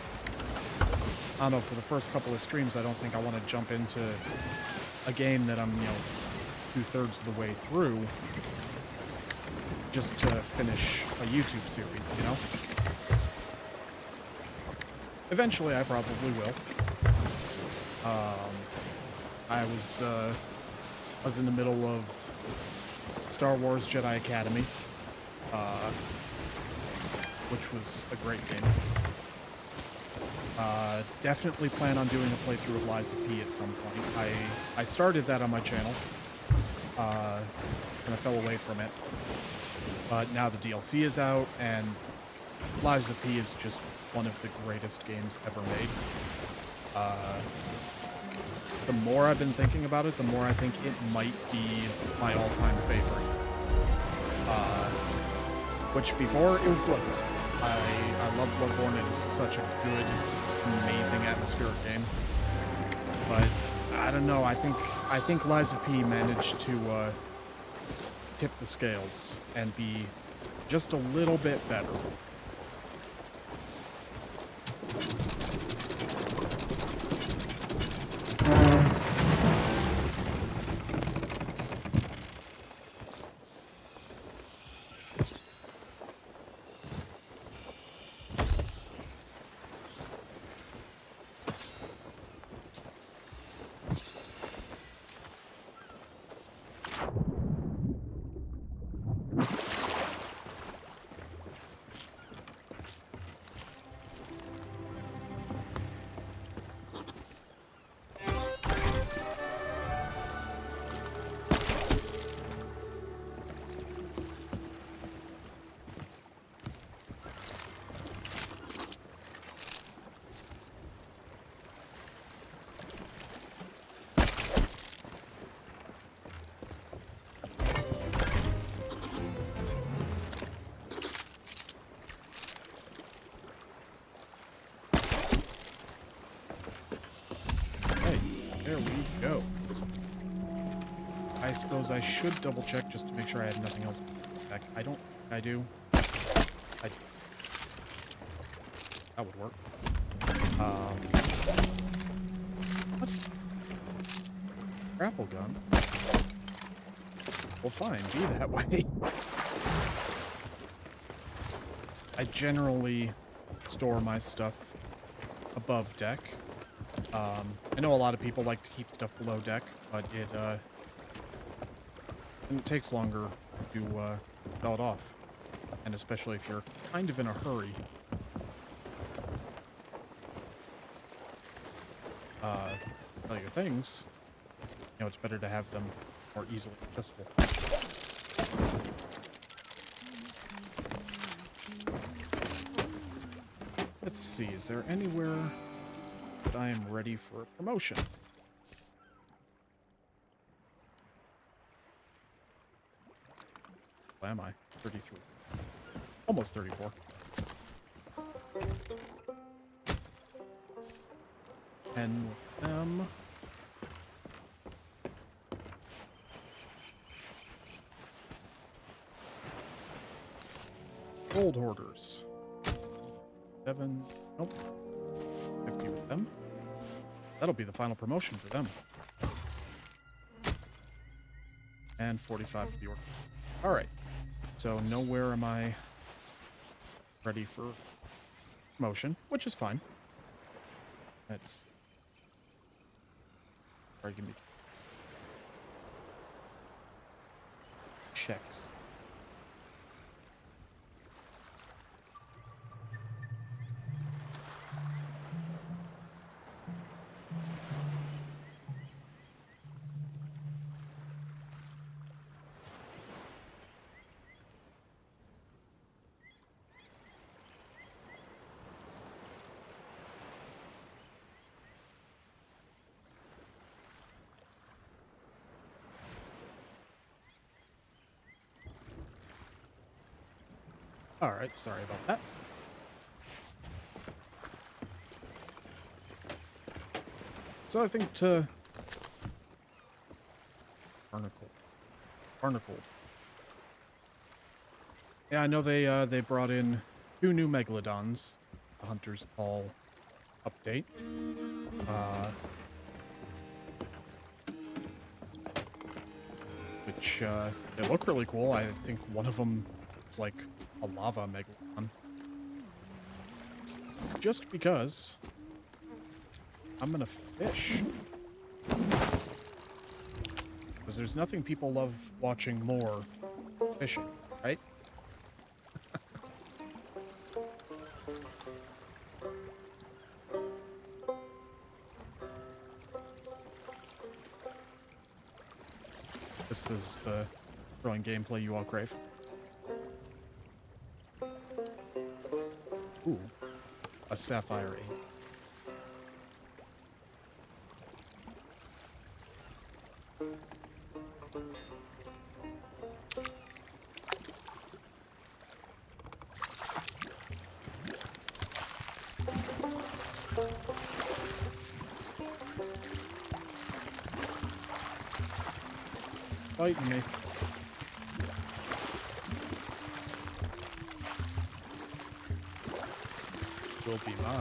don't know, for the first couple of streams, I don't think I want to jump into a game that I'm, 2/3 of the way through just to finish a YouTube series, Eventually, I probably will. I was in the middle of Star Wars Jedi Academy, which was a great game. Definitely plan on doing a playthrough of Lies of P at some point. I started that on my channel, and I fell away from it. But now the DLC is out, and Lies of P is just one of the greatest games ever made. The more I've been thinking about it, the more I think it might be my all-time favorite. Which before, it was Bloodborne. I love Bloodborne. It is such a good, amazing atmospheric game. But I don't know. I think Lies of P managed to tip the scales and be just a little bit better. There we go. I suppose I should double check just to make sure I had nothing else back. I don't think I do. That would work. What? Grapple gun? Well, fine. Be that way. I generally store my stuff above deck. I know a lot of people like to keep stuff below deck, but it takes longer to sell it off. And especially if you're kind of in a hurry. Sell your things, it's better to have them more easily accessible. Let's see, is there anywhere that I am ready for a promotion? Where am I? 33. Almost 34. And with them. Gold hoarders. 7. Nope. 50 with them. That'll be the final promotion for them. And 45 for the orc. Alright. So nowhere am I ready for promotion, which is fine. That's... Sorry, give me... checks. Alright, sorry about that. So I think to... Barnacled. Yeah, I know they brought in 2 new Megalodons. The Hunter's Hall update. Which, they look really cool. I think one of them is like a lava Megalodon. Just because I'm gonna fish. Because there's nothing people love watching more fishing, right? This is the throwing gameplay you all crave. Ooh, a Sapphire 8. Fighting me. Will be mine.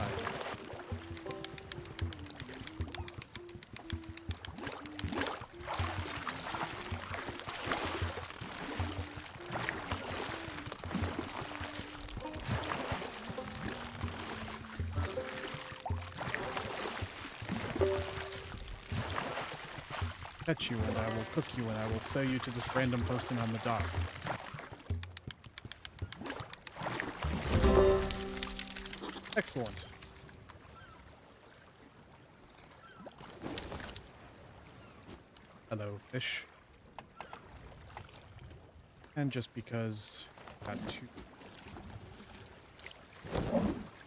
Catch you and I will cook you and I will sell you to this random person on the dock. Excellent. Hello, fish. And just because I got 2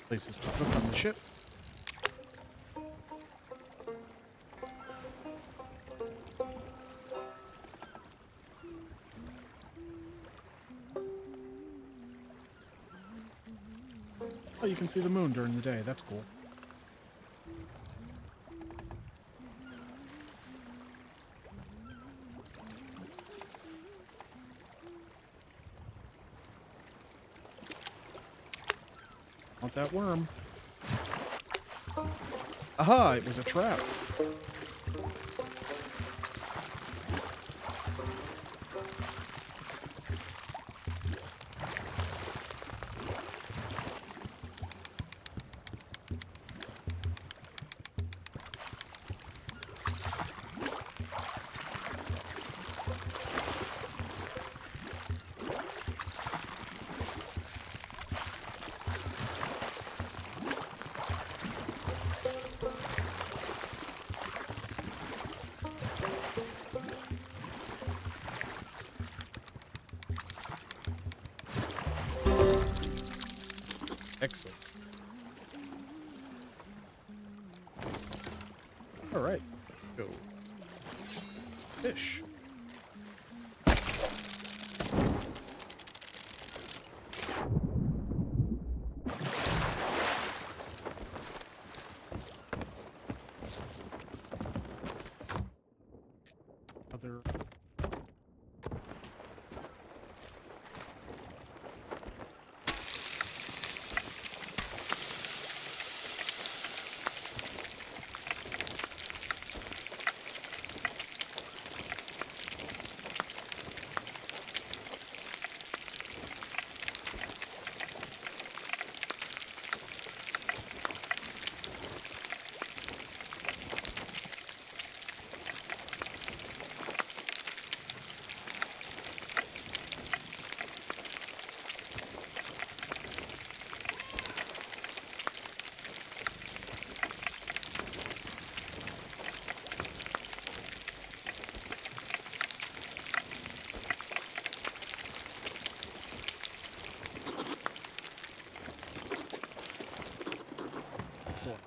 places to cook on the ship. Oh, you can see the moon during the day. That's cool. Want that worm. Aha, it was a trap. Excellent. All right. Go. Fish. Other. Excellent.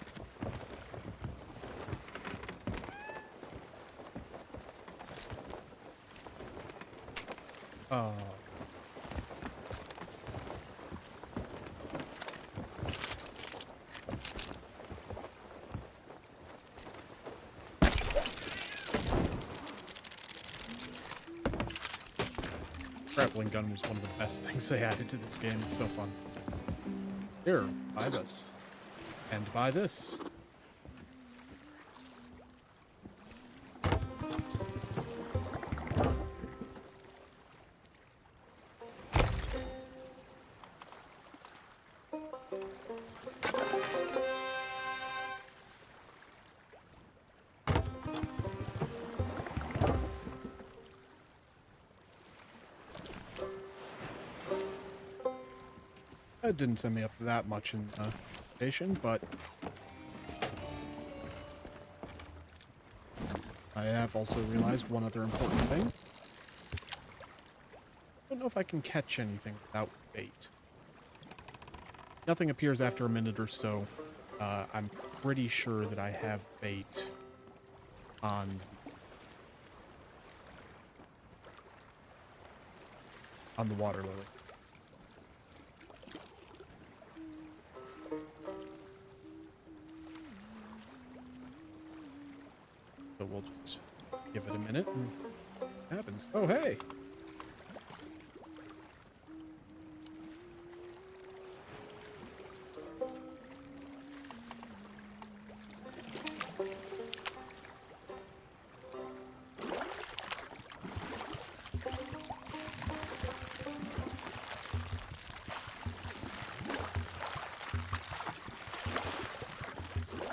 Uh, grappling gun was one of the best things they added to this game. It's so fun. Here, buy this. And buy this. It didn't send me up that much in station, but I have also realized one other important thing. I don't know if I can catch anything without bait. Nothing appears after a minute or so. I'm pretty sure that I have bait on the water lily. So we'll just give it a minute and see what happens. Oh, hey!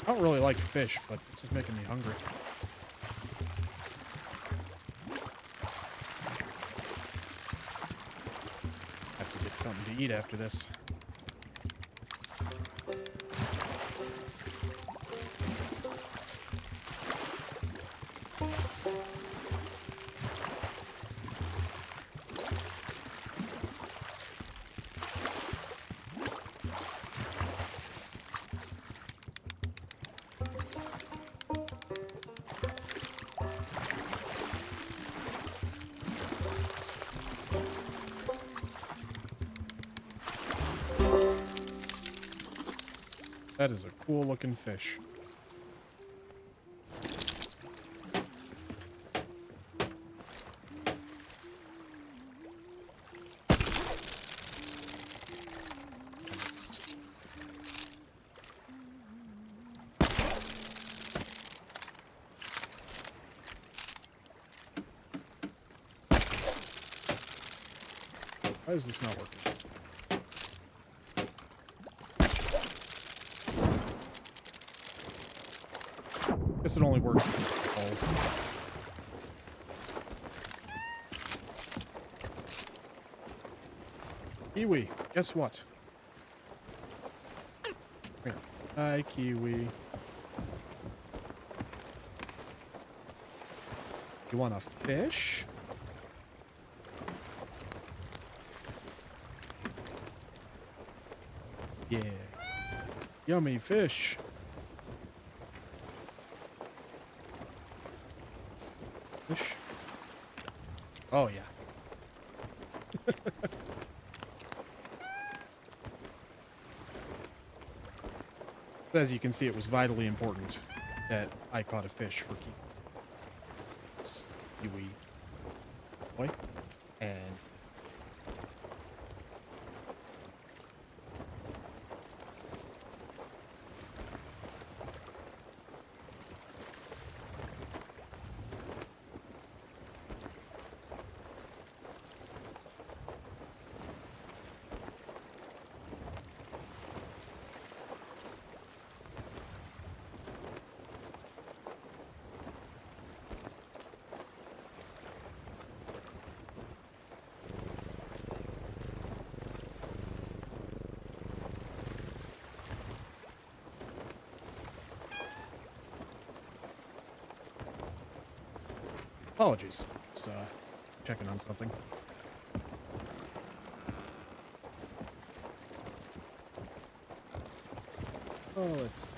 I don't really like fish, but this is making me hungry. Have to get something to eat after this. That is a cool looking fish. Why is this not working? Guess it only works if it's full. Kiwi, guess what? Come here. Hi, Kiwi. You want a fish? Yeah. Yummy fish. Fish. Oh, yeah. As you can see, it was vitally important that I caught a fish for keeping this kiwi boy. And apologies. Just checking on something. Oh, let's.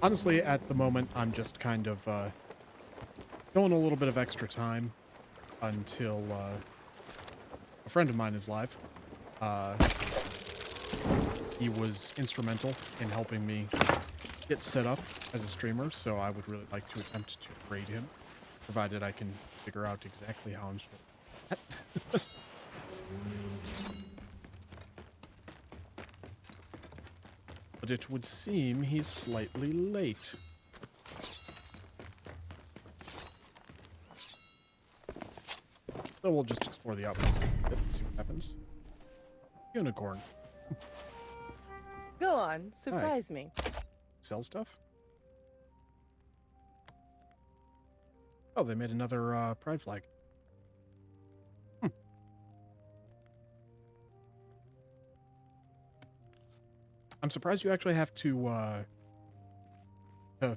Honestly, at the moment, I'm just kind of going a little bit of extra time until a friend of mine is live. He was instrumental in helping me get set up as a streamer, so I would really like to attempt to raid him, provided I can figure out exactly how I'm supposed to. But it would seem he's slightly late. So we'll just explore the outpost a bit and see what happens. Unicorn. Go on, surprise me. Sell stuff? Oh, they made another pride flag. I'm surprised you actually have to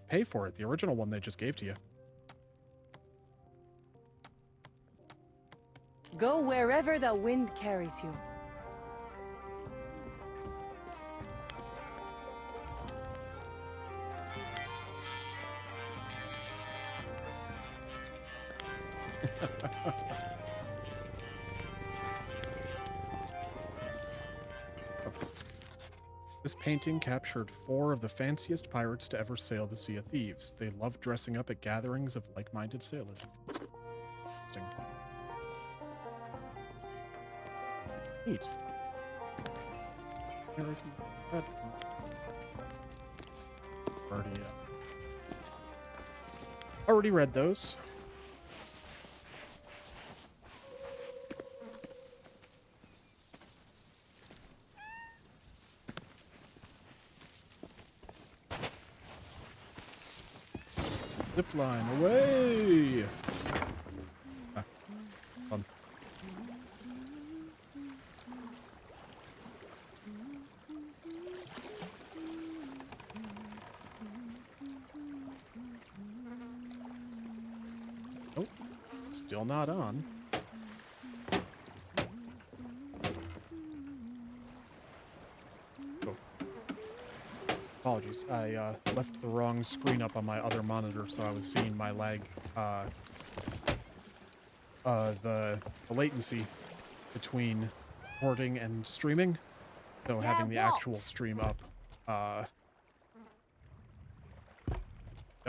pay for it. The original one they just gave to you. Go wherever the wind carries you. This painting captured 4 of the fanciest pirates to ever sail the Sea of Thieves. They loved dressing up at gatherings of like-minded sailors. Interesting. Neat. Already read those. Zipline away! Ah, fun. Oh, still not on. Oh. Apologies, I left the wrong screen up on my other monitor, so I was seeing my lag, the latency between recording and streaming. So having the actual stream up, that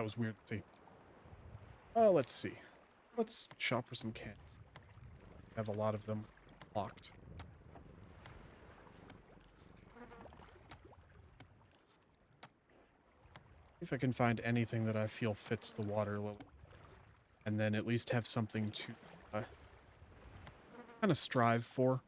was weird to see. Let's see. Let's shop for some candy. I have a lot of them locked. If I can find anything that I feel fits the water lily. And then at least have something to kind of strive for.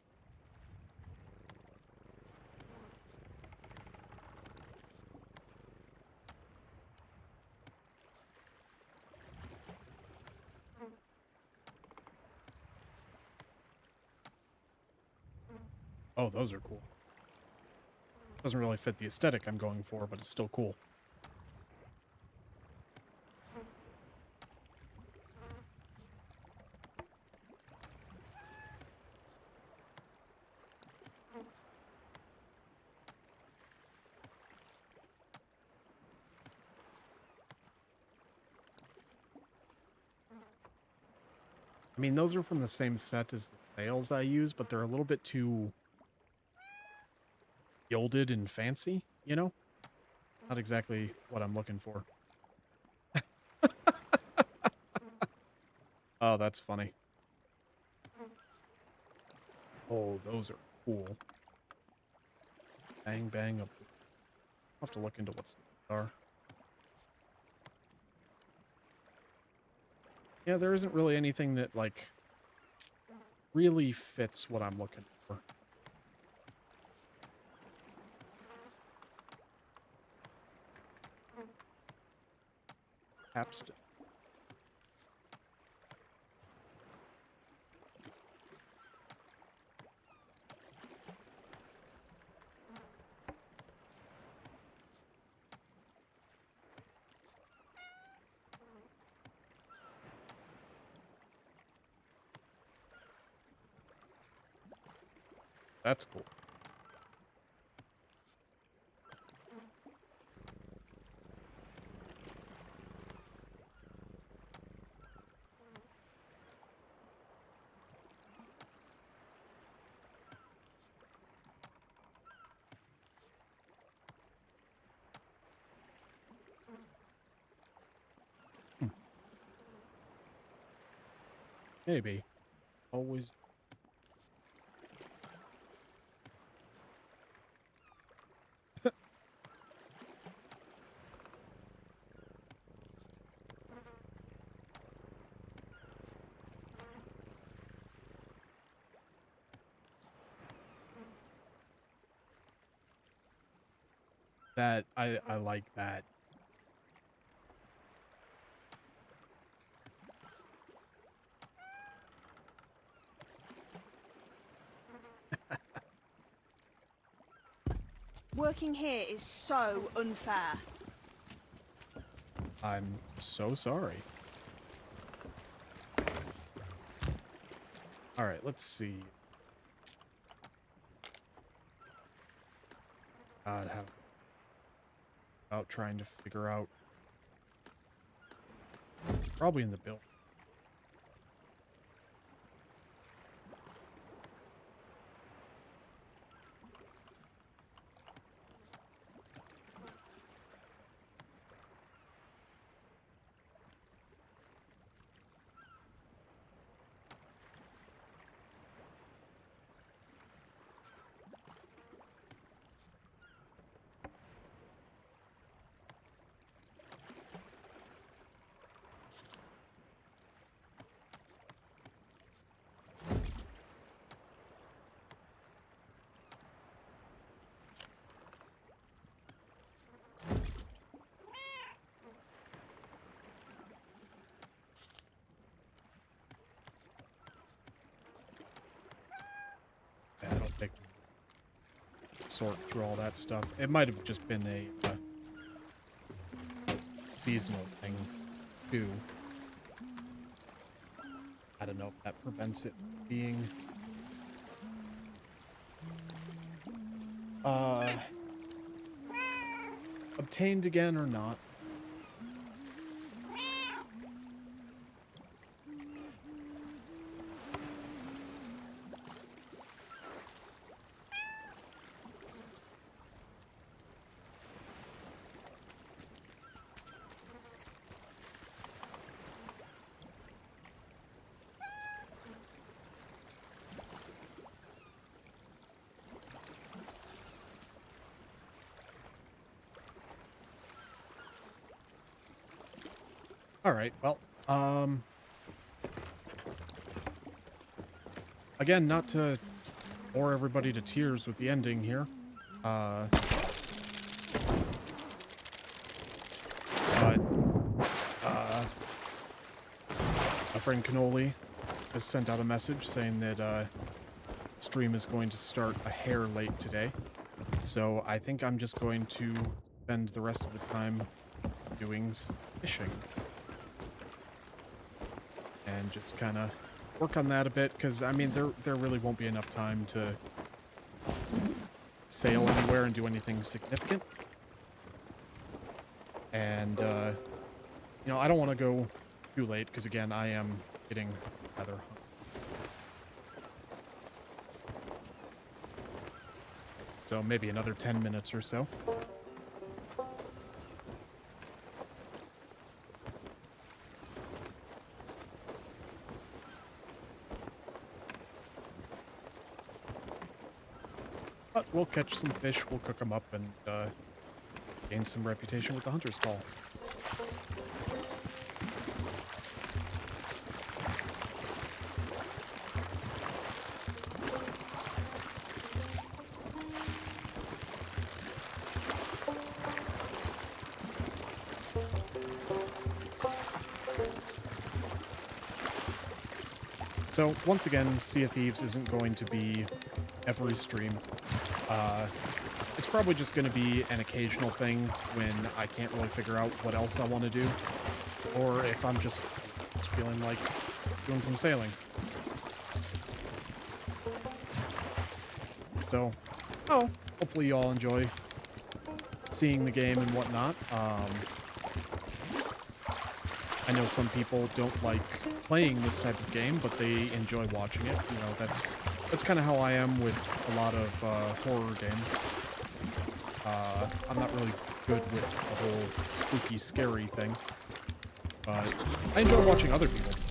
Oh, those are cool. Doesn't really fit the aesthetic I'm going for, but it's still cool. I mean, those are from the same set as the sails I use, but they're a little bit too gilded and fancy, you know? Not exactly what I'm looking for. Oh, that's funny. Oh, those are cool. Bang, bang, up. I'll have to look into what they are. Yeah, there isn't really anything that, like, really fits what I'm looking for. Capstan. That's cool. Hmm. Maybe. Always. That, I like that. Working here is so unfair. I'm so sorry. Alright, let's see. God, how about trying to figure out. Probably in the build. Yeah, it'll take sort through all that stuff. It might have just been a seasonal thing, too. I don't know if that prevents it being uh obtained again or not. All right, well, again, not to bore everybody to tears with the ending here. But my friend Cannoli has sent out a message saying that stream is going to start a hair late today. So I think I'm just going to spend the rest of the time doing fishing. And just kind of work on that a bit, because, I mean, there really won't be enough time to sail anywhere and do anything significant. And, you know, I don't want to go too late, because, again, I am getting rather hungry. So maybe another 10 minutes or so. But we'll catch some fish, we'll cook them up, and gain some reputation with the Hunter's Call. So, once again, Sea of Thieves isn't going to be every stream. It's probably just going to be an occasional thing when I can't really figure out what else I want to do. Or if I'm just feeling like doing some sailing. So, hopefully you all enjoy seeing the game and whatnot. I know some people don't like playing this type of game, but they enjoy watching it. You know, that's kind of how I am with a lot of horror games. I'm not really good with the whole spooky, scary thing, but I enjoy watching other people do them.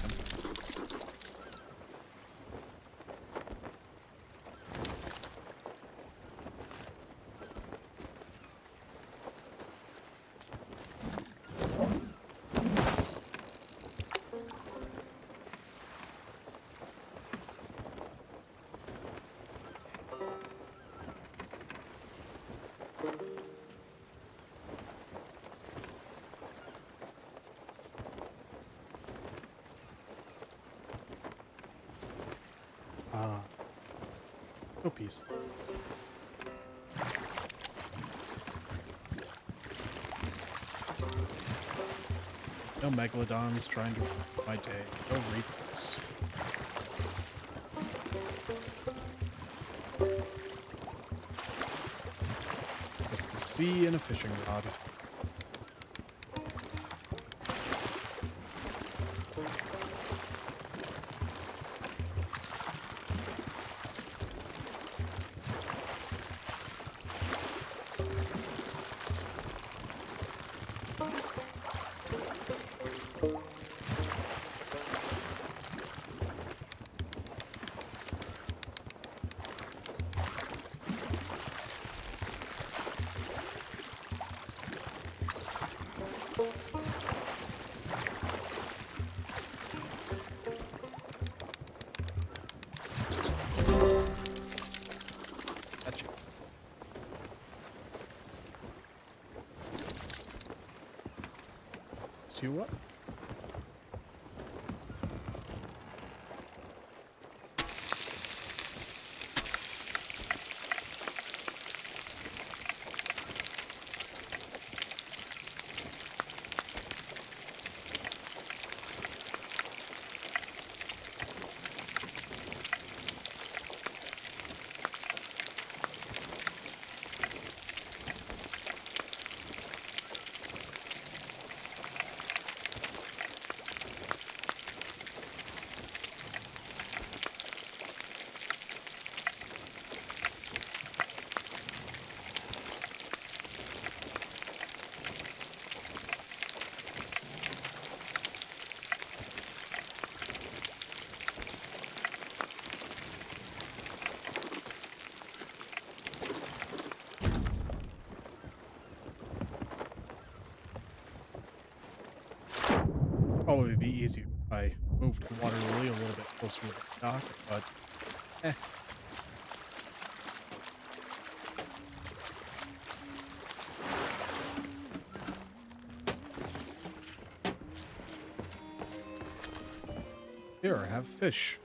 Oh, peace. No megalodons trying to ruin my day. No reapers. Just the sea and a fishing rod. Gotcha. It's 2 what? Probably be easier if I moved the water lily a little bit closer to the dock, but eh. Here, I have fish.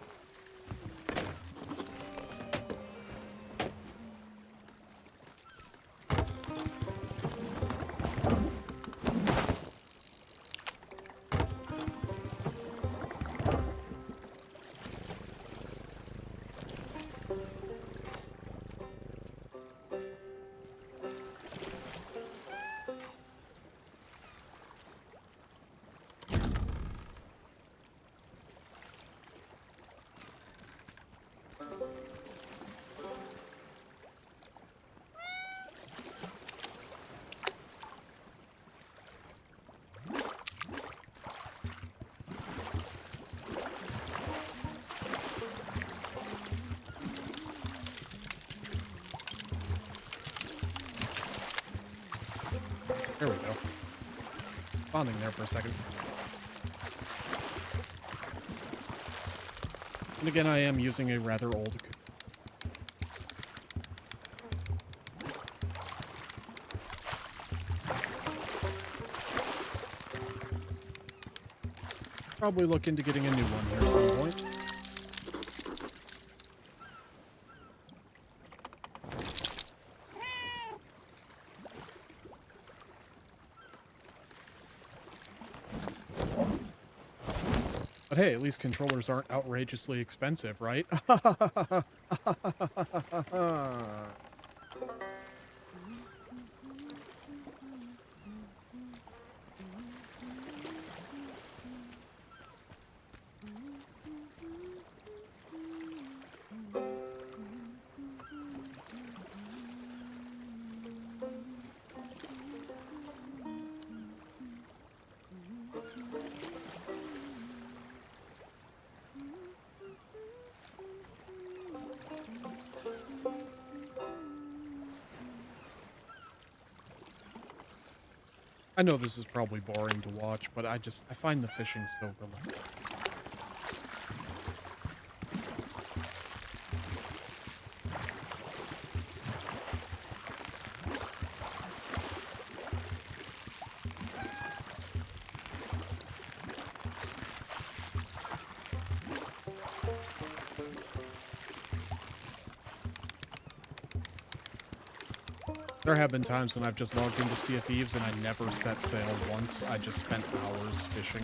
There we go. Spawning there for a second. And again, I am using a rather old... Probably look into getting a new one here at some point. But hey, at least controllers aren't outrageously expensive, right? I know this is probably boring to watch, but I find the fishing so relaxing. There have been times when I've just logged into Sea of Thieves and I never set sail once. I just spent hours fishing.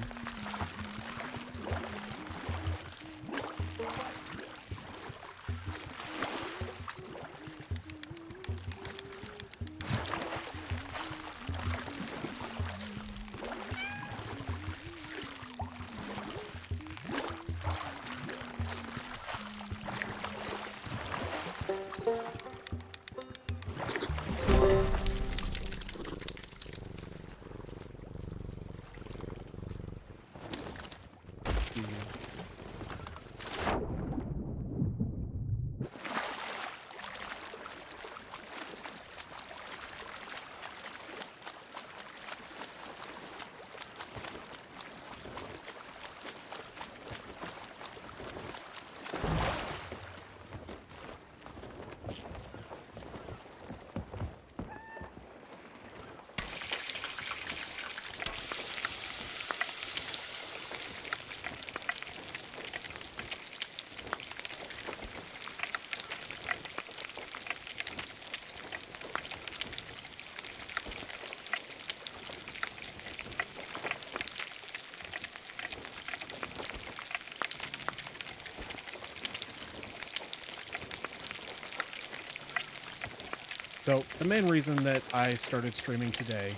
So the main reason that I started streaming today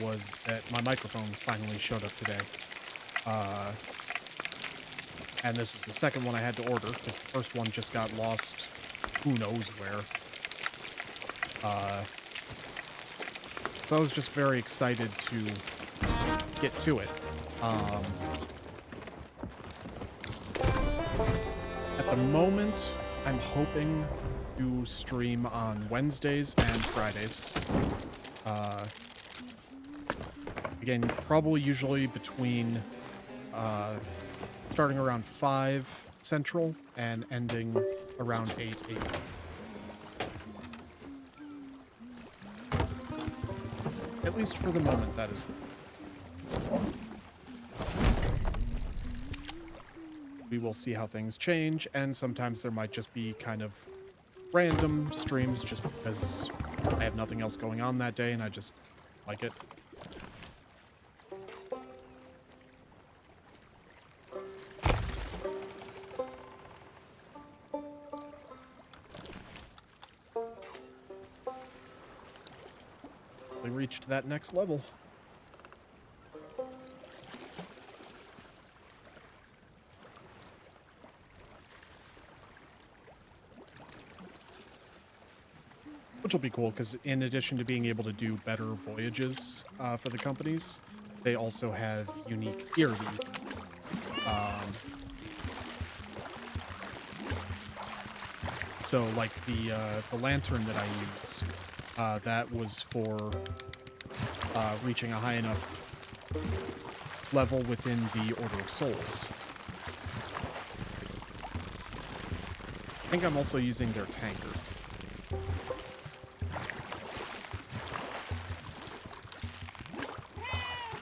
was that my microphone finally showed up today. And this is the second one I had to order, because the first one just got lost who knows where. So I was just very excited to get to it. At the moment, I'm hoping to stream on Wednesdays and Fridays. Again, probably usually between starting around 5 Central and ending around 8 a.m. At least for the moment, that is. We will see how things change, and sometimes there might just be kind of random streams just because I have nothing else going on that day and I just like it. We reached that next level. Which will be cool, because in addition to being able to do better voyages for the companies, they also have unique gear that you can. So, like the lantern that I use, that was for reaching a high enough level within the Order of Souls. I think I'm also using their tanker.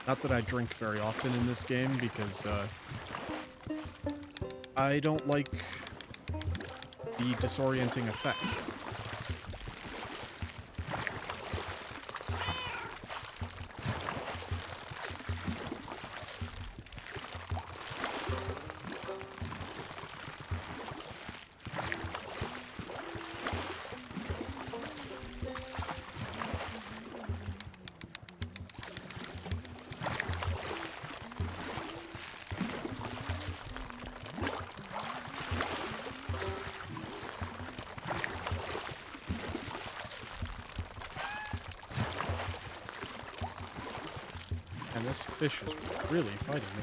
Not that I drink very often in this game, because I don't like the disorienting effects. And this fish is really fighting me.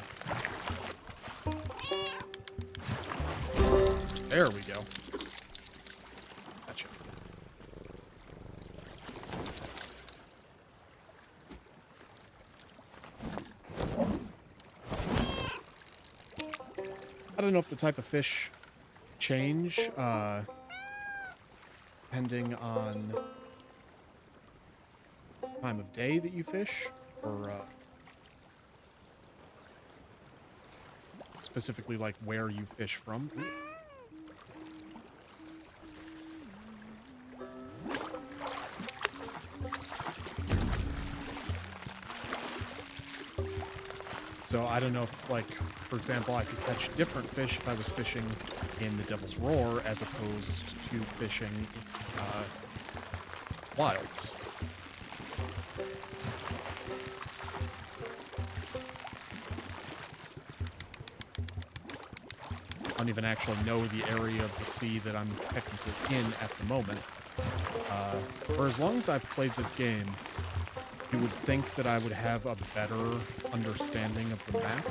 There we go. Gotcha. I don't know if the type of fish change, depending on time of day that you fish, or specifically like where you fish from. So I don't know if, like, for example, I could catch different fish if I was fishing in the Devil's Roar as opposed to fishing in wilds. I don't even actually know the area of the sea that I'm technically in at the moment. For as long as I've played this game, you would think that I would have a better understanding of the map.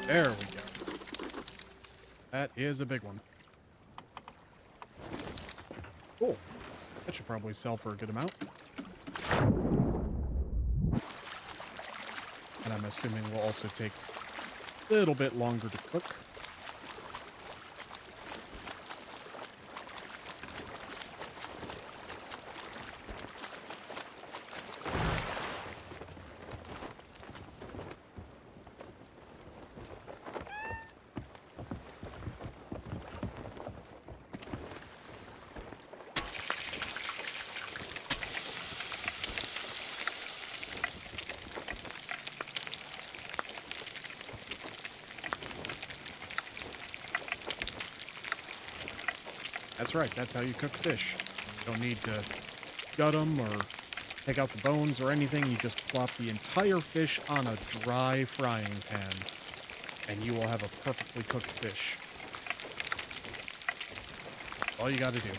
There we go. That is a big one. Cool. That should probably sell for a good amount. And I'm assuming will also take a little bit longer to cook. That's right, that's how you cook fish. You don't need to gut them or take out the bones or anything. You just plop the entire fish on a dry frying pan, and you will have a perfectly cooked fish. all you gotta do.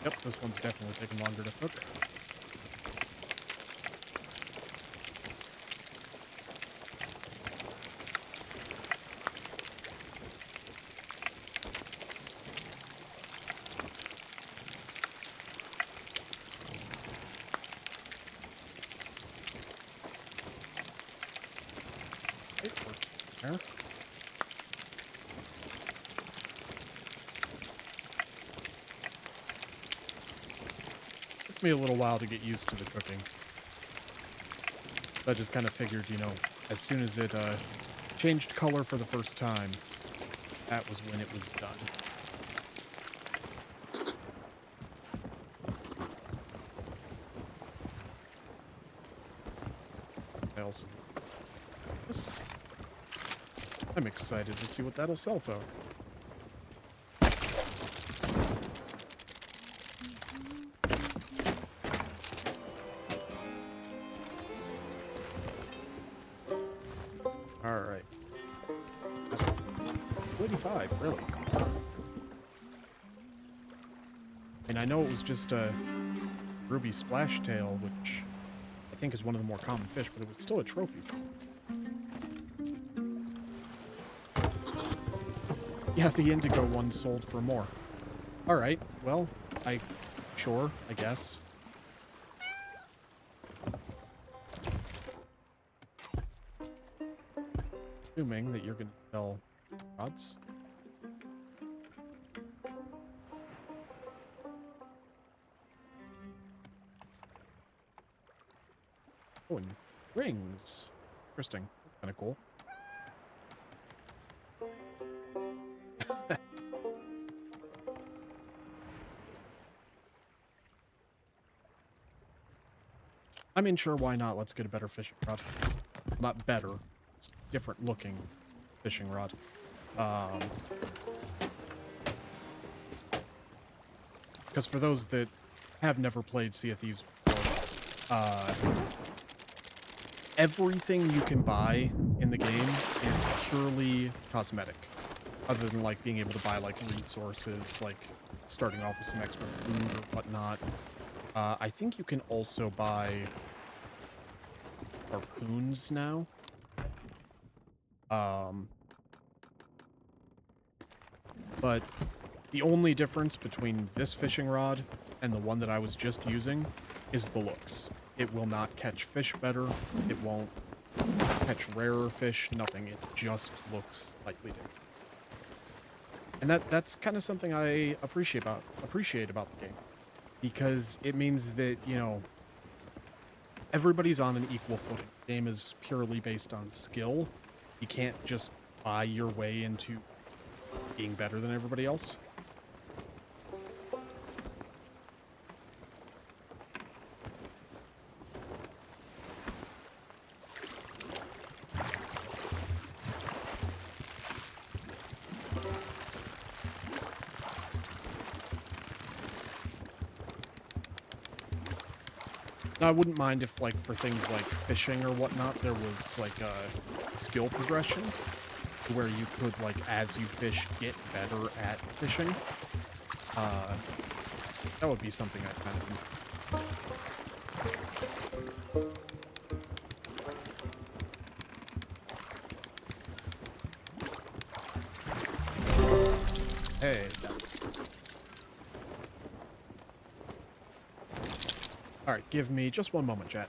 Yep, this one's definitely taking longer to cook. There. Took me a little while to get used to the cooking. I just kind of figured, you know, as soon as it changed color for the first time, that was when it was done. I also this. I'm excited to see what that'll sell for. Alright. 45, really? And I know it was just a ruby splashtail, which I think is one of the more common fish, but it was still a trophy. Yeah, the indigo one sold for more. Alright, well, sure, I guess. Assuming that you're gonna sell rods. Oh, and rings. Interesting. That's kind of cool. I mean, sure, why not? Let's get a better fishing rod. Not better. It's different looking fishing rod. Because for those that have never played Sea of Thieves before, everything you can buy in the game is purely cosmetic. Other than, like, being able to buy, like, resources, like, starting off with some extra food or whatnot. I think you can also buy harpoons now. But the only difference between this fishing rod and the one that I was just using is the looks. It will not catch fish better. It won't catch rarer fish. Nothing. It just looks slightly different. And that's kind of something I appreciate about the game. Because it means that, you know, everybody's on an equal footing. The game is purely based on skill. You can't just buy your way into being better than everybody else. Now, I wouldn't mind if, like, for things like fishing or whatnot, there was, like, a skill progression where you could, like, as you fish, get better at fishing. That would be something I kind of... Hey, alright, give me just one moment, chat.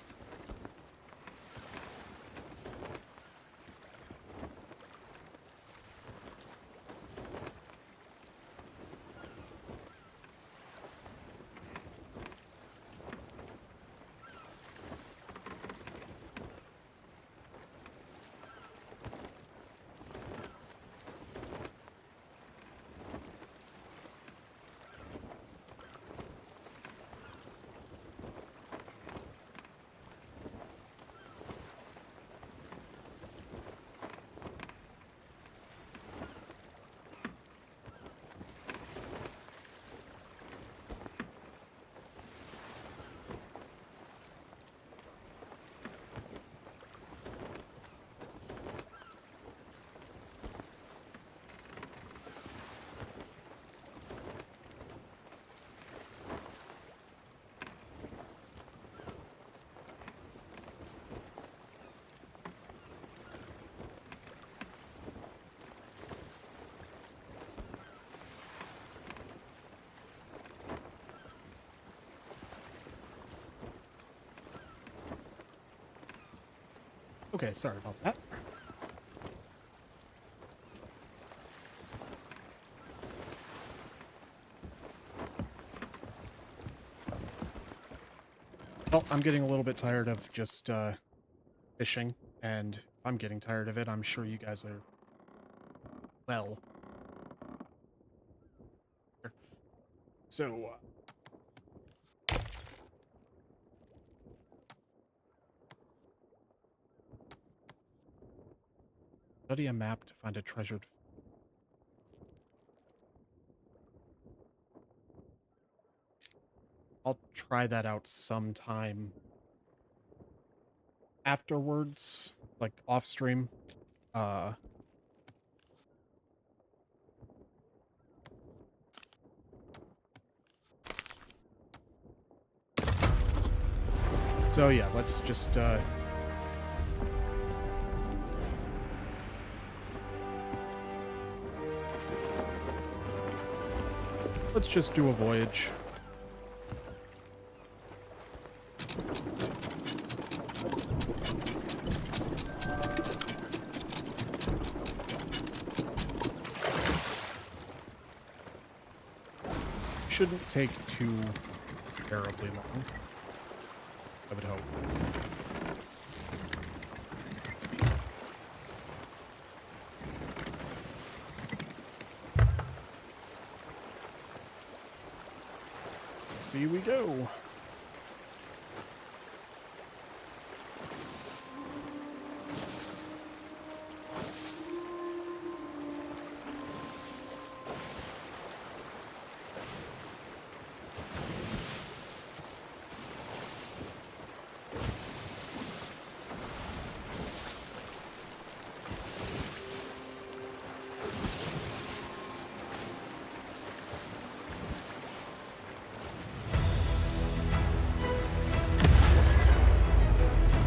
Okay, sorry about that. Well, I'm getting a little bit tired of just fishing, and I'm getting tired of it. I'm sure you guys are, well. So, study a map to find a treasured. I'll try that out sometime afterwards, like off stream. Uh, so yeah, let's just do a voyage. Shouldn't take too terribly long, I would hope. See we go.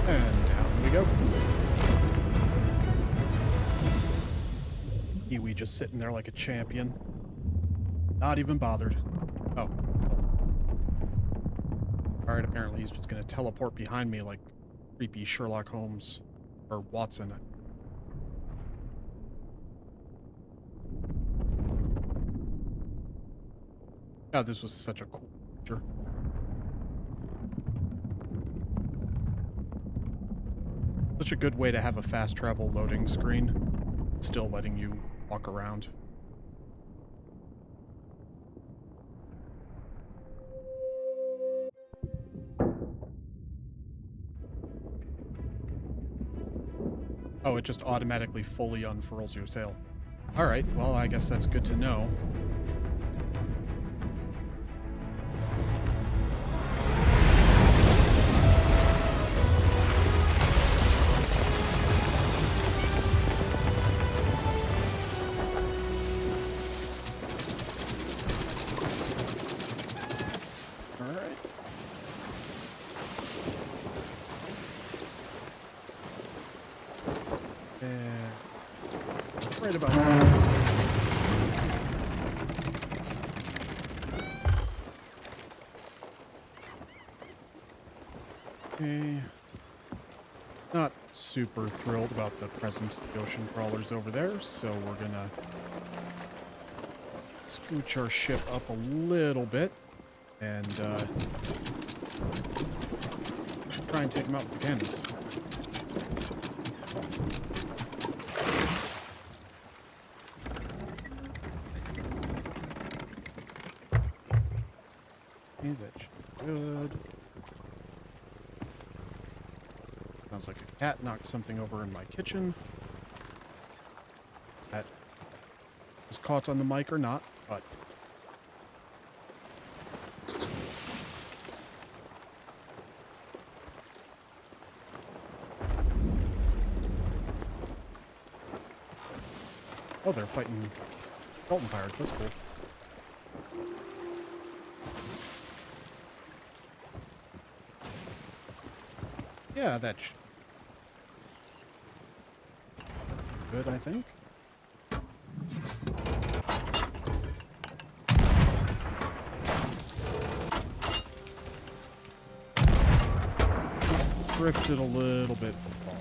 And down we go. Kiwi just sitting there like a champion. Not even bothered. Oh. Alright, apparently he's just gonna teleport behind me like creepy Sherlock Holmes. Or Watson. God, this was such a cool picture. Such a good way to have a fast travel loading screen, still letting you walk around. Oh, it just automatically fully unfurls your sail. Alright, well, I guess that's good to know. Alright. Right about there. Okay. Not super thrilled about the presence of the ocean crawlers over there, so we're gonna scooch our ship up a little bit and try and take them out with the cannons. Okay, that should be good. Sounds like a cat knocked something over in my kitchen. That was caught on the mic or not, but... Oh, they're fighting Dalton pirates. That's cool. Yeah, that's good, I think. Drifted a little bit far.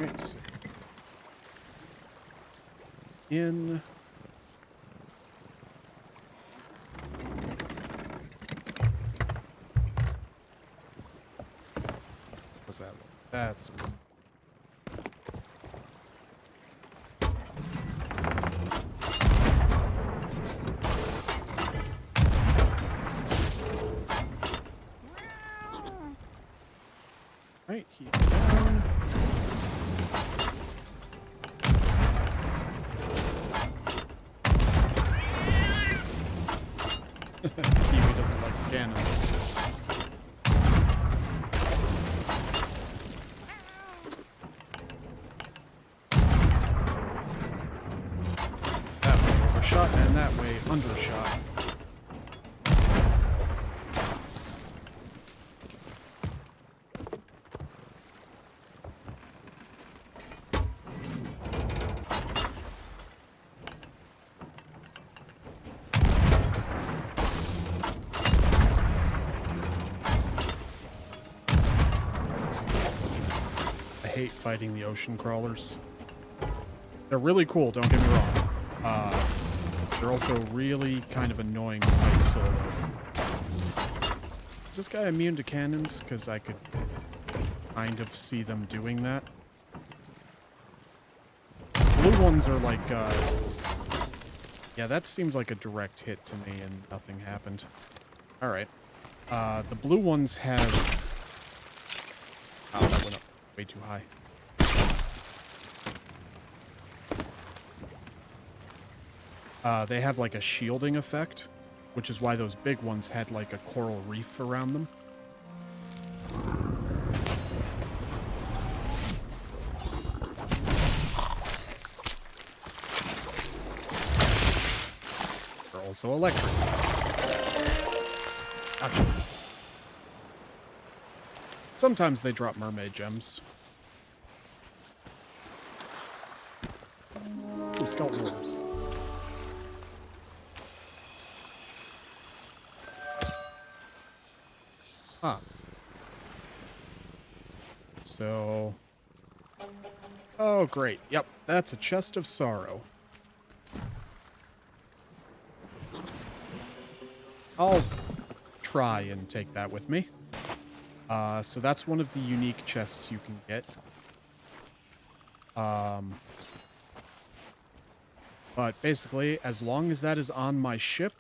Okay, so in. What's that? That's right. He's down. Kiwi doesn't like cannons. That way overshot and that way undershot. I hate fighting the ocean crawlers. They're really cool, don't get me wrong. They're also really kind of annoying to fight solo. Is this guy immune to cannons? Because I could kind of see them doing that. Blue ones are like, yeah, that seems like a direct hit to me and nothing happened. Alright. The blue ones have... Oh, that went up way too high. They have like a shielding effect, which is why those big ones had like a coral reef around them. They're also electric. Gotcha. Sometimes they drop mermaid gems. Ooh, skeleton orbs. Huh. So... Oh, great. Yep, that's a chest of sorrow. I'll try and take that with me. So that's one of the unique chests you can get. But basically, as long as that is on my ship,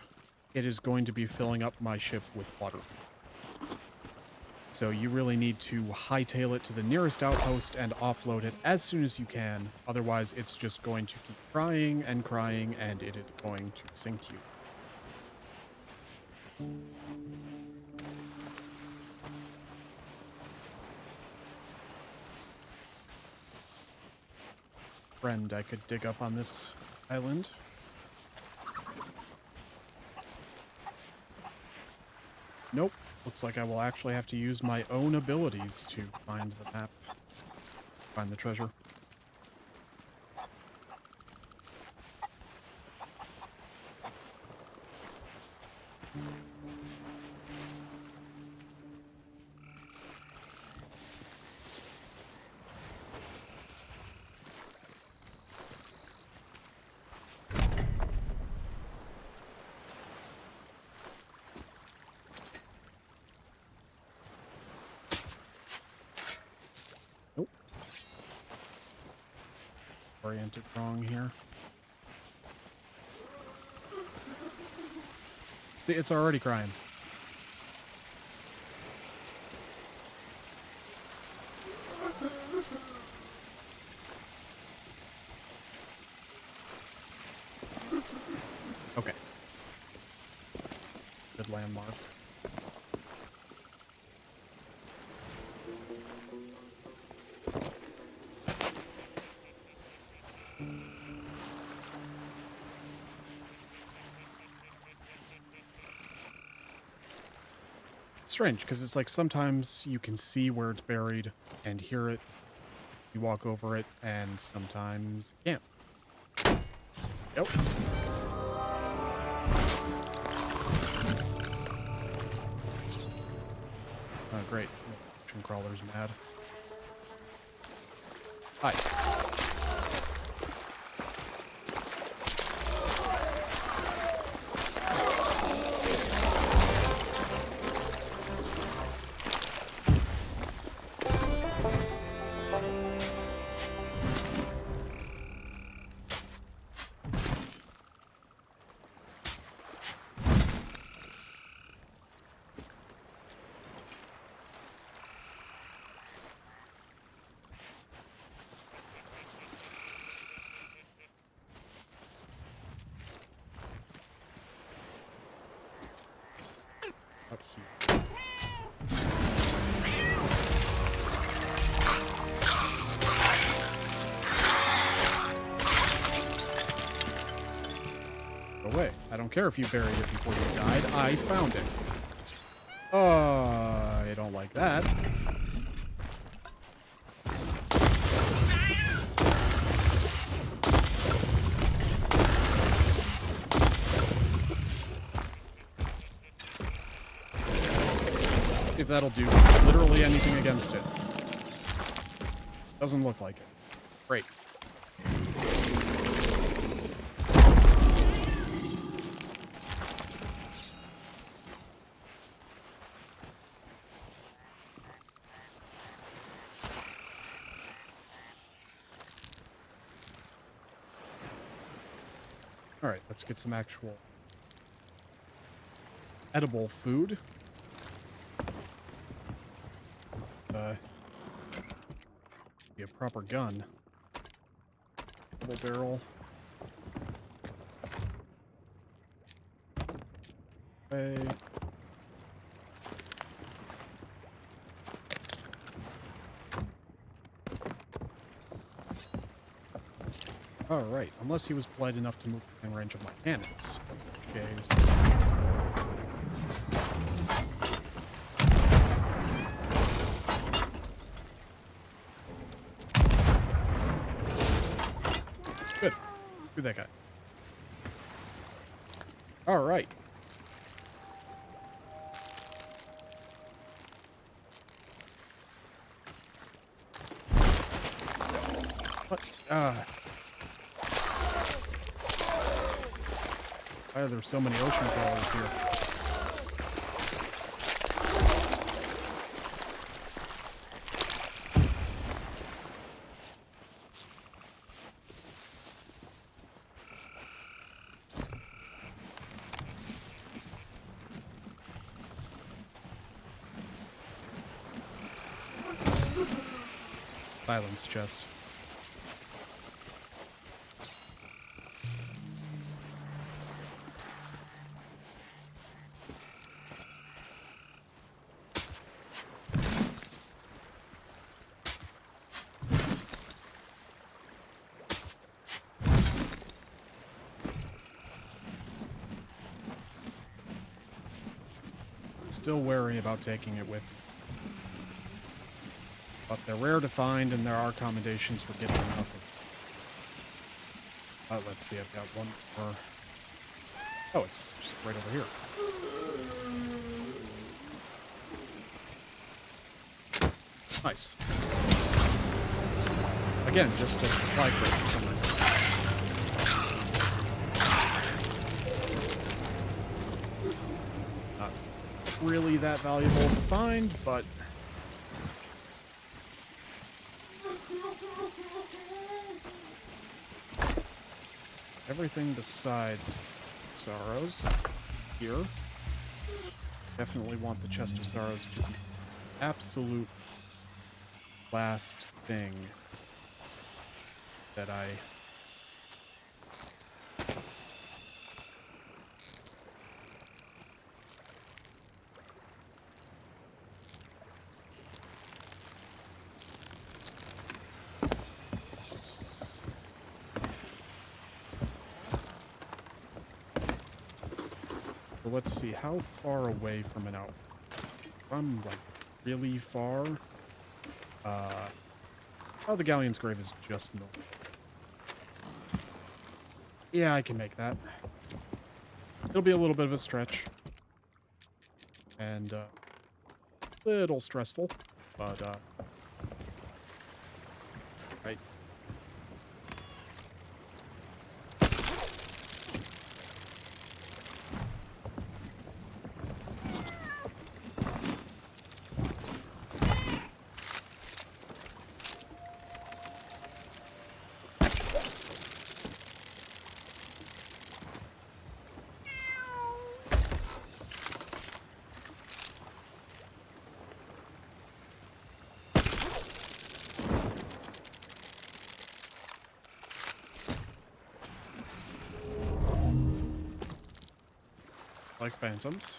it is going to be filling up my ship with water. So you really need to hightail it to the nearest outpost and offload it as soon as you can. Otherwise, it's just going to keep crying, and it is going to sink you. Friend, I could dig up on this island. Nope. Looks like I will actually have to use my own abilities to find the map. Find the treasure. Nope. Oriented wrong here. See, it's already crying. Okay. Good landmark. Strange, because it's like sometimes you can see where it's buried and hear it. You walk over it, and sometimes you can't. Yep. Oh, great. Ocean crawler's mad. Hi. Out here. Go away. I don't care if you buried it before you died. I found it. I don't like that. If that'll do literally anything against it. Doesn't look like it. Great. All right, let's get some actual edible food. Be a proper gun. Double barrel. Okay. All right, unless he was polite enough to move within range of my cannons. Okay. Good. Do that guy. All right. What? Why are there so many ocean crawlers here? Silence chest. Still wary about taking it with me. But they're rare to find, and there are commendations for getting enough of. Let's see, I've got one more. Oh, it's just right over here. Nice. Again, just a supply crate for some reason. Not really that valuable to find, but everything besides sorrows here. Definitely want the chest of sorrows to be absolute last thing that I So let's see, how far away from an out? I'm like really far. Oh, the Galleon's Grave is just north. Yeah, I can make that. It'll be a little bit of a stretch. And, a little stressful. But, right. like phantoms.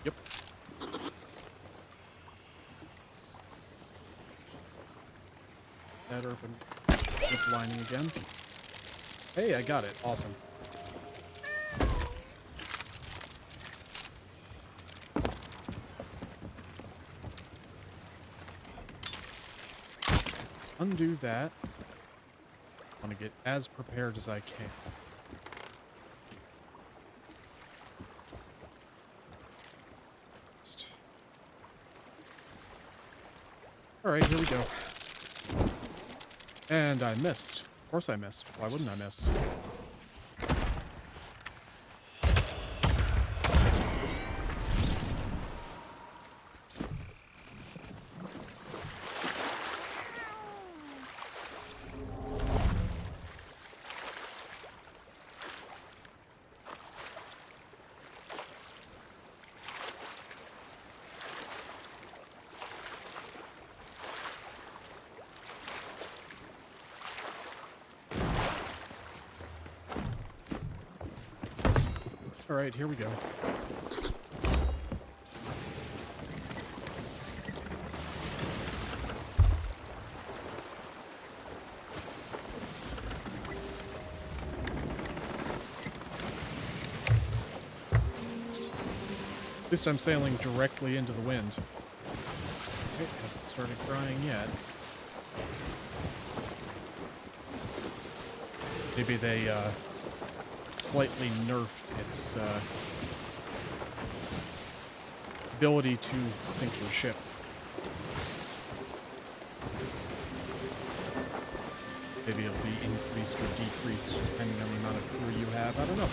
Yep. That urban zip lining again. Hey, I got it. Awesome. Undo that. I want to get as prepared as I can. Alright, here we go. And I missed. Of course I missed. Why wouldn't I miss? Alright, here we go. At least I'm sailing directly into the wind. Okay, hasn't started crying yet. Maybe they, slightly nerfed its, ability to sink your ship. Maybe it'll be increased or decreased depending on the amount of crew you have. I don't know.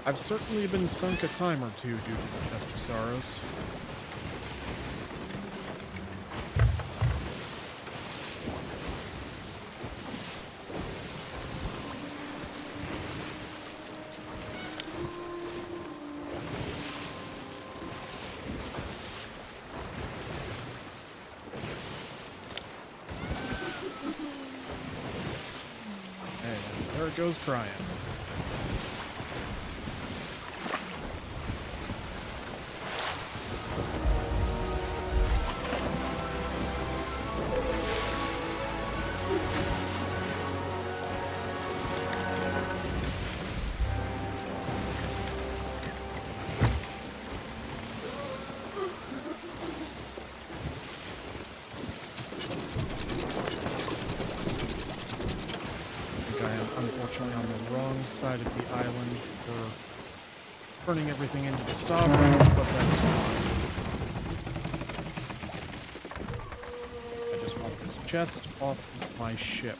I've certainly been sunk a time or two due to the Chest of Sorrows. And there it goes crying. Unfortunately on the wrong side of the island for turning everything into the sovereigns, but that's fine. I just want this chest off my ship.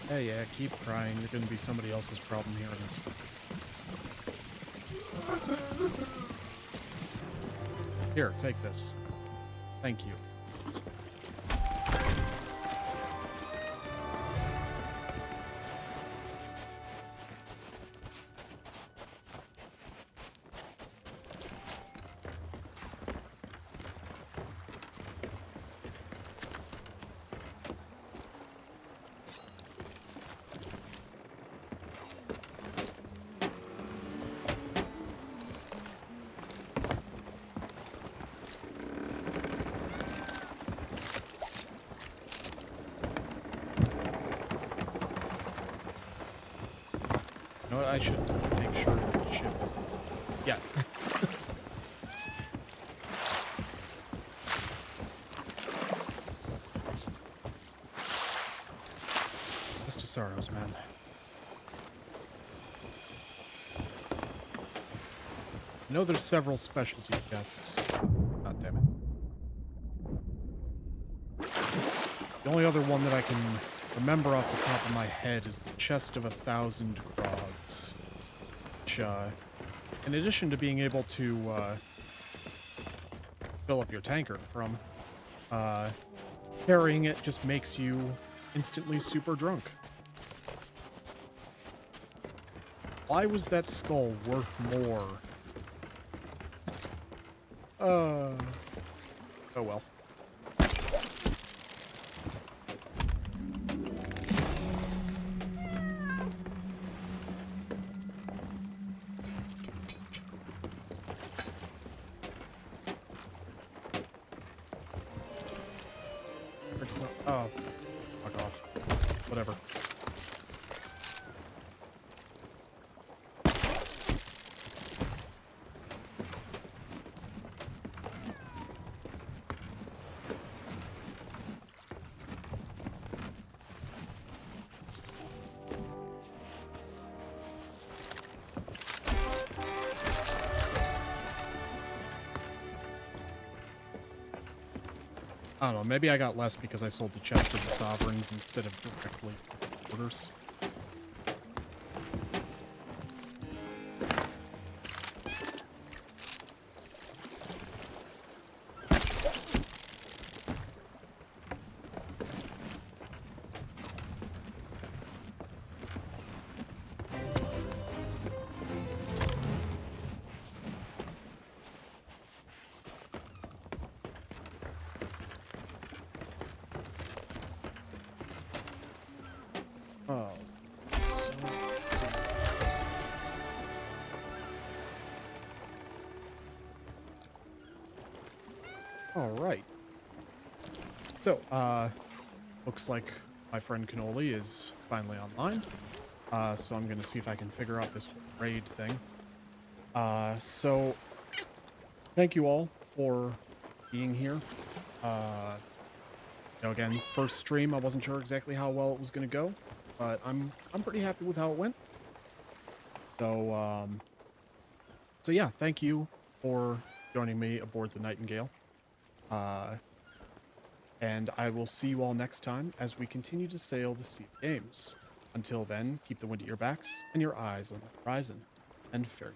Hey, yeah, keep crying. You're going to be somebody else's problem here in this. Here, take this. Thank you. You know what? I should make sure that the ship is... Yeah. Chest of Sorrows, man. I know there's several specialty chests. God damn it. The only other one that I can remember off the top of my head is the chest of 1,000 grogs. Which, in addition to being able to fill up your tankard from, carrying it just makes you instantly super drunk. Why was that skull worth more? Oh well. Oh, fuck off. Whatever. I don't know, maybe I got less because I sold the chest to the sovereigns instead of directly orders. Oh. All right. So, looks like my friend Cannoli is finally online. So I'm gonna see if I can figure out this whole raid thing. So thank you all for being here. Again, first stream, I wasn't sure exactly how well it was gonna go, but I'm pretty happy with how it went. So, so yeah, thank you for joining me aboard the Nightingale. And I will see you all next time as we continue to sail the sea of games. Until then, keep the wind at your backs and your eyes on the horizon, and farewell.